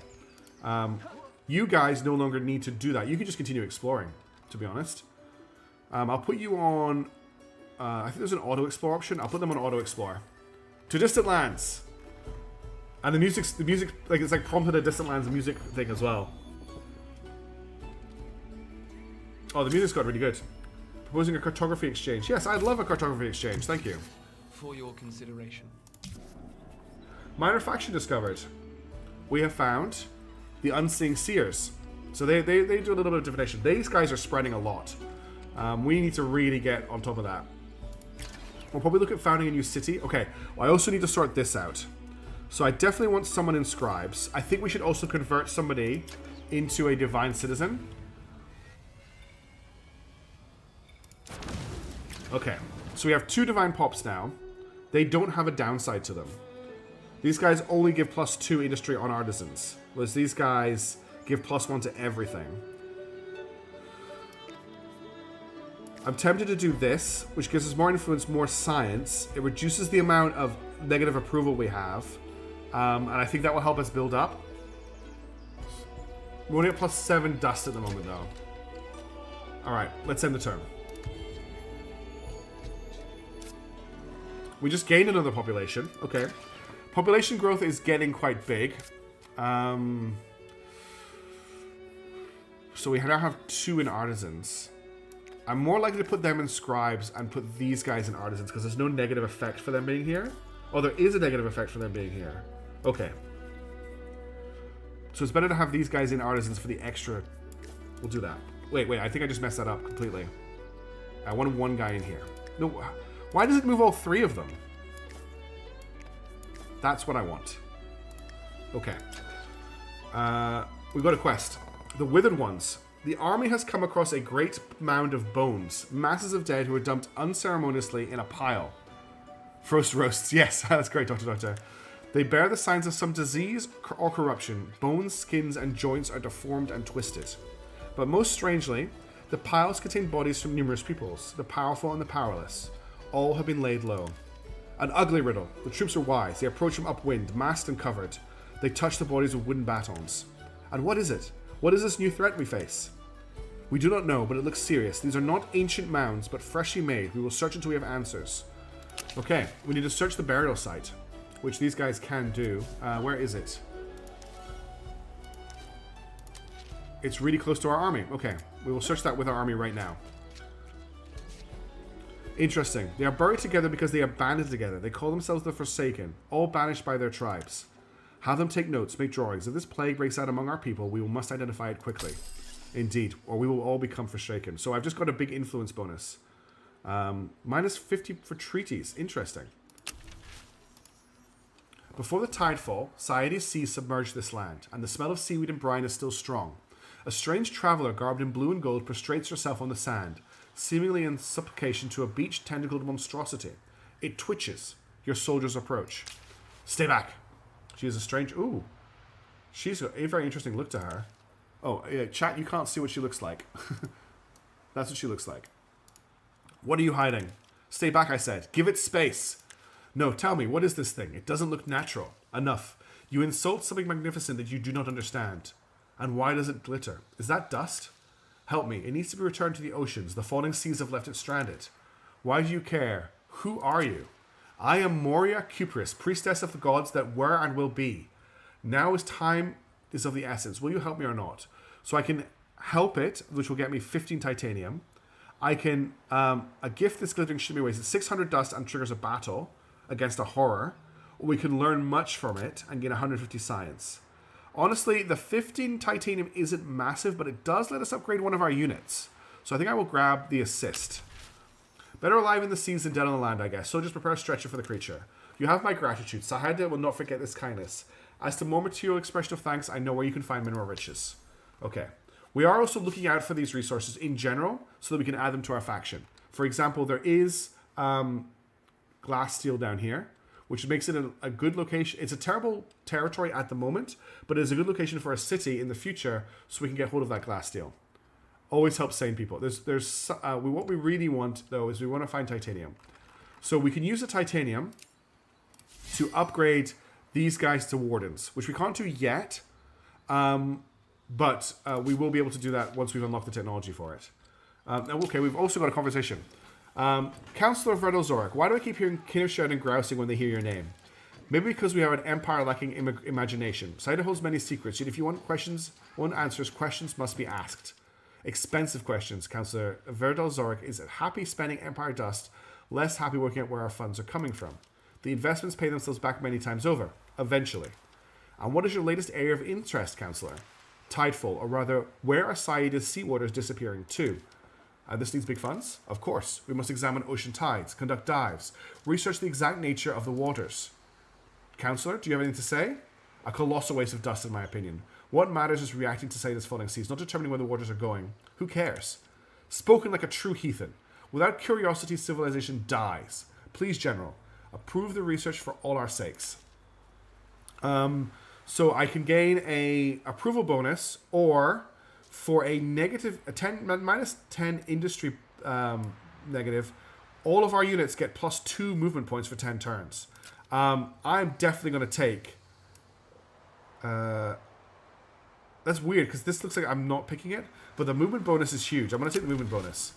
You guys no longer need to do that. You can just continue exploring, to be honest. I'll put you on... I think there's an auto-explore option. I'll put them on auto-explore. To distant lands. And the music, like it's like prompted a distant lands music thing as well. Oh, the music's got really good. Proposing a cartography exchange. Yes, I'd love a cartography exchange. Thank you. For your consideration. Minor faction discovered. We have found the Unseeing Seers. So they do a little bit of divination. These guys are spreading a lot. We need to really get on top of that. We'll probably look at founding a new city. Okay, well, I also need to sort this out. So I definitely want someone in scribes. I think we should also convert somebody into a divine citizen. Okay, so we have 2 divine pops now. They don't have a downside to them. These guys only give +2 industry on artisans, whereas these guys give +1 to everything. I'm tempted to do this, which gives us more influence, more science. It reduces the amount of negative approval we have, and I think that will help us build up. We're only at +7 dust at the moment, though. Alright, let's end the turn. We just gained another population. Okay. Population growth is getting quite big. So we now have 2 in artisans. I'm more likely to put them in scribes and put these guys in artisans because there's no negative effect for them being here. Oh, there is a negative effect for them being here. Okay. So it's better to have these guys in artisans for the extra... We'll do that. Wait, I think I just messed that up completely. I want 1 guy in here. No, why does it move all 3 of them? That's what I want. Okay. We've got a quest. The Withered Ones. The army has come across a great mound of bones, masses of dead who were dumped unceremoniously in a pile. Frost roasts, yes, that's great, Doctor. They bear the signs of some disease or corruption. Bones, skins, and joints are deformed and twisted. But most strangely, the piles contain bodies from numerous peoples, the powerful and the powerless. All have been laid low. An ugly riddle. The troops are wise. They approach from upwind, masked and covered. They touch the bodies with wooden batons. And what is it? What is this new threat we face? We do not know, but it looks serious. These are not ancient mounds, but freshly made. We will search until we have answers. Okay, we need to search the burial site, which these guys can do. Where is it? It's really close to our army. Okay, we will search that with our army right now. Interesting. They are buried together because they are banded together. They call themselves the Forsaken, all banished by their tribes. Have them take notes, make drawings. If this plague breaks out among our people, we must identify it quickly. Indeed, or we will all become Forsaken. So I've just got a big influence bonus. Minus 50 for treaties. Interesting. Before the Tidefall, Saidi's sea submerged this land, and the smell of seaweed and brine is still strong. A strange traveler garbed in blue and gold prostrates herself on the sand, seemingly in supplication to a beach-tentacled monstrosity. It twitches. Your soldiers approach. Stay back. She is a strange... Ooh. She's got a very interesting look to her. Oh, yeah, chat, you can't see what she looks like. That's what she looks like. What are you hiding? Stay back, I said. Give it space. No, tell me, what is this thing? It doesn't look natural. Enough. You insult something magnificent that you do not understand. And why does it glitter? Is that dust? Help me. It needs to be returned to the oceans. The falling seas have left it stranded. Why do you care? Who are you? I am Moria Cupris, priestess of the gods that were and will be. Now is time is of the essence. Will you help me or not? So I can help it, which will get me 15 titanium. I can a gift this glittering shimmy wasted 600 dust and triggers a battle against a horror. Or we can learn much from it and gain 150 science. Honestly, the 15 titanium isn't massive, but it does let us upgrade one of our units. So I think I will grab the assist. Better alive in the seas than dead on the land, I guess. So just prepare a stretcher for the creature. You have my gratitude. Sahada will not forget this kindness. As to more material expression of thanks, I know where you can find mineral riches. Okay. We are also looking out for these resources in general so that we can add them to our faction. For example, there is glass steel down here, which makes it a good location. It's a terrible territory at the moment, but it's a good location for a city in the future so we can get hold of that glass steel. Always helps sane people. What we really want, though, is we want to find titanium. So we can use the titanium to upgrade these guys to wardens, which we can't do yet, but we will be able to do that once we've unlocked the technology for it. Okay, we've also got a conversation. Counselor Verdal Zorak, why do I keep hearing Kin of Sheridan grousing when they hear your name? Maybe because we have an empire lacking imagination. Cider holds many secrets, yet if you want answers, questions must be asked. Expensive questions, Counselor Verdal Zorak is happy spending empire dust, less happy working out where our funds are coming from. The investments pay themselves back many times over, eventually. And what is your latest area of interest, Counselor? Tidefall, or rather, where are Saida's sea waters disappearing to? This needs big funds? Of course. We must examine ocean tides, conduct dives, research the exact nature of the waters. Counselor, do you have anything to say? A colossal waste of dust, in my opinion. What matters is reacting to Saida's falling seas, not determining where the waters are going. Who cares? Spoken like a true heathen. Without curiosity, civilization dies. Please, General, approve the research for all our sakes. So I can gain a approval bonus, or for a minus 10 industry negative, all of our units get plus 2 movement points for 10 turns. I'm definitely going to take... that's weird, because this looks like I'm not picking it, but the movement bonus is huge. I'm going to take the movement bonus.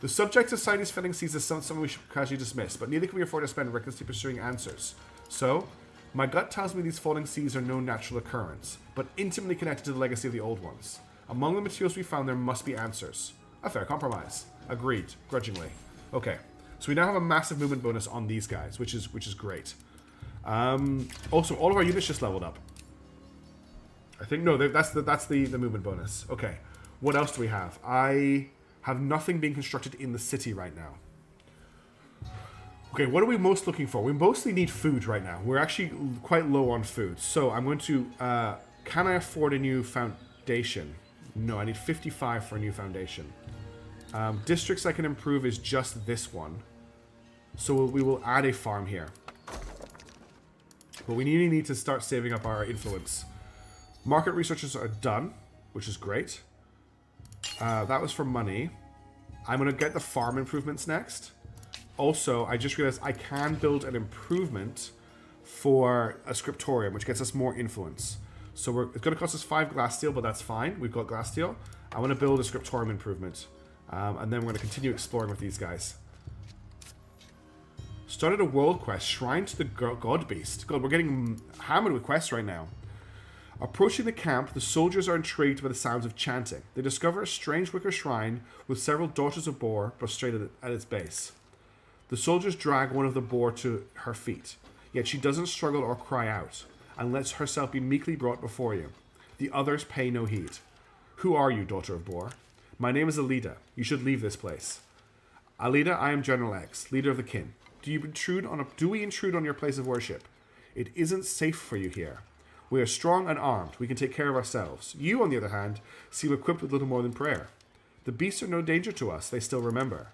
The subject of Saidi's filling seas is something we should casually dismiss, but neither can we afford to spend recklessly pursuing answers. So, my gut tells me these falling seas are no natural occurrence, but intimately connected to the legacy of the old ones. Among the materials we found, there must be answers. A fair compromise. Agreed, grudgingly. Okay, so we now have a massive movement bonus on these guys, which is great. Also, all of our units just leveled up. I think, no, that's the movement bonus. Okay, what else do we have? I have nothing being constructed in the city right now. Okay, what are we most looking for? We mostly need food right now. We're actually quite low on food. So I'm going to, can I afford a new foundation? No, I need 55 for a new foundation. Districts I can improve is just this one. So we will add a farm here. But we really need to start saving up our influence. Market researches are done, which is great. That was for money. I'm going to get the farm improvements next. Also, I just realized I can build an improvement for a scriptorium, which gets us more influence. So it's going to cost us 5 glass steel, but that's fine. We've got glass steel. I want to build a scriptorium improvement. And then we're going to continue exploring with these guys. Started a world quest. Shrine to the God Beast. God, we're getting hammered with quests right now. Approaching the camp, the soldiers are intrigued by the sounds of chanting. They discover a strange wicker shrine with several daughters of Boar prostrated at its base. The soldiers drag one of the Boar to her feet, yet she doesn't struggle or cry out, and lets herself be meekly brought before you. The others pay no heed. Who are you, daughter of Boar? My name is Alida. You should leave this place. Alida, I am General X, leader of the kin. Do we intrude on your place of worship? It isn't safe for you here. We are strong and armed. We can take care of ourselves. You, on the other hand, seem equipped with little more than prayer. The beasts are no danger to us. They still remember.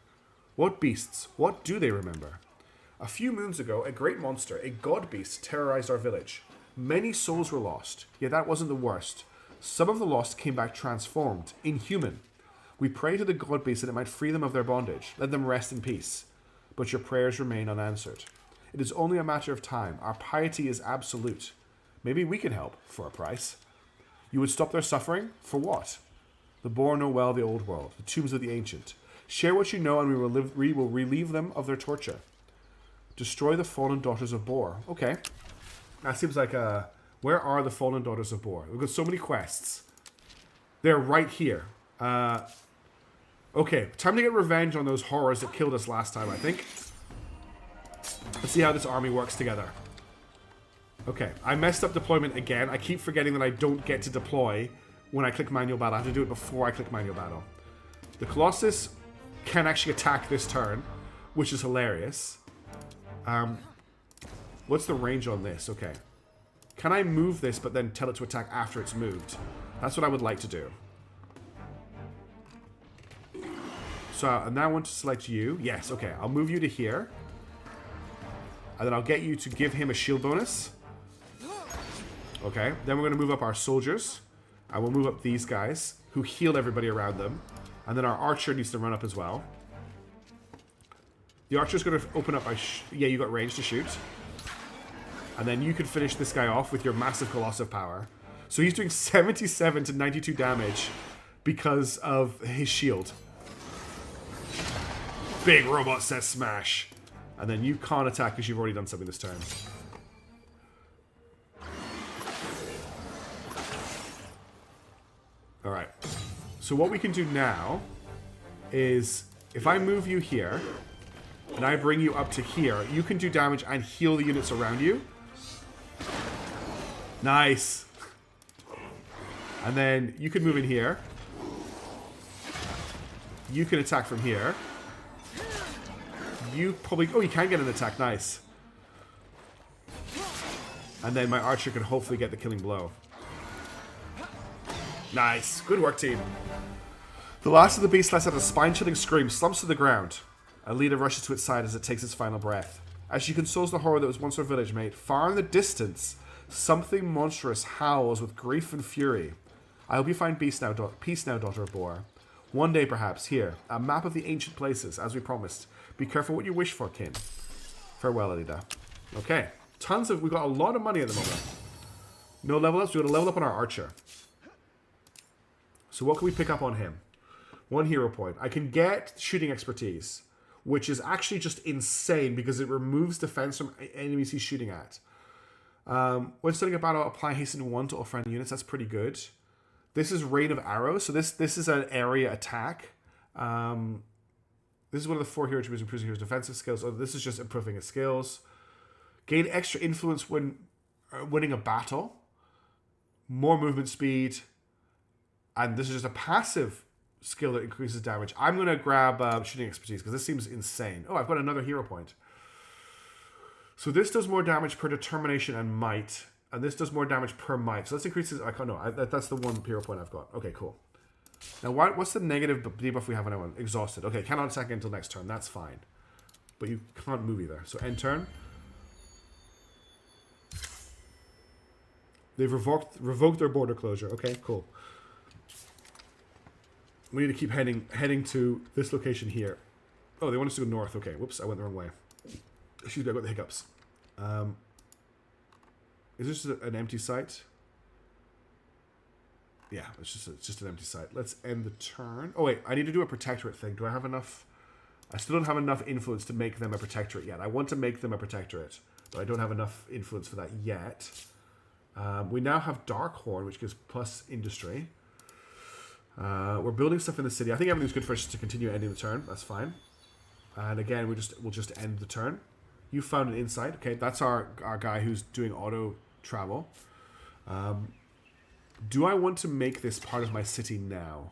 What beasts? What do they remember? A few moons ago, a great monster, a god beast, terrorized our village. Many souls were lost, yet that wasn't the worst. Some of the lost came back transformed, inhuman. We pray to the god beast that it might free them of their bondage. Let them rest in peace. But your prayers remain unanswered. It is only a matter of time. Our piety is absolute. Maybe we can help, for a price. You would stop their suffering? For what? The Boar know well the old world, the tombs of the ancient. Share what you know and we will relieve them of their torture. Destroy the fallen daughters of Boar. Okay. That seems like a... Where are the fallen daughters of Boar? We've got so many quests. They're right here. Okay, time to get revenge on those horrors that killed us last time, I think. Let's see how this army works together. Okay, I messed up deployment again. I keep forgetting that I don't get to deploy when I click manual battle. I have to do it before I click manual battle. The Colossus can actually attack this turn, which is hilarious. What's the range on this? Okay. Can I move this but then tell it to attack after it's moved? That's what I would like to do. So, and now I want to select you. Yes, okay. I'll move you to here. And then I'll get you to give him a shield bonus. Okay. Then we're going to move up our soldiers. I will move up these guys who heal everybody around them. And then our archer needs to run up as well. The archer's going to open up... yeah, you got range to shoot. And then you can finish this guy off with your massive colossive power. So he's doing 77 to 92 damage because of his shield. Big robot says smash. And then you can't attack because you've already done something this turn. Alright. So what we can do now is if I move you here and I bring you up to here, you can do damage and heal the units around you. Nice. And then you can move in here. You can attack from here. You probably... Oh, you can get an attack. Nice. And then my archer can hopefully get the killing blow. Nice. Good work, team. The last of the beast lets out a spine-chilling scream, slumps to the ground. Alida rushes to its side as it takes its final breath. As she consoles the horror that was once her village mate, far in the distance, something monstrous howls with grief and fury. I hope you find peace now, daughter of Boar. One day, perhaps, here, a map of the ancient places, as we promised. Be careful what you wish for, kin. Farewell, Alida. Okay. Tons of... We've got a lot of money at the moment. No level ups. We've got to level up on our archer. So what can we pick up on him? 1 hero point. I can get shooting expertise, which is actually just insane because it removes defense from enemies he's shooting at. When starting a battle, apply hasten 1 to all friendly units. That's pretty good. This is rain of arrows. So this is an area attack. This is one of the 4 hero attributes improving hero's defensive skills. Oh, this is just improving his skills. Gain extra influence when winning a battle. More movement speed. And this is just a passive skill that increases damage. I'm going to grab shooting expertise because this seems insane. Oh, I've got another hero point. So this does more damage per determination and might. And this does more damage per might. So let's increase this. I can't know. That's the 1 hero point I've got. Okay, cool. Now, what's the negative debuff we have on everyone? Exhausted. Okay, cannot attack until next turn. That's fine. But you can't move either. So end turn. They've revoked their border closure. Okay, cool. We need to keep heading to this location here. Oh, they want us to go north. Okay, whoops, I went the wrong way. Excuse me, I got the hiccups. Is this just an empty site? Yeah, it's just an empty site. Let's end the turn. Oh wait, I need to do a protectorate thing. Do I have enough? I still don't have enough influence to make them a protectorate yet. I want to make them a protectorate, but I don't have enough influence for that yet. We now have Darkhorn, which gives plus industry. We're building stuff in the city. I think everything's good for us to continue ending the turn. That's fine. And again, we'll just end the turn. You found an insight. Okay, that's our guy who's doing auto travel. Do I want to make this part of my city now?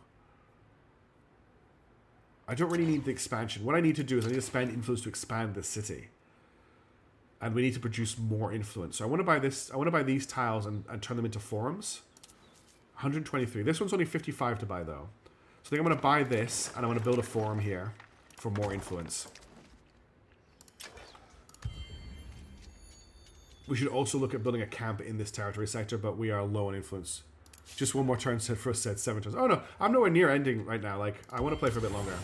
I don't really need the expansion. What I need to do is I need to spend influence to expand this city. And we need to produce more influence. So I want to buy this. I want to buy these tiles and turn them into forums. 123. This one's only 55 to buy though. So I think I'm going to buy this and I'm going to build a forum here for more influence. We should also look at building a camp in this territory sector, but we are low on influence. Just one more turn set for us, set 7 turns. Oh no, I'm nowhere near ending right now. Like, I want to play for a bit longer.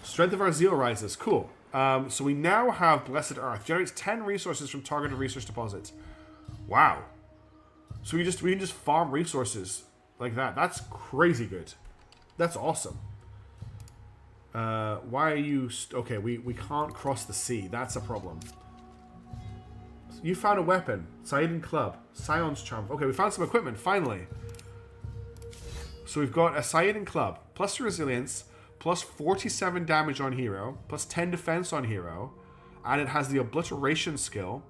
Strength of our zeal rises. Cool. So we now have Blessed Earth. Generates 10 resources from targeted resource deposits. Wow. So we can just farm resources like that. That's crazy good. That's awesome. Why are you... okay, we can't cross the sea. That's a problem. You found a weapon. Sidon Club. Scion's Charm. Okay, we found some equipment, finally. So we've got a Sidon Club. Plus resilience. Plus 47 damage on hero. Plus 10 defense on hero. And it has the obliteration skill.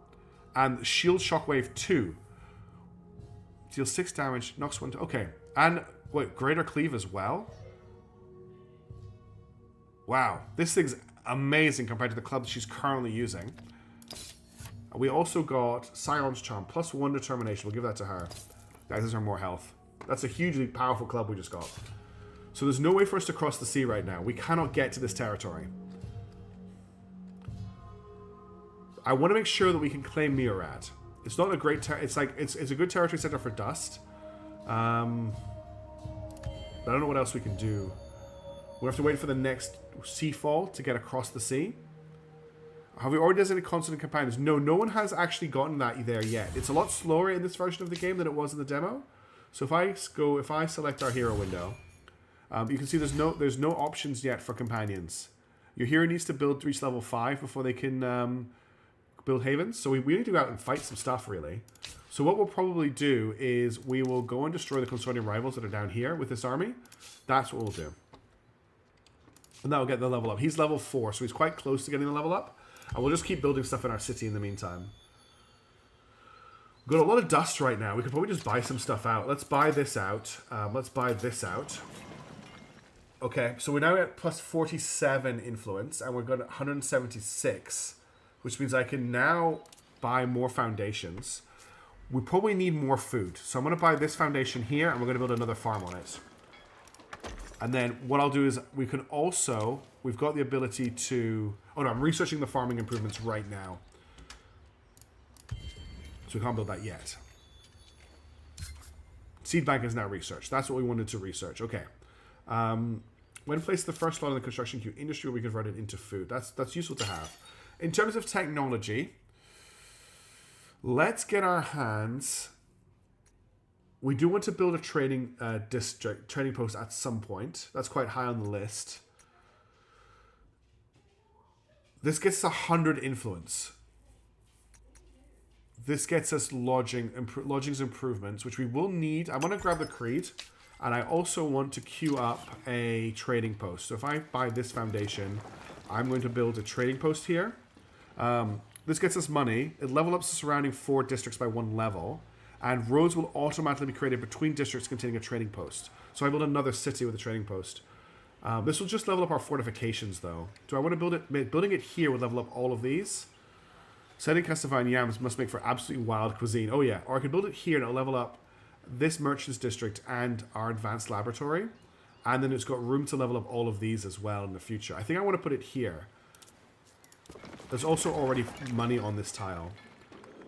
And shield shockwave 2. Deals 6 damage. Knocks 1... okay. And, wait, greater cleave as well? Wow. This thing's amazing compared to the club that she's currently using. We also got Scion's Charm, plus 1 determination. We'll give that to her. That gives her more health. That's a hugely powerful club we just got. So there's no way for us to cross the sea right now. We cannot get to this territory. I want to make sure that we can claim Mirad. It's not a great... it's a good territory center for Dust. But I don't know what else we can do. We'll have to wait for the next Seafall to get across the sea. Have we already designated constant companions? No, no one has actually gotten that there yet. It's a lot slower in this version of the game than it was in the demo. So if I select our hero window, you can see there's no options yet for companions. Your hero needs to reach level 5 before they can build havens. So we need to go out and fight some stuff, really. So what we'll probably do is we will go and destroy the Consolidating rivals that are down here with this army. That's what we'll do. And that'll get the level up. He's level 4, so he's quite close to getting the level up. And we'll just keep building stuff in our city in the meantime. We've got a lot of dust right now. We could probably just buy some stuff out. Let's buy this out. Let's buy this out. Okay, so we're now at plus 47 influence, and we're going at 176, which means I can now buy more foundations. We probably need more food. So I'm going to buy this foundation here, and we're going to build another farm on it. And then what I'll do is we can also... we've got the ability to... oh no, I'm researching the farming improvements right now. So we can't build that yet. Seed bank is now researched. That's what we wanted to research. Okay. When placed the first slot in the construction queue, industry will be converted into food. That's useful to have. In terms of technology, let's get our hands... we do want to build a trading trading post at some point. That's quite high on the list. This gets us 100 influence. This gets us lodgings improvements, which we will need. I want to grab the creed, and I also want to queue up a trading post. So if I buy this foundation, I'm going to build a trading post here. This gets us money. It level ups the surrounding 4 districts by 1 level, and roads will automatically be created between districts containing a trading post. So I build another city with a trading post. This will just level up our fortifications, though. Do I want to build it? Building it here would level up all of these. Setting Castivine yams must make for absolutely wild cuisine. Oh yeah, or I could build it here and it'll level up this merchant's district and our advanced laboratory. And then it's got room to level up all of these as well in the future. I think I want to put it here. There's also already money on this tile.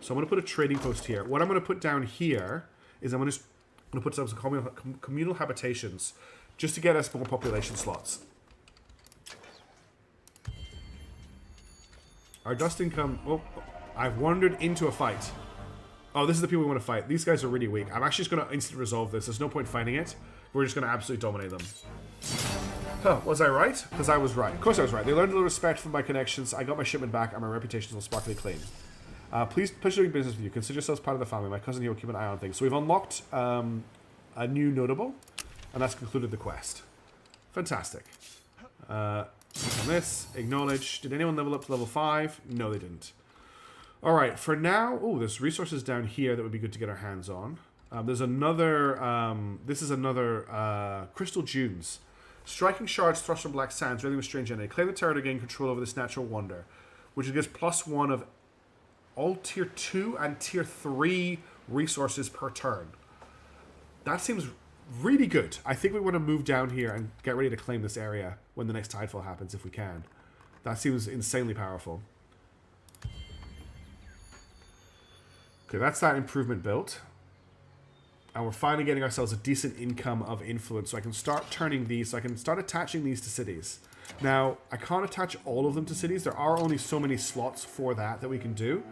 So I'm going to put a trading post here. What I'm going to put down here is I'm going to put some communal habitations just to get us more population slots. Our dust income... Oh, I've wandered into a fight. Oh, this is the people we want to fight. These guys are really weak. I'm actually just going to instant resolve this. There's no point fighting it. We're just going to absolutely dominate them. Huh, was I right? Because I was right. Of course I was right. They learned a little respect from my connections. I got my shipment back and my reputation will sparkly clean. Please pleasure doing business with you. Consider yourselves part of the family. My cousin here will keep an eye on things. So we've unlocked a new notable, and that's concluded the quest. Fantastic. On this, acknowledge. Did anyone level up to level 5? No, they didn't. Alright, for now... Oh, there's resources down here that would be good to get our hands on. There's another... this is another... Crystal Dunes. Striking shards thrust from black sands, railing with strange energy. Claim the terror to gain control over this natural wonder, which gives +1 of all tier 2 and tier 3 resources per turn. That seems really good. I think we want to move down here and get ready to claim this area when the next Tidefall happens, if we can. That seems insanely powerful. Okay, that's that improvement built. And we're finally getting ourselves a decent income of influence. So I can start turning these, so I can start attaching these to cities. Now, I can't attach all of them to cities. There are only so many slots for that we can do.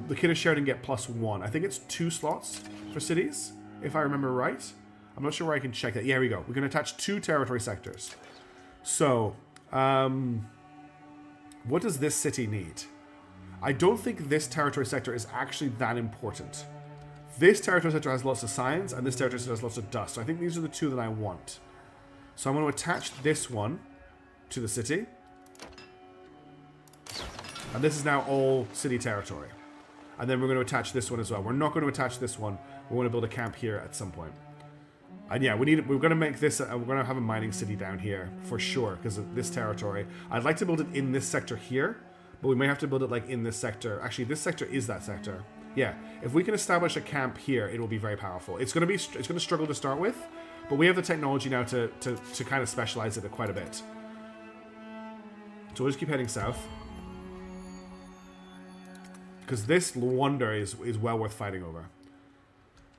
The Kid of Sheridan get +1. I think it's 2 slots for cities, if I remember right. I'm not sure where I can check that. Yeah, here we go. We can attach 2 territory sectors. So, what does this city need? I don't think this territory sector is actually that important. This territory sector has lots of science, and this territory sector has lots of dust. So I think these are the 2 that I want. So I'm going to attach this one to the city. And this is now all city territory. And then we're going to attach this one as well. We're not going to attach this one. We want to build a camp here at some point. And yeah, we're going to make this, we're going to have a mining city down here for sure because of this territory. I'd like to build it in this sector here, but we may have to build it like in this sector. Actually, this sector is that sector. Yeah, if we can establish a camp here, it will be very powerful. It's going to struggle to start with, but we have the technology now to kind of specialize it quite a bit. So we'll just keep heading south. Because this wonder is well worth fighting over.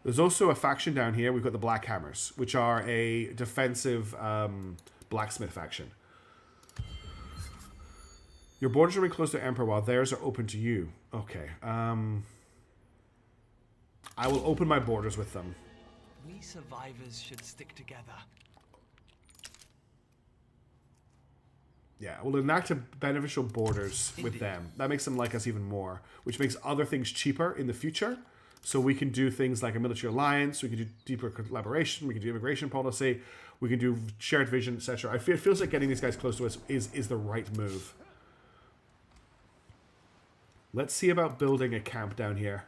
There's also a faction down here. We've got the Black Hammers, which are a defensive blacksmith faction. Your borders remain closed to Emperor while theirs are open to you. Okay. I will open my borders with them. We survivors should stick together. Yeah, we'll enact a beneficial borders with them. That makes them like us even more, which makes other things cheaper in the future. So we can do things like a military alliance, we can do deeper collaboration, we can do immigration policy, we can do shared vision, etc. It feels like getting these guys close to us is the right move. Let's see about building a camp down here.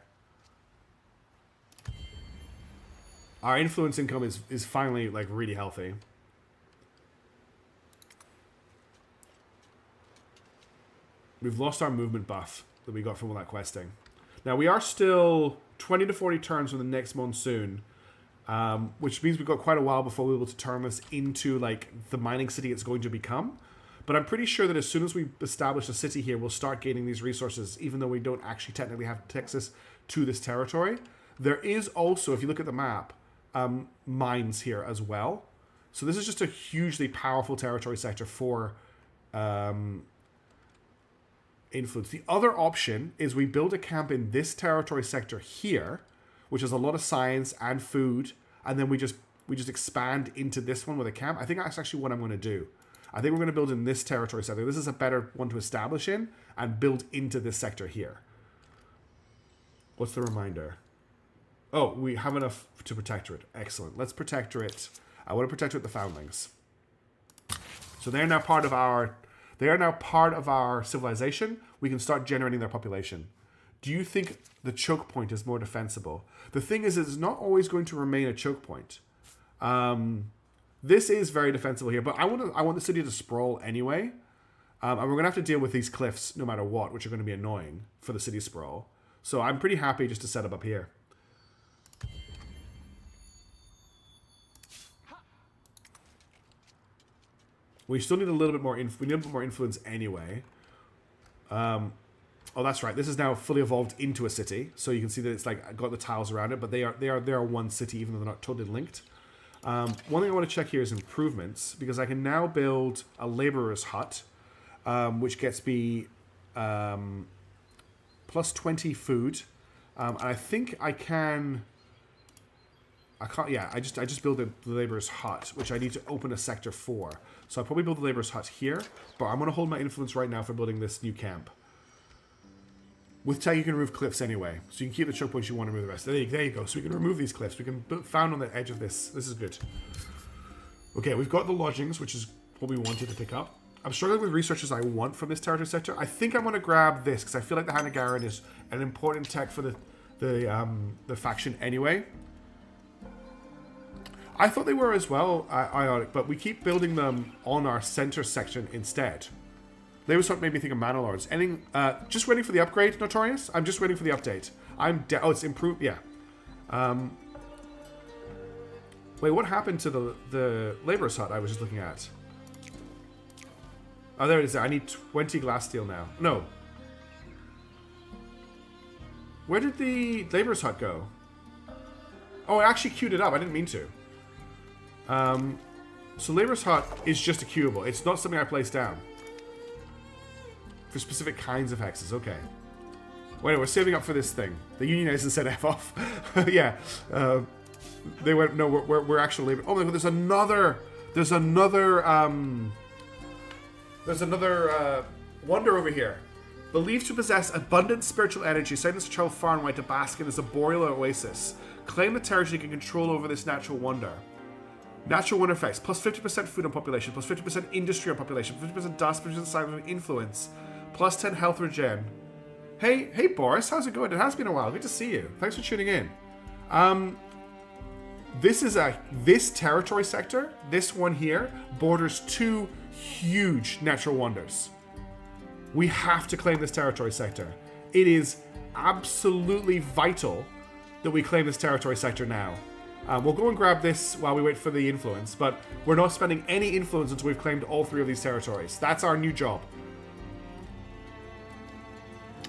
Our influence income is finally like really healthy. We've lost our movement buff that we got from all that questing. Now we are still 20 to 40 turns from the next monsoon, which means we've got quite a while before we're able to turn this into like the mining city it's going to become. But I'm pretty sure that as soon as we establish a city here, we'll start gaining these resources, even though we don't actually technically have access to this territory. There is also, if you look at the map, mines here as well. So this is just a hugely powerful territory sector for influence. The other option is we build a camp in this territory sector here, which has a lot of science and food, and then we just expand into this one with a camp. I think that's actually what I'm going to do. I think we're going to build in this territory sector. This is a better one to establish in and build into this sector here. What's the reminder? Oh, we have enough to protectorate. Excellent. Let's protectorate. I want to protectorate the foundlings. So they're now part of our civilization. We can start generating their population. Do you think the choke point is more defensible? The thing is, it's not always going to remain a choke point. This is very defensible here, but I want the city to sprawl anyway. And we're going to have to deal with these cliffs no matter what, which are going to be annoying for the city sprawl. So I'm pretty happy just to set up here. We still need a little bit more. We need a bit more influence anyway. Oh, that's right. This is now fully evolved into a city, so you can see that it's like got the tiles around it, but they are one city, even though they're not totally linked. One thing I want to check here is improvements, because I can now build a laborer's hut, which gets me plus 20 food, and I think I can't. Yeah, I just build the laborer's hut, which I need to open a sector for. So I'll probably build the laborer's hut here, but I'm going to hold my influence right now for building this new camp. With tech, you can remove cliffs anyway, so you can keep the choke points you want to remove the rest. There you go. So we can remove these cliffs. We can found on the edge of this. This is good. Okay, we've got the lodgings, which is what we wanted to pick up. I'm struggling with resources I want from this territory sector. I think I'm going to grab this because I feel like the Hanagaran is an important tech for the faction anyway. I thought they were as well, Ionic, but we keep building them on our center section instead. They was what made me think of Mana Lords. Just waiting for the upgrade, Notorious? I'm just waiting for the update. Oh, it's improved. Yeah. Wait, what happened to the laborer's hut I was just looking at? Oh, there it is. I need 20 glass steel now. No. Where did the laborer's hut go? Oh, I actually queued it up. I didn't mean to. So laborer's hut is just a queuable. It's not something I place down. For specific kinds of hexes, okay. Wait, we're saving up for this thing. The unionizers said F off. Yeah. They went, no, we're actually labor. Oh my god, there's another wonder over here. Believed to possess abundant spiritual energy, sending us to travel far and wide to bask in as a boreal oasis. Claim the territory you can control over this natural wonder. Natural wonder effects, plus 50% food on population, plus 50% industry on population, 50% dust, 50% scientific influence. Plus 10 health regen. Hey Boris, how's it going? It has been a while. Good to see you. Thanks for tuning in. This territory sector, this one here, borders two huge natural wonders. We have to claim this territory sector. It is absolutely vital that we claim this territory sector now. We'll go and grab this while we wait for the influence, but we're not spending any influence until we've claimed all three of these territories. That's our new job.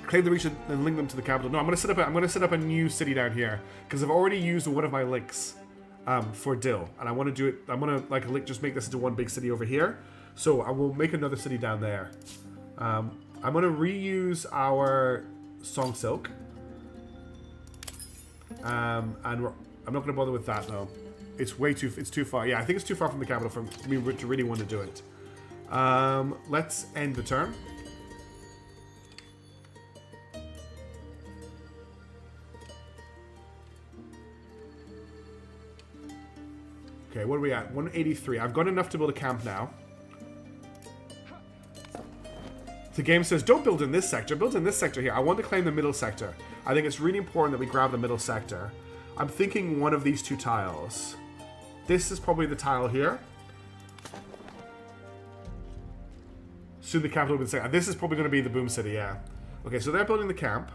Claim the region and link them to the capital. No, I'm gonna set up a new city down here because I've already used one of my links for Dill, and I want to do it. I'm gonna just make this into one big city over here. So I will make another city down there. I'm gonna reuse our Song Silk, and I'm not gonna bother with that though. It's too far. Yeah, I think it's too far from the capital for me to really want to do it. Let's end the turn. Okay, what are we at? 183. I've got enough to build a camp now. The game says, don't build in this sector. Build in this sector here. I want to claim the middle sector. I think it's really important that we grab the middle sector. I'm thinking one of these two tiles. This is probably the tile here. Soon the capital will be the second. This is probably going to be the boom city, yeah. Okay, so they're building the camp.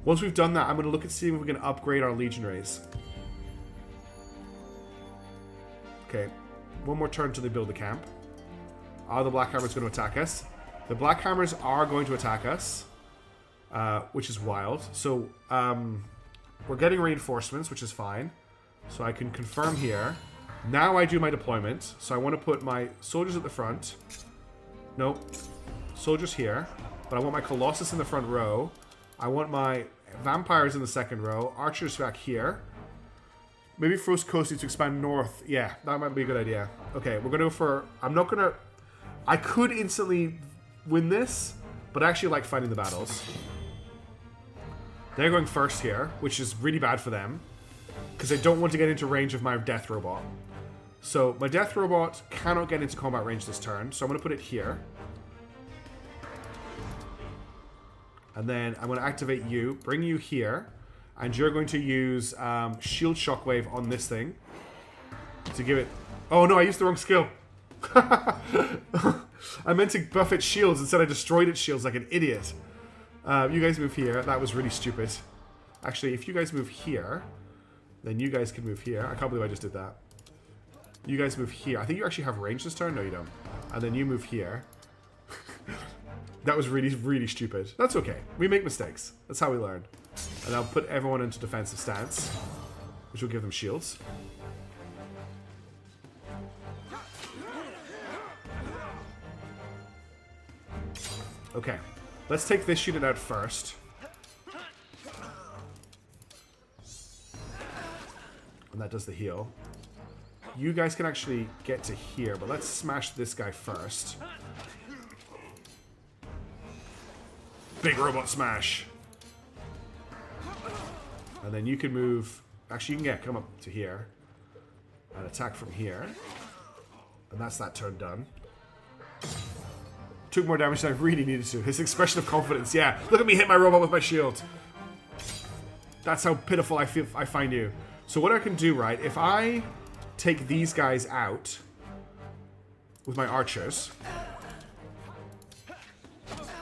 Once we've done that, I'm going to look at seeing if we can upgrade our legionaries. Okay, one more turn until they build the camp. Are the Black Hammers going to attack us? The Black Hammers are going to attack us, which is wild. So, we're getting reinforcements, which is fine. So I can confirm here. Now I do my deployment. So I want to put my soldiers at the front. Nope. Soldiers here. But I want my Colossus in the front row. I want my vampires in the second row. Archers back here. Maybe Frost Coast needs to expand north. Yeah, that might be a good idea. Okay, we're going to go for... I could instantly win this, but I actually like fighting the battles. They're going first here, which is really bad for them, because I don't want to get into range of my Death Robot. So my Death Robot cannot get into combat range this turn, so I'm going to put it here. And then I'm going to activate you, bring you here, and you're going to use Shield Shockwave on this thing to give it... Oh no, I used the wrong skill. I meant to buff its shields, instead I destroyed its shields like an idiot. You guys move here. That was really stupid. Actually, if you guys move here, then you guys can move here. I can't believe I just did that. You guys move here. I think you actually have range this turn. No, you don't. And then you move here. That was really, really stupid. That's okay. We make mistakes. That's how we learn. And I'll put everyone into defensive stance, which will give them shields. Okay. Let's take this unit out first. And that does the heal. You guys can actually get to here, but let's smash this guy first. Big robot smash. And then you can move... Actually, you can come up to here. And attack from here. And that's that turn done. Took more damage than I really needed to. His expression of confidence. Yeah, look at me hit my robot with my shield. That's how pitiful I find you. So what I can do, right, if I take these guys out with my archers,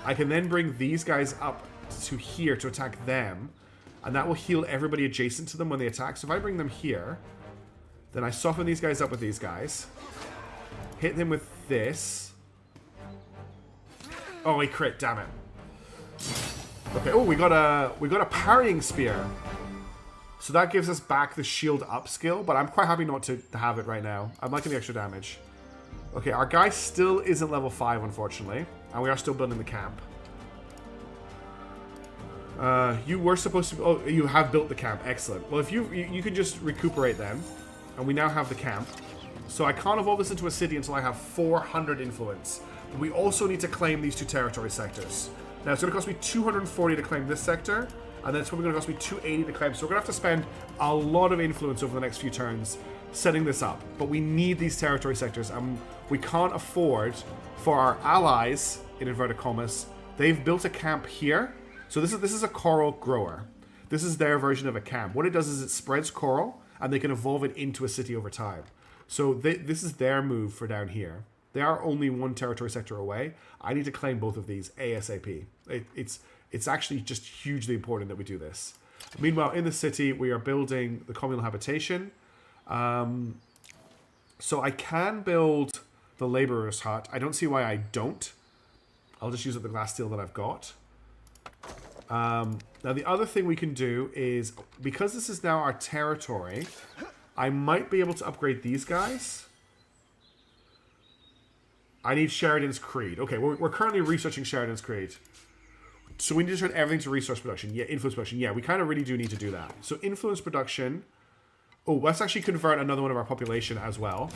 I can then bring these guys up to here to attack them, and that will heal everybody adjacent to them when they attack. So if I bring them here, then I soften these guys up with these guys, hit them with this. Oh, he crit, damn it. Okay, oh, we got a parrying spear. So that gives us back the shield up skill, but I'm quite happy not to have it right now. I'm liking the extra damage. Okay, our guy still isn't level 5, unfortunately. And we are still building the camp. You were supposed to... Oh, you have built the camp. Excellent. Well, if you can just recuperate them. And we now have the camp. So I can't evolve this into a city until I have 400 influence. But we also need to claim these 2 territory sectors. Now, it's going to cost me 240 to claim this sector. And then it's probably going to cost me 280 to claim. So we're going to have to spend a lot of influence over the next few turns setting this up. But we need these territory sectors. And we can't afford for our allies, in inverted commas, they've built a camp here. So this is a coral grower. This is their version of a camp. What it does is it spreads coral, and they can evolve it into a city over time. So this is their move for down here. They are only 1 territory sector away. I need to claim both of these ASAP. It's actually just hugely important that we do this. Meanwhile, in the city, we are building the communal habitation. So I can build the laborer's hut. I don't see why I don't. I'll just use up the glass steel that I've got. Now, the other thing we can do is, because this is now our territory, I might be able to upgrade these guys. I need Sheridan's Creed. Okay, we're currently researching Sheridan's Creed. So we need to turn everything to resource production. Yeah, influence production. Yeah, we kind of really do need to do that. So influence production. Oh, let's actually convert another one of our population as well.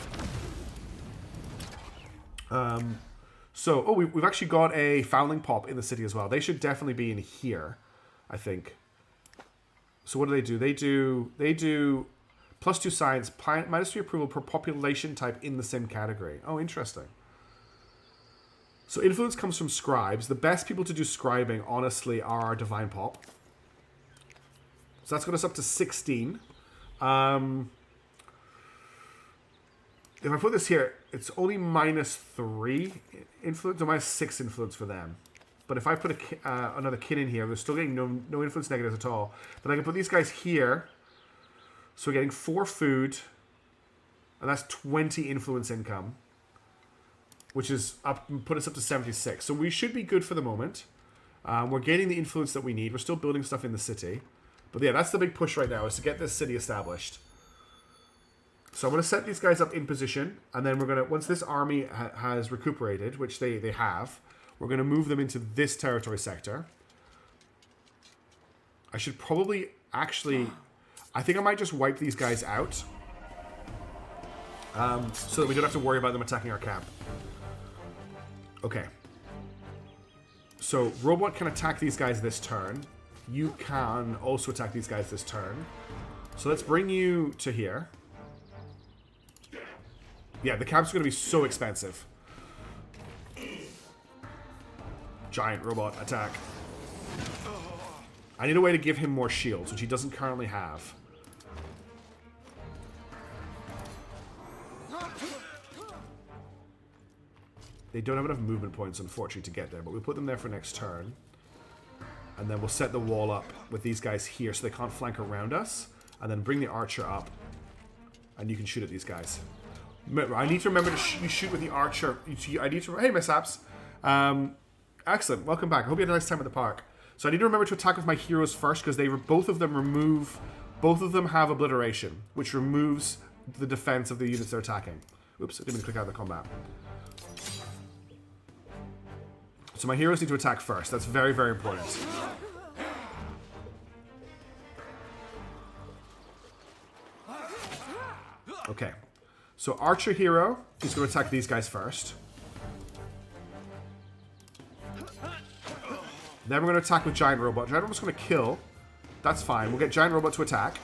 So, we've actually got a fouling pop in the city as well. They should definitely be in here, I think. So what do? They do +2 science, -3 approval per population type in the sim category. Oh, interesting. So influence comes from scribes. The best people to do scribing, honestly, are our divine pop. So that's got us up to 16. If I put this here, it's only -3 influence, or -6 influence for them. But if I put another kid in here, they're still getting no influence negatives at all. Then I can put these guys here. So we're getting 4 food. And that's 20 influence income. Which is put us up to 76. So we should be good for the moment. We're getting the influence that we need. We're still building stuff in the city. But yeah, that's the big push right now, is to get this city established. So I'm going to set these guys up in position, and then we're going to, once this army has recuperated, which they have, we're going to move them into this territory sector. I should probably actually, I think I might just wipe these guys out, so that we don't have to worry about them attacking our camp. Okay. So Robot can attack these guys this turn. You can also attack these guys this turn. So let's bring you to here. Yeah, the camp's going to be so expensive. Giant robot attack. I need a way to give him more shields, which he doesn't currently have. They don't have enough movement points, unfortunately, to get there, but we'll put them there for next turn. And then we'll set the wall up with these guys here so they can't flank around us. And then bring the archer up. And you can shoot at these guys. I need to remember to shoot with the archer. I need to... Hey, mishaps. Excellent. Welcome back. I hope you had a nice time at the park. So I need to remember to attack with my heroes first because both of them have obliteration, which removes the defense of the units they're attacking. Oops, I didn't mean to click out of the combat. So my heroes need to attack first. That's very, very important. Okay. So Archer hero is going to attack these guys first. Then we're going to attack with Giant Robot. Giant Robot's going to kill. That's fine. We'll get Giant Robot to attack.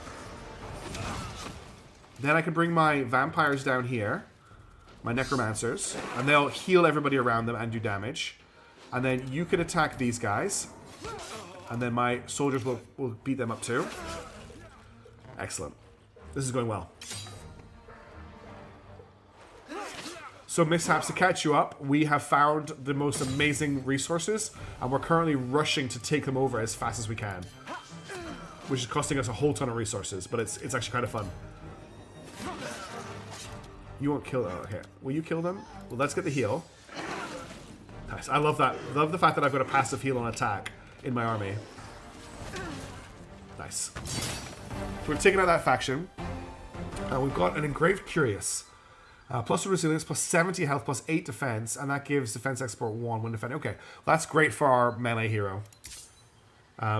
Then I can bring my Vampires down here. My Necromancers. And they'll heal everybody around them and do damage. And then you can attack these guys. And then my soldiers will beat them up too. Excellent. This is going well. So mishaps, to catch you up, we have found the most amazing resources, and we're currently rushing to take them over as fast as we can, which is costing us a whole ton of resources, but it's actually kind of fun. You won't kill... Oh, okay. Will you kill them? Well, let's get the heal. Nice. I love that. I love the fact that I've got a passive heal on attack in my army. Nice. So we're taking out that faction. We've got an Engraved Curious. Plus resilience, plus 70 health, plus 8 defense, and that gives defense export 1 when defending. Okay, that's great for our melee hero.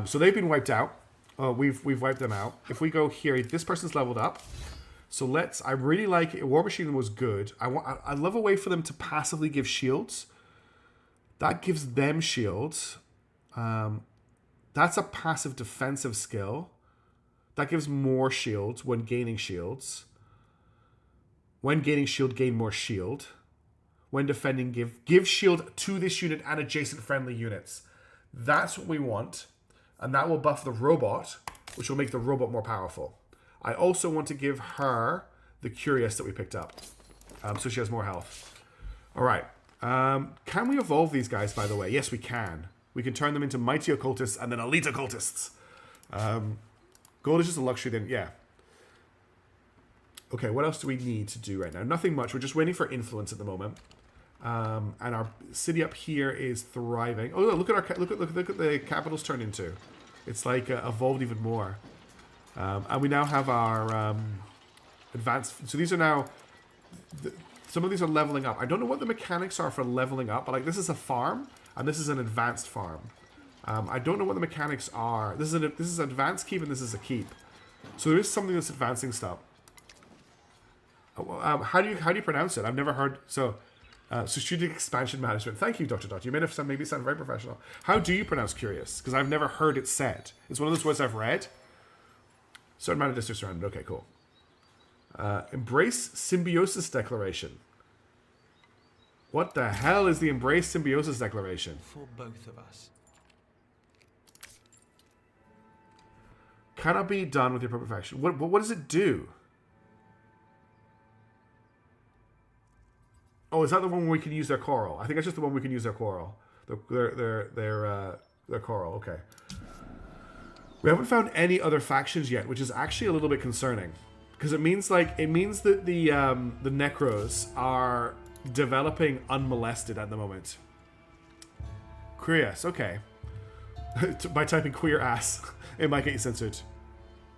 So they've been wiped out. We've wiped them out. If we go here, this person's leveled up. So let's... I really like it. War Machine was good. I love a way for them to passively give shields. That gives them shields. That's a passive defensive skill. That gives more shields when gaining shields. When gaining shield, gain more shield. When defending, give shield to this unit and adjacent friendly units. That's what we want. And that will buff the robot, which will make the robot more powerful. I also want to give her the Curious that we picked up. So she has more health. All right. Can we evolve these guys, by the way? Yes, we can. We can turn them into Mighty Occultists and then Elite Occultists. Gold is just a luxury then. Yeah. Okay, what else do we need to do right now? Nothing much. We're just waiting for influence at the moment, and our city up here is thriving. Oh, look at the capital's turned into. It's like evolved even more, and we now have our advanced. So these are now. Some of these are leveling up. I don't know what the mechanics are for leveling up, but like this is a farm and this is an advanced farm. I don't know what the mechanics are. This is an advanced keep and this is a keep. So there is something that's advancing stuff. How do you pronounce it? I've never heard. So, strategic expansion management. Thank you, Dr. Dot. You made it maybe sound very professional. How do you pronounce curious? Because I've never heard it said. It's one of those words I've read. Certain amount of districts surrounded. Okay, cool. Embrace Symbiosis Declaration. What the hell is the Embrace Symbiosis Declaration? For both of us. Cannot be done with your appropriate faction. What does it do? Oh, is that the one where we can use their coral? I think that's just the one we can use their coral. Their coral. Okay. We haven't found any other factions yet, which is actually a little bit concerning, because it means that the Necros are developing unmolested at the moment. Curious. Okay. By typing queer ass, it might get you censored.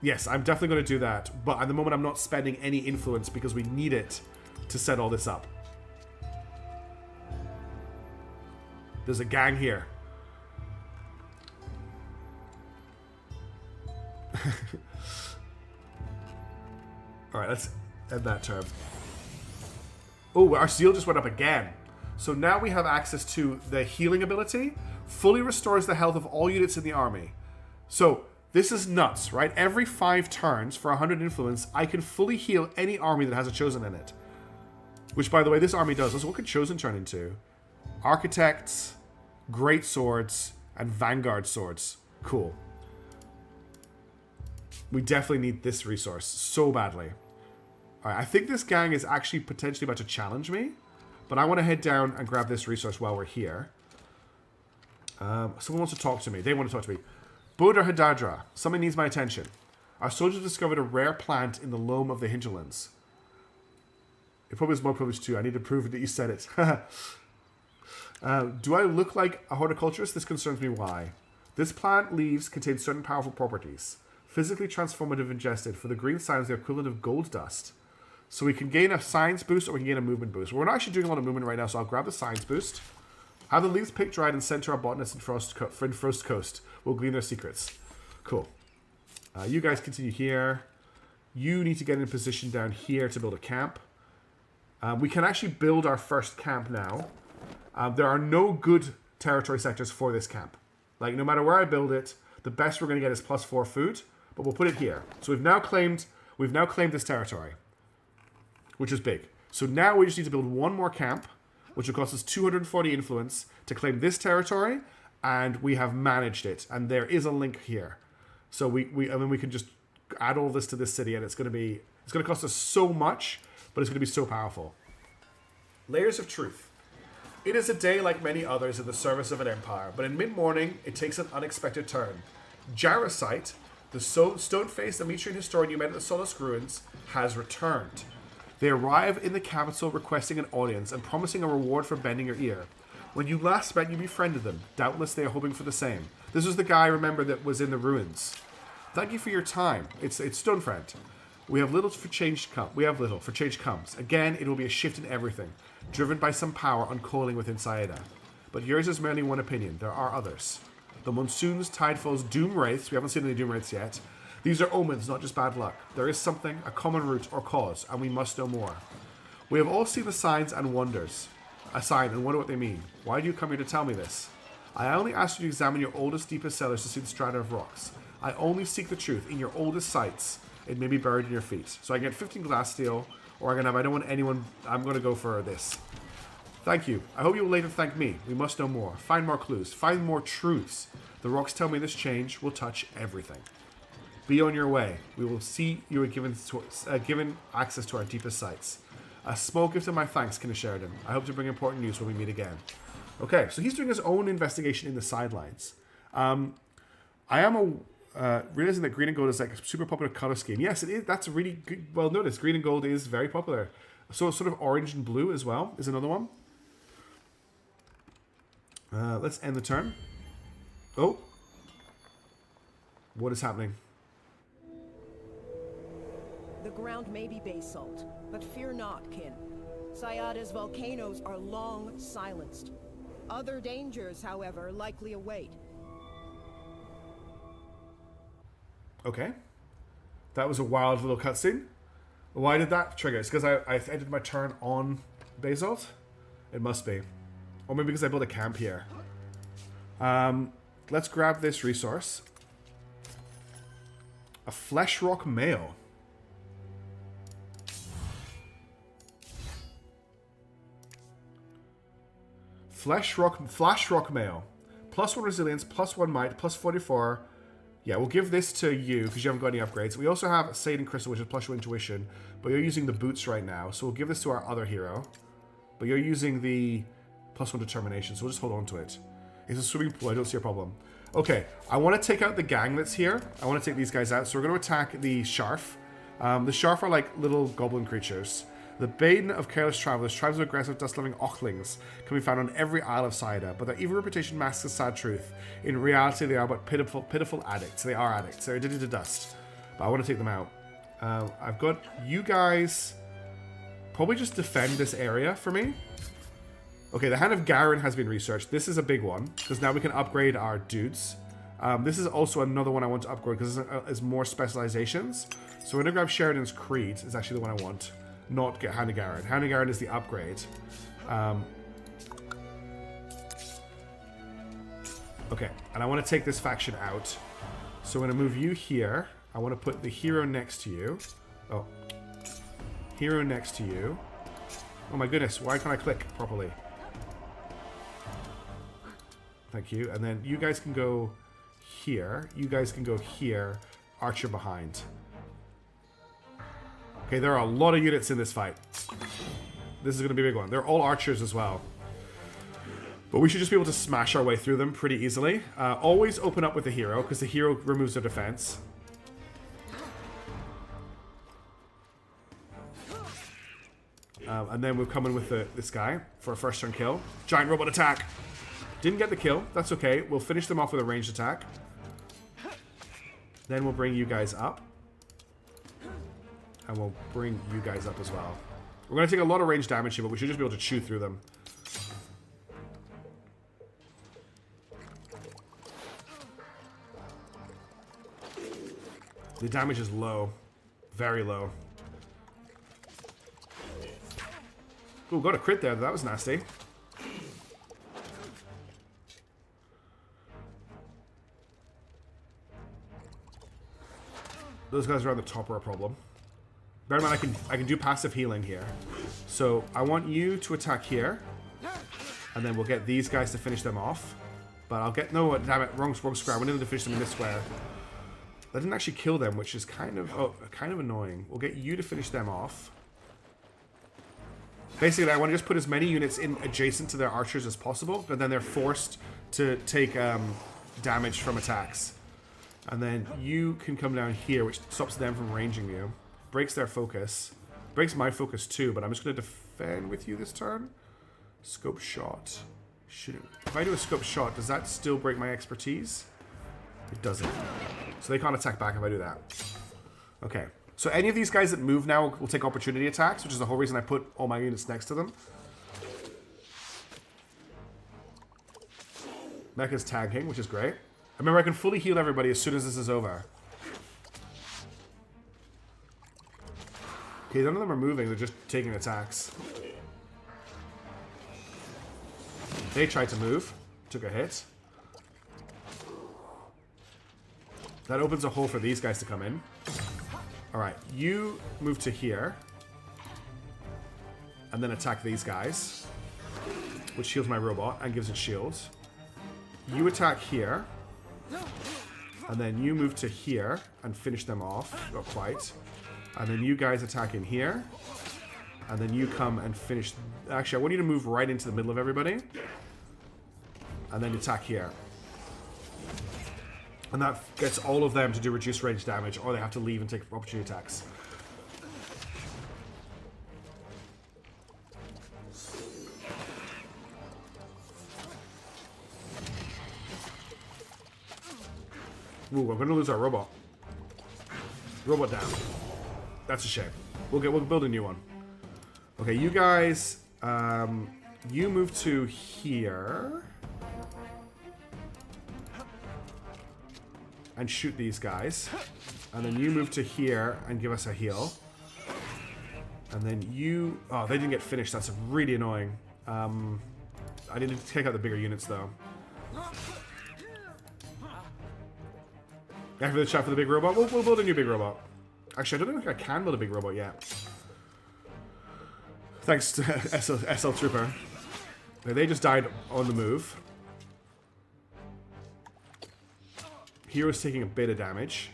Yes, I'm definitely going to do that. But at the moment, I'm not spending any influence because we need it to set all this up. There's a gang here. Alright, let's end that term. Oh, our seal just went up again. So now we have access to the healing ability. Fully restores the health of all units in the army. So this is nuts, right? Every 5 turns for 100 influence, I can fully heal any army that has a chosen in it. Which, by the way, this army does. So what could chosen turn into? Architects, great swords, and vanguard swords. Cool. We definitely need this resource so badly. Alright, I think this gang is actually potentially about to challenge me, but I want to head down and grab this resource while we're here. Someone wants to talk to me. They want to talk to me. Bodar Hadadra. Something needs my attention. Our soldiers discovered a rare plant in the loam of the hinterlands. It probably is more privileged too. I need to prove that you said it. Do I look like a horticulturist? This concerns me. Why? This plant leaves contain certain powerful properties. Physically transformative ingested. For the green signs, the equivalent of gold dust. So we can gain a science boost or we can gain a movement boost. We're not actually doing a lot of movement right now, so I'll grab the science boost. Have the leaves picked, dried, and sent to our botanists in Frost Coast. We'll glean their secrets. Cool. You guys continue here. You need to get in position down here to build a camp. We can actually build our first camp now. There are no good territory sectors for this camp. Like, no matter where I build it, the best we're going to get is +4 food. But we'll put it here. So we've now claimed this territory, which is big. So now we just need to build one more camp, which will cost us 240 influence to claim this territory, and we have managed it. And there is a link here. So we can just add all this to this city, and it's going to cost us so much, but it's going to be so powerful. Layers of truth. It is a day like many others in the service of an empire, but in mid-morning, it takes an unexpected turn. Jarosite, the stone-faced Ametrian historian you met at the Solace Ruins, has returned. They arrive in the capital requesting an audience and promising a reward for bending your ear. When you last met, you befriended them. Doubtless they are hoping for the same. This was the guy, remember, that was in the ruins. Thank you for your time. It's Stonefriend. We have little for change comes. Again, it will be a shift in everything, driven by some power uncoiling within Saeda. But yours is merely one opinion. There are others. The monsoons, tidefalls, doom wraiths. We haven't seen any doom wraiths yet. These are omens, not just bad luck. There is something, a common root or cause, and we must know more. We have all seen the signs and wonders. A sign and wonder what they mean. Why do you come here to tell me this? I only ask you to examine your oldest, deepest cellars to see the strata of rocks. I only seek the truth in your oldest sites. It may be buried in your feet. So I get 15 glass steel, or I don't want anyone. I'm going to go for this. Thank you. I hope you will later thank me. We must know more. Find more clues. Find more truths. The rocks tell me this change will touch everything. Be on your way. We will see you are given access to our deepest sites. A small gift of my thanks, King Sheridan. I hope to bring important news when we meet again. Okay, so he's doing his own investigation in the sidelines. I am realizing that green and gold is like a super popular color scheme. Yes, it is. That's really good. Well noticed. Green and gold is very popular. So sort of orange and blue as well is another one. Let's end the turn. Oh. What is happening? The ground may be basalt, but fear not, kin. Sayada's volcanoes are long silenced. Other dangers, however, likely await. Okay. That was a wild little cutscene. Why did that trigger? It's because I ended my turn on basalt? It must be. Or maybe because I built a camp here. Let's grab this resource. A flesh rock mail. Flash rock mail. +1 resilience, +1 might, +44. Yeah, we'll give this to you because you haven't got any upgrades. We also have Satan Crystal, which is +2 intuition, but you're using the boots right now, so we'll give this to our other hero. But you're using the +1 determination, so we'll just hold on to it. It's a swimming pool, I don't see a problem. Okay, I want to take out the gang that's here. I want to take these guys out, so we're going to attack the Sharf. The Sharf are like little goblin creatures. The bane of careless travelers, tribes of aggressive, dust-loving ochlings can be found on every isle of Saeda, but their evil reputation masks a sad truth. In reality, they are but pitiful addicts. They are addicts. They're addicted to dust. But I want to take them out. I've got you guys probably just defend this area for me. Okay, the Hand of Garen has been researched. This is a big one, because now we can upgrade our dudes. This is also another one I want to upgrade, because it's more specializations. So we're going to grab Sheridan's Creed, is actually the one I want. Not get Hand of Garen. Hand of Garen is the upgrade. Okay, and I want to take this faction out. So I'm going to move you here. I want to put the hero next to you. Oh. Hero next to you. Oh my goodness, why can't I click properly? Thank you. And then you guys can go here. You guys can go here. Archer behind. Okay, there are a lot of units in this fight. This is going to be a big one. They're all archers as well. But we should just be able to smash our way through them pretty easily. Always open up with the hero, because the hero removes their defense. And then we'll come in with this guy for a first turn kill. Giant robot attack. Didn't get the kill. That's okay. We'll finish them off with a ranged attack. Then we'll bring you guys up. And we'll bring you guys up as well. We're going to take a lot of range damage here, but we should just be able to chew through them. The damage is low. Very low. Ooh, got a crit there. That was nasty. Those guys around the top are a problem. Bear in mind, I can do passive healing here. So I want you to attack here. And then we'll get these guys to finish them off. But I'll get... No, damn it. Wrong square. I wanted to finish them in this square. That didn't actually kill them, which is kind of... Oh, kind of annoying. We'll get you to finish them off. Basically, I want to just put as many units in adjacent to their archers as possible. But then they're forced to take damage from attacks. And then you can come down here, which stops them from ranging you. Breaks their focus. Breaks my focus too, but I'm just going to defend with you this turn. Scope shot. If I do a scope shot, does that still break my expertise? It doesn't. So they can't attack back if I do that. Okay. So any of these guys that move now will take opportunity attacks, which is the whole reason I put all my units next to them. Mecha's tagging, which is great. Remember, I can fully heal everybody as soon as this is over. Okay, none of them are moving, they're just taking attacks. They tried to move, took a hit. That opens a hole for these guys to come in. Alright, you move to here. And then attack these guys. Which heals my robot and gives it shields. You attack here. And then you move to here and finish them off. Not quite. And then you guys attack in here. And then you come and finish... Actually, I want you to move right into the middle of everybody. And then attack here. And that gets all of them to do reduced range damage, or they have to leave and take opportunity attacks. Ooh, we're going to lose our robot. Robot down. That's a shame. We'll build a new one. Okay, you guys, you move to here. And shoot these guys. And then you move to here and give us a heal. And then you... Oh, they didn't get finished. That's really annoying. I need to take out the bigger units, though. After the chat for the big robot, we'll build a new big robot. Actually, I don't think I can build a big robot yet. Thanks to SL Trooper. They just died on the move. Hero's taking a bit of damage.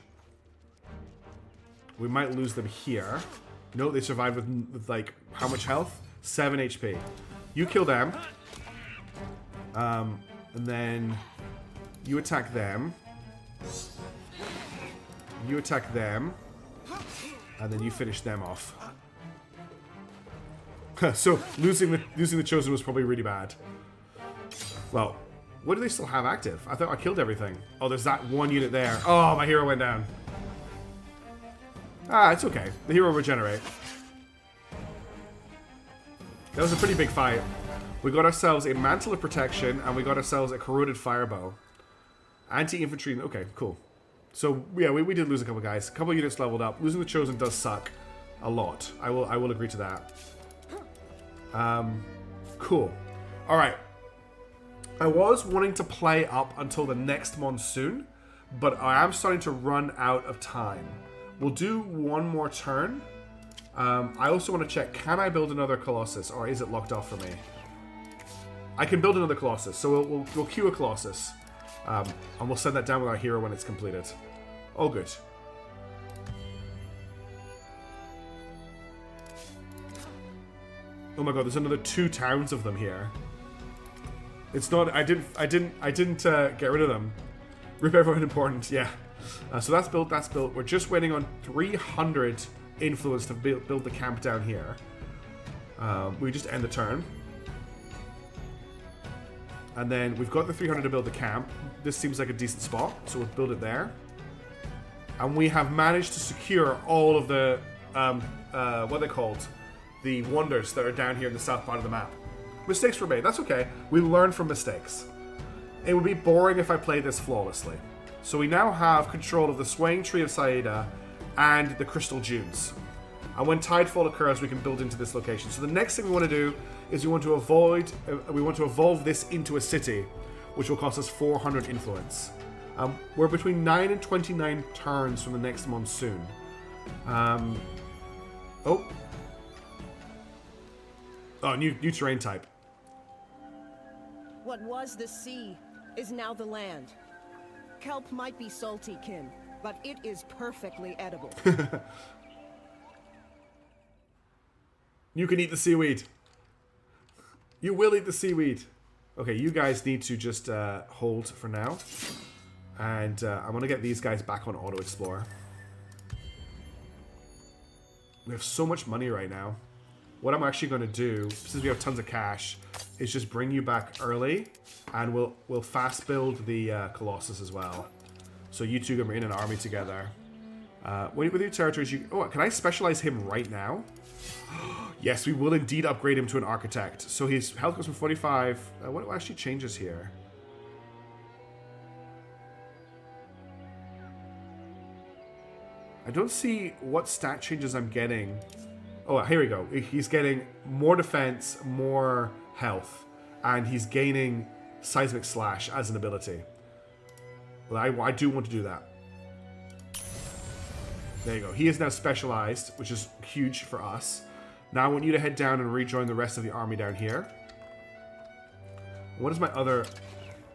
We might lose them here. No, they survived with like, how much health? 7 HP. You kill them. And then you attack them. You attack them. And then you finish them off. So losing the Chosen was probably really bad. Well, what do they still have active? I thought I killed everything. Oh, there's that one unit there. Oh, my hero went down. Ah, it's okay. The hero will regenerate. That was a pretty big fight. We got ourselves a Mantle of Protection, and we got ourselves a Corroded Firebow. Anti-infantry. Okay, cool. So, yeah, we did lose a couple guys. A couple units leveled up. Losing the Chosen does suck. A lot. I will agree to that. Cool. Alright. I was wanting to play up until the next monsoon, but I am starting to run out of time. We'll do one more turn. I also want to check, can I build another Colossus, or is it locked off for me? I can build another Colossus, so we'll queue a Colossus. And we'll send that down with our hero when it's completed. All good. Oh my god, there's another 2 towns of them here. It's not. I didn't get rid of them. Rip everyone important. Yeah. So that's built. That's built. We're just waiting on 300 influence to build the camp down here. We just end the turn. And then we've got the 300 to build the camp. This seems like a decent spot, so we'll build it there. And we have managed to secure all of the, what are they called? The wonders that are down here in the south part of the map. Mistakes were made, that's okay. We learn from mistakes. It would be boring if I played this flawlessly. So we now have control of the Swaying Tree of Saida and the Crystal Dunes. And when Tidefall occurs, we can build into this location. So the next thing we want to do is we want to evolve this into a city, which will cost us 400 influence. We're between 9 and 29 turns from the next monsoon. Oh, new terrain type. What was the sea is now the land. Kelp might be salty, kin, but it is perfectly edible. You can eat the seaweed. You will eat the seaweed. Okay, you guys need to just hold for now. And I'm going to get these guys back on Auto Explorer. We have so much money right now. What I'm actually going to do, since we have tons of cash, is just bring you back early. And we'll fast build the Colossus as well. So you two are in an army together. With your territories, can I specialize him right now? Yes, we will indeed upgrade him to an architect. So his health goes from 45. What actually changes here? I don't see what stat changes I'm getting. Oh, here we go. He's getting more defense, more health, and he's gaining Seismic Slash as an ability. Well, I do want to do that. There you go. He is now specialized, which is huge for us. Now I want you to head down and rejoin the rest of the army down here. What is my other...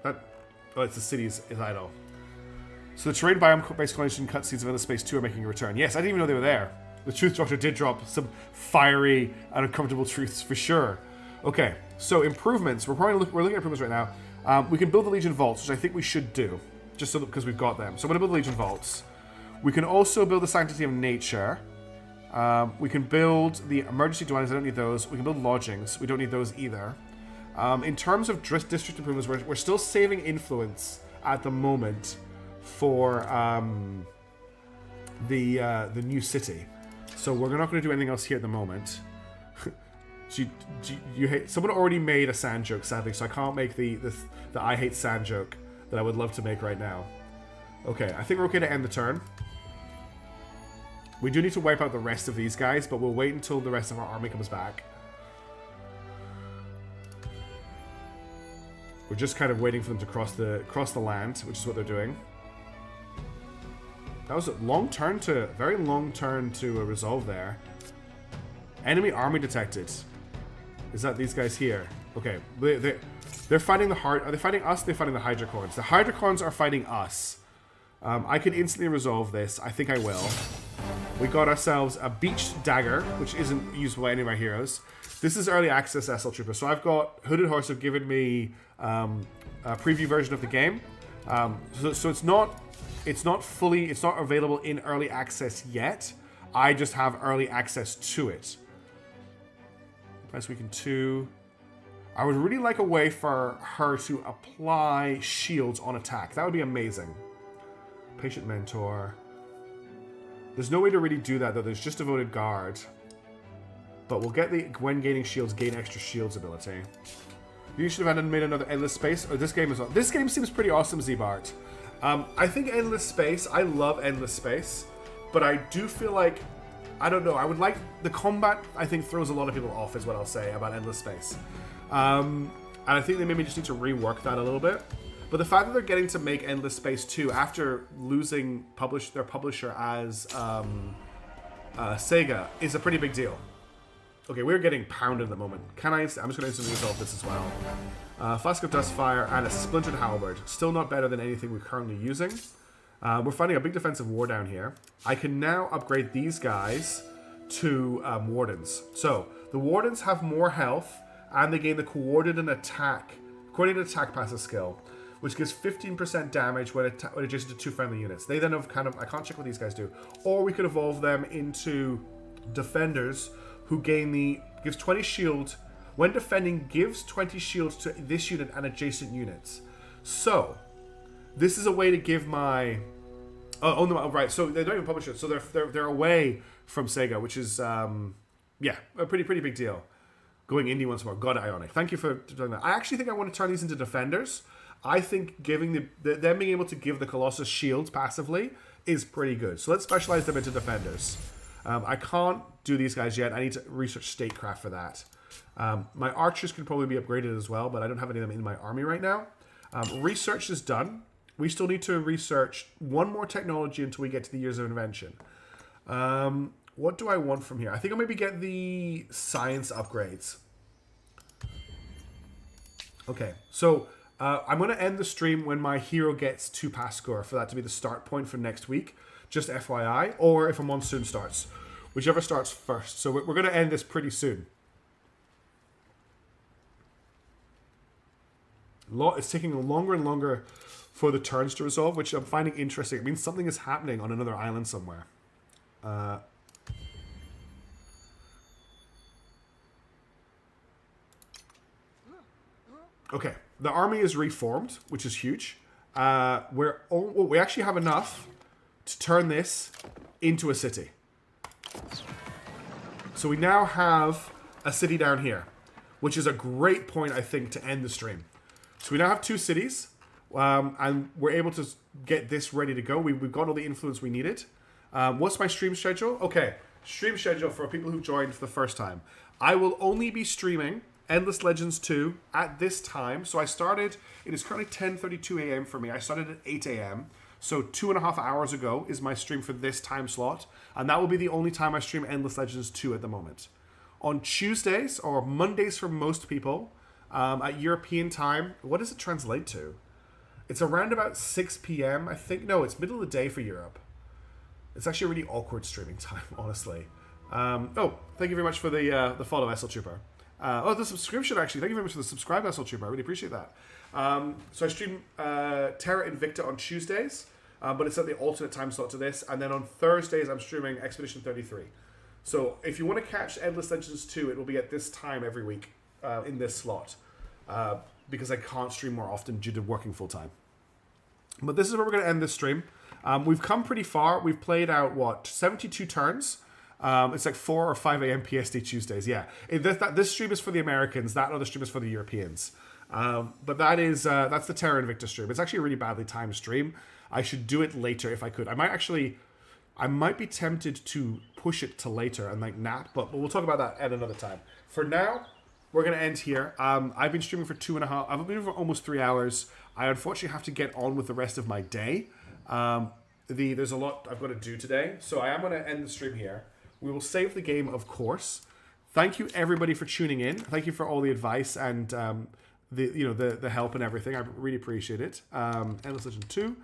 Oh, it's the cities is idle. So the terrain biome-based collection cutscenes of Endless Space 2 are making a return. Yes, I didn't even know they were there. The Truth Doctor did drop some fiery and uncomfortable truths for sure. Okay, so improvements. We're looking at improvements right now. We can build the Legion Vaults, which I think we should do, just so because we've got them. So I'm going to build the Legion Vaults. We can also build the Sanctity of Nature. We can build the Emergency Dwellings. I don't need those. We can build Lodgings. We don't need those either. In terms of district improvements, we're still saving influence at the moment for the new city. So we're not going to do anything else here at the moment. Someone already made a sand joke, sadly, so I can't make the I hate sand joke that I would love to make right now. Okay, I think we're okay to end the turn. We do need to wipe out the rest of these guys, but we'll wait until the rest of our army comes back. We're just kind of waiting for them to cross the land, which is what they're doing. That was a very long turn to resolve there. Enemy army detected. Is that these guys here? Okay, they're fighting the Are they fighting us? They're fighting the Hydrocorns. The Hydrocorns are fighting us. I can instantly resolve this. I think I will. We got ourselves a Beached Dagger, which isn't usable by any of my heroes. This is early access SL Trooper. So I've got Hooded Horse have given me a preview version of the game. So it's not available in early access yet. I just have early access to it. Plus we can 2. I would really like a way for her to apply shields on attack. That would be amazing. Patient Mentor. There's no way to really do that though. There's just Devoted Guard. But we'll get the when gaining shields, gain extra shields ability. You should have made another Endless Space. Or this game seems pretty awesome, Z-Bart. I think Endless Space, I love Endless Space, but I do feel like, I don't know, I would like, the combat I think throws a lot of people off is what I'll say about Endless Space. And I think they maybe just need to rework that a little bit. But the fact that they're getting to make Endless Space 2 after losing their publisher as Sega is a pretty big deal. Okay, we're getting pounded at the moment. I'm just going to instantly resolve this as well. Flask of Dustfire and a Splintered Halberd. Still not better than anything we're currently using. We're fighting a big defensive war down here. I can now upgrade these guys to Wardens. So, the Wardens have more health, and they gain the Coordinated Attack passive skill, which gives 15% damage when adjacent to 2 friendly units. They then have I can't check what these guys do. Or we could evolve them into Defenders who gives 20 shield when defending, gives 20 shields to this unit and adjacent units. So this is a way to give my right. So they don't even publish it. So they're away from Sega, which is yeah, a pretty big deal. Going indie once more. God, Ionic. Thank you for doing that. I actually think I want to turn these into defenders. I think giving them being able to give the Colossus shields passively is pretty good. So let's specialize them into defenders. I can't do these guys yet. I need to research statecraft for that. My archers could probably be upgraded as well, but I don't have any of them in my army right now. Research is done. We still need to research one more technology until we get to the Years of Invention. What do I want from here? I think I'll maybe get the science upgrades. Okay, so I'm going to end the stream when my hero gets 2 pass score for that to be the start point for next week. Just FYI, or if a monsoon starts. Whichever starts first. So we're going to end this pretty soon. It's taking longer and longer for the turns to resolve, which I'm finding interesting. It means something is happening on another island somewhere. Okay, the army is reformed, which is huge. We actually have enough to turn this into a city. So we now have a city down here, which is a great point, I think, to end the stream. So we now have 2 cities, and we're able to get this ready to go. We've got all the influence we needed. What's my stream schedule? Okay, stream schedule for people who joined for the first time. I will only be streaming Endless Legends 2 at this time. So I started, it is currently 10:32 a.m. for me. I started at 8 a.m. So 2.5 hours ago is my stream for this time slot. And that will be the only time I stream Endless Legends 2 at the moment. On Tuesdays, or Mondays for most people, at European time, what does it translate to? It's around about 6 p.m. I think. No, it's middle of the day for Europe. It's actually a really awkward streaming time, honestly. Oh, thank you very much for the follow, SL Trooper. The subscription, actually. Thank you very much for the subscribe, SL Trooper. I really appreciate that. So I stream Terra Invicta on Tuesdays, but it's at the alternate time slot to this. And then on Thursdays, I'm streaming Expedition 33. So if you want to catch Endless Legends 2, it will be at this time every week in this slot. Because I can't stream more often due to working full-time. But this is where we're going to end this stream. We've come pretty far. We've played out, 72 turns. It's like 4 or 5 a.m. PST Tuesdays. Yeah, this stream is for the Americans. That other stream is for the Europeans. But that's the Terra Invicta stream. It's actually a really badly timed stream. I should do it later if I could. I might be tempted to push it to later and nap, but we'll talk about that at another time. For now, we're going to end here. I've been streaming for 2.5. I've been for almost 3 hours. I unfortunately have to get on with the rest of my day. There's a lot I've got to do today, so I am going to end the stream here. We will save the game, of course. Thank you everybody for tuning in. Thank you for all the advice and the help and everything. I really appreciate it. Endless Legend 2.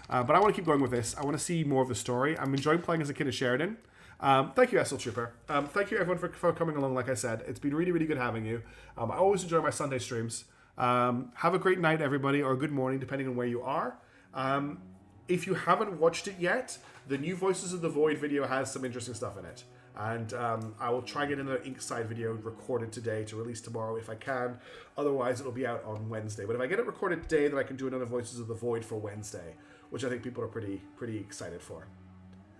But I want to keep going with this. I want to see more of the story. I'm enjoying playing as a kid of Sheridan. Thank you, SL Trooper. Thank you everyone for coming along. Like I said, it's been really, really good having you. I always enjoy my Sunday streams. Have a great night, everybody, or good morning, depending on where you are. If you haven't watched it yet, the new Voices of the Void video has some interesting stuff in it. And I will try and get another Inkside video recorded today to release tomorrow if I can. Otherwise, it'll be out on Wednesday. But if I get it recorded today, then I can do another Voices of the Void for Wednesday, which I think people are pretty excited for.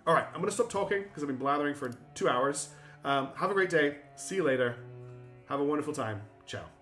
All right, I'm going to stop talking because I've been blathering for 2 hours. Have a great day. See you later. Have a wonderful time. Ciao.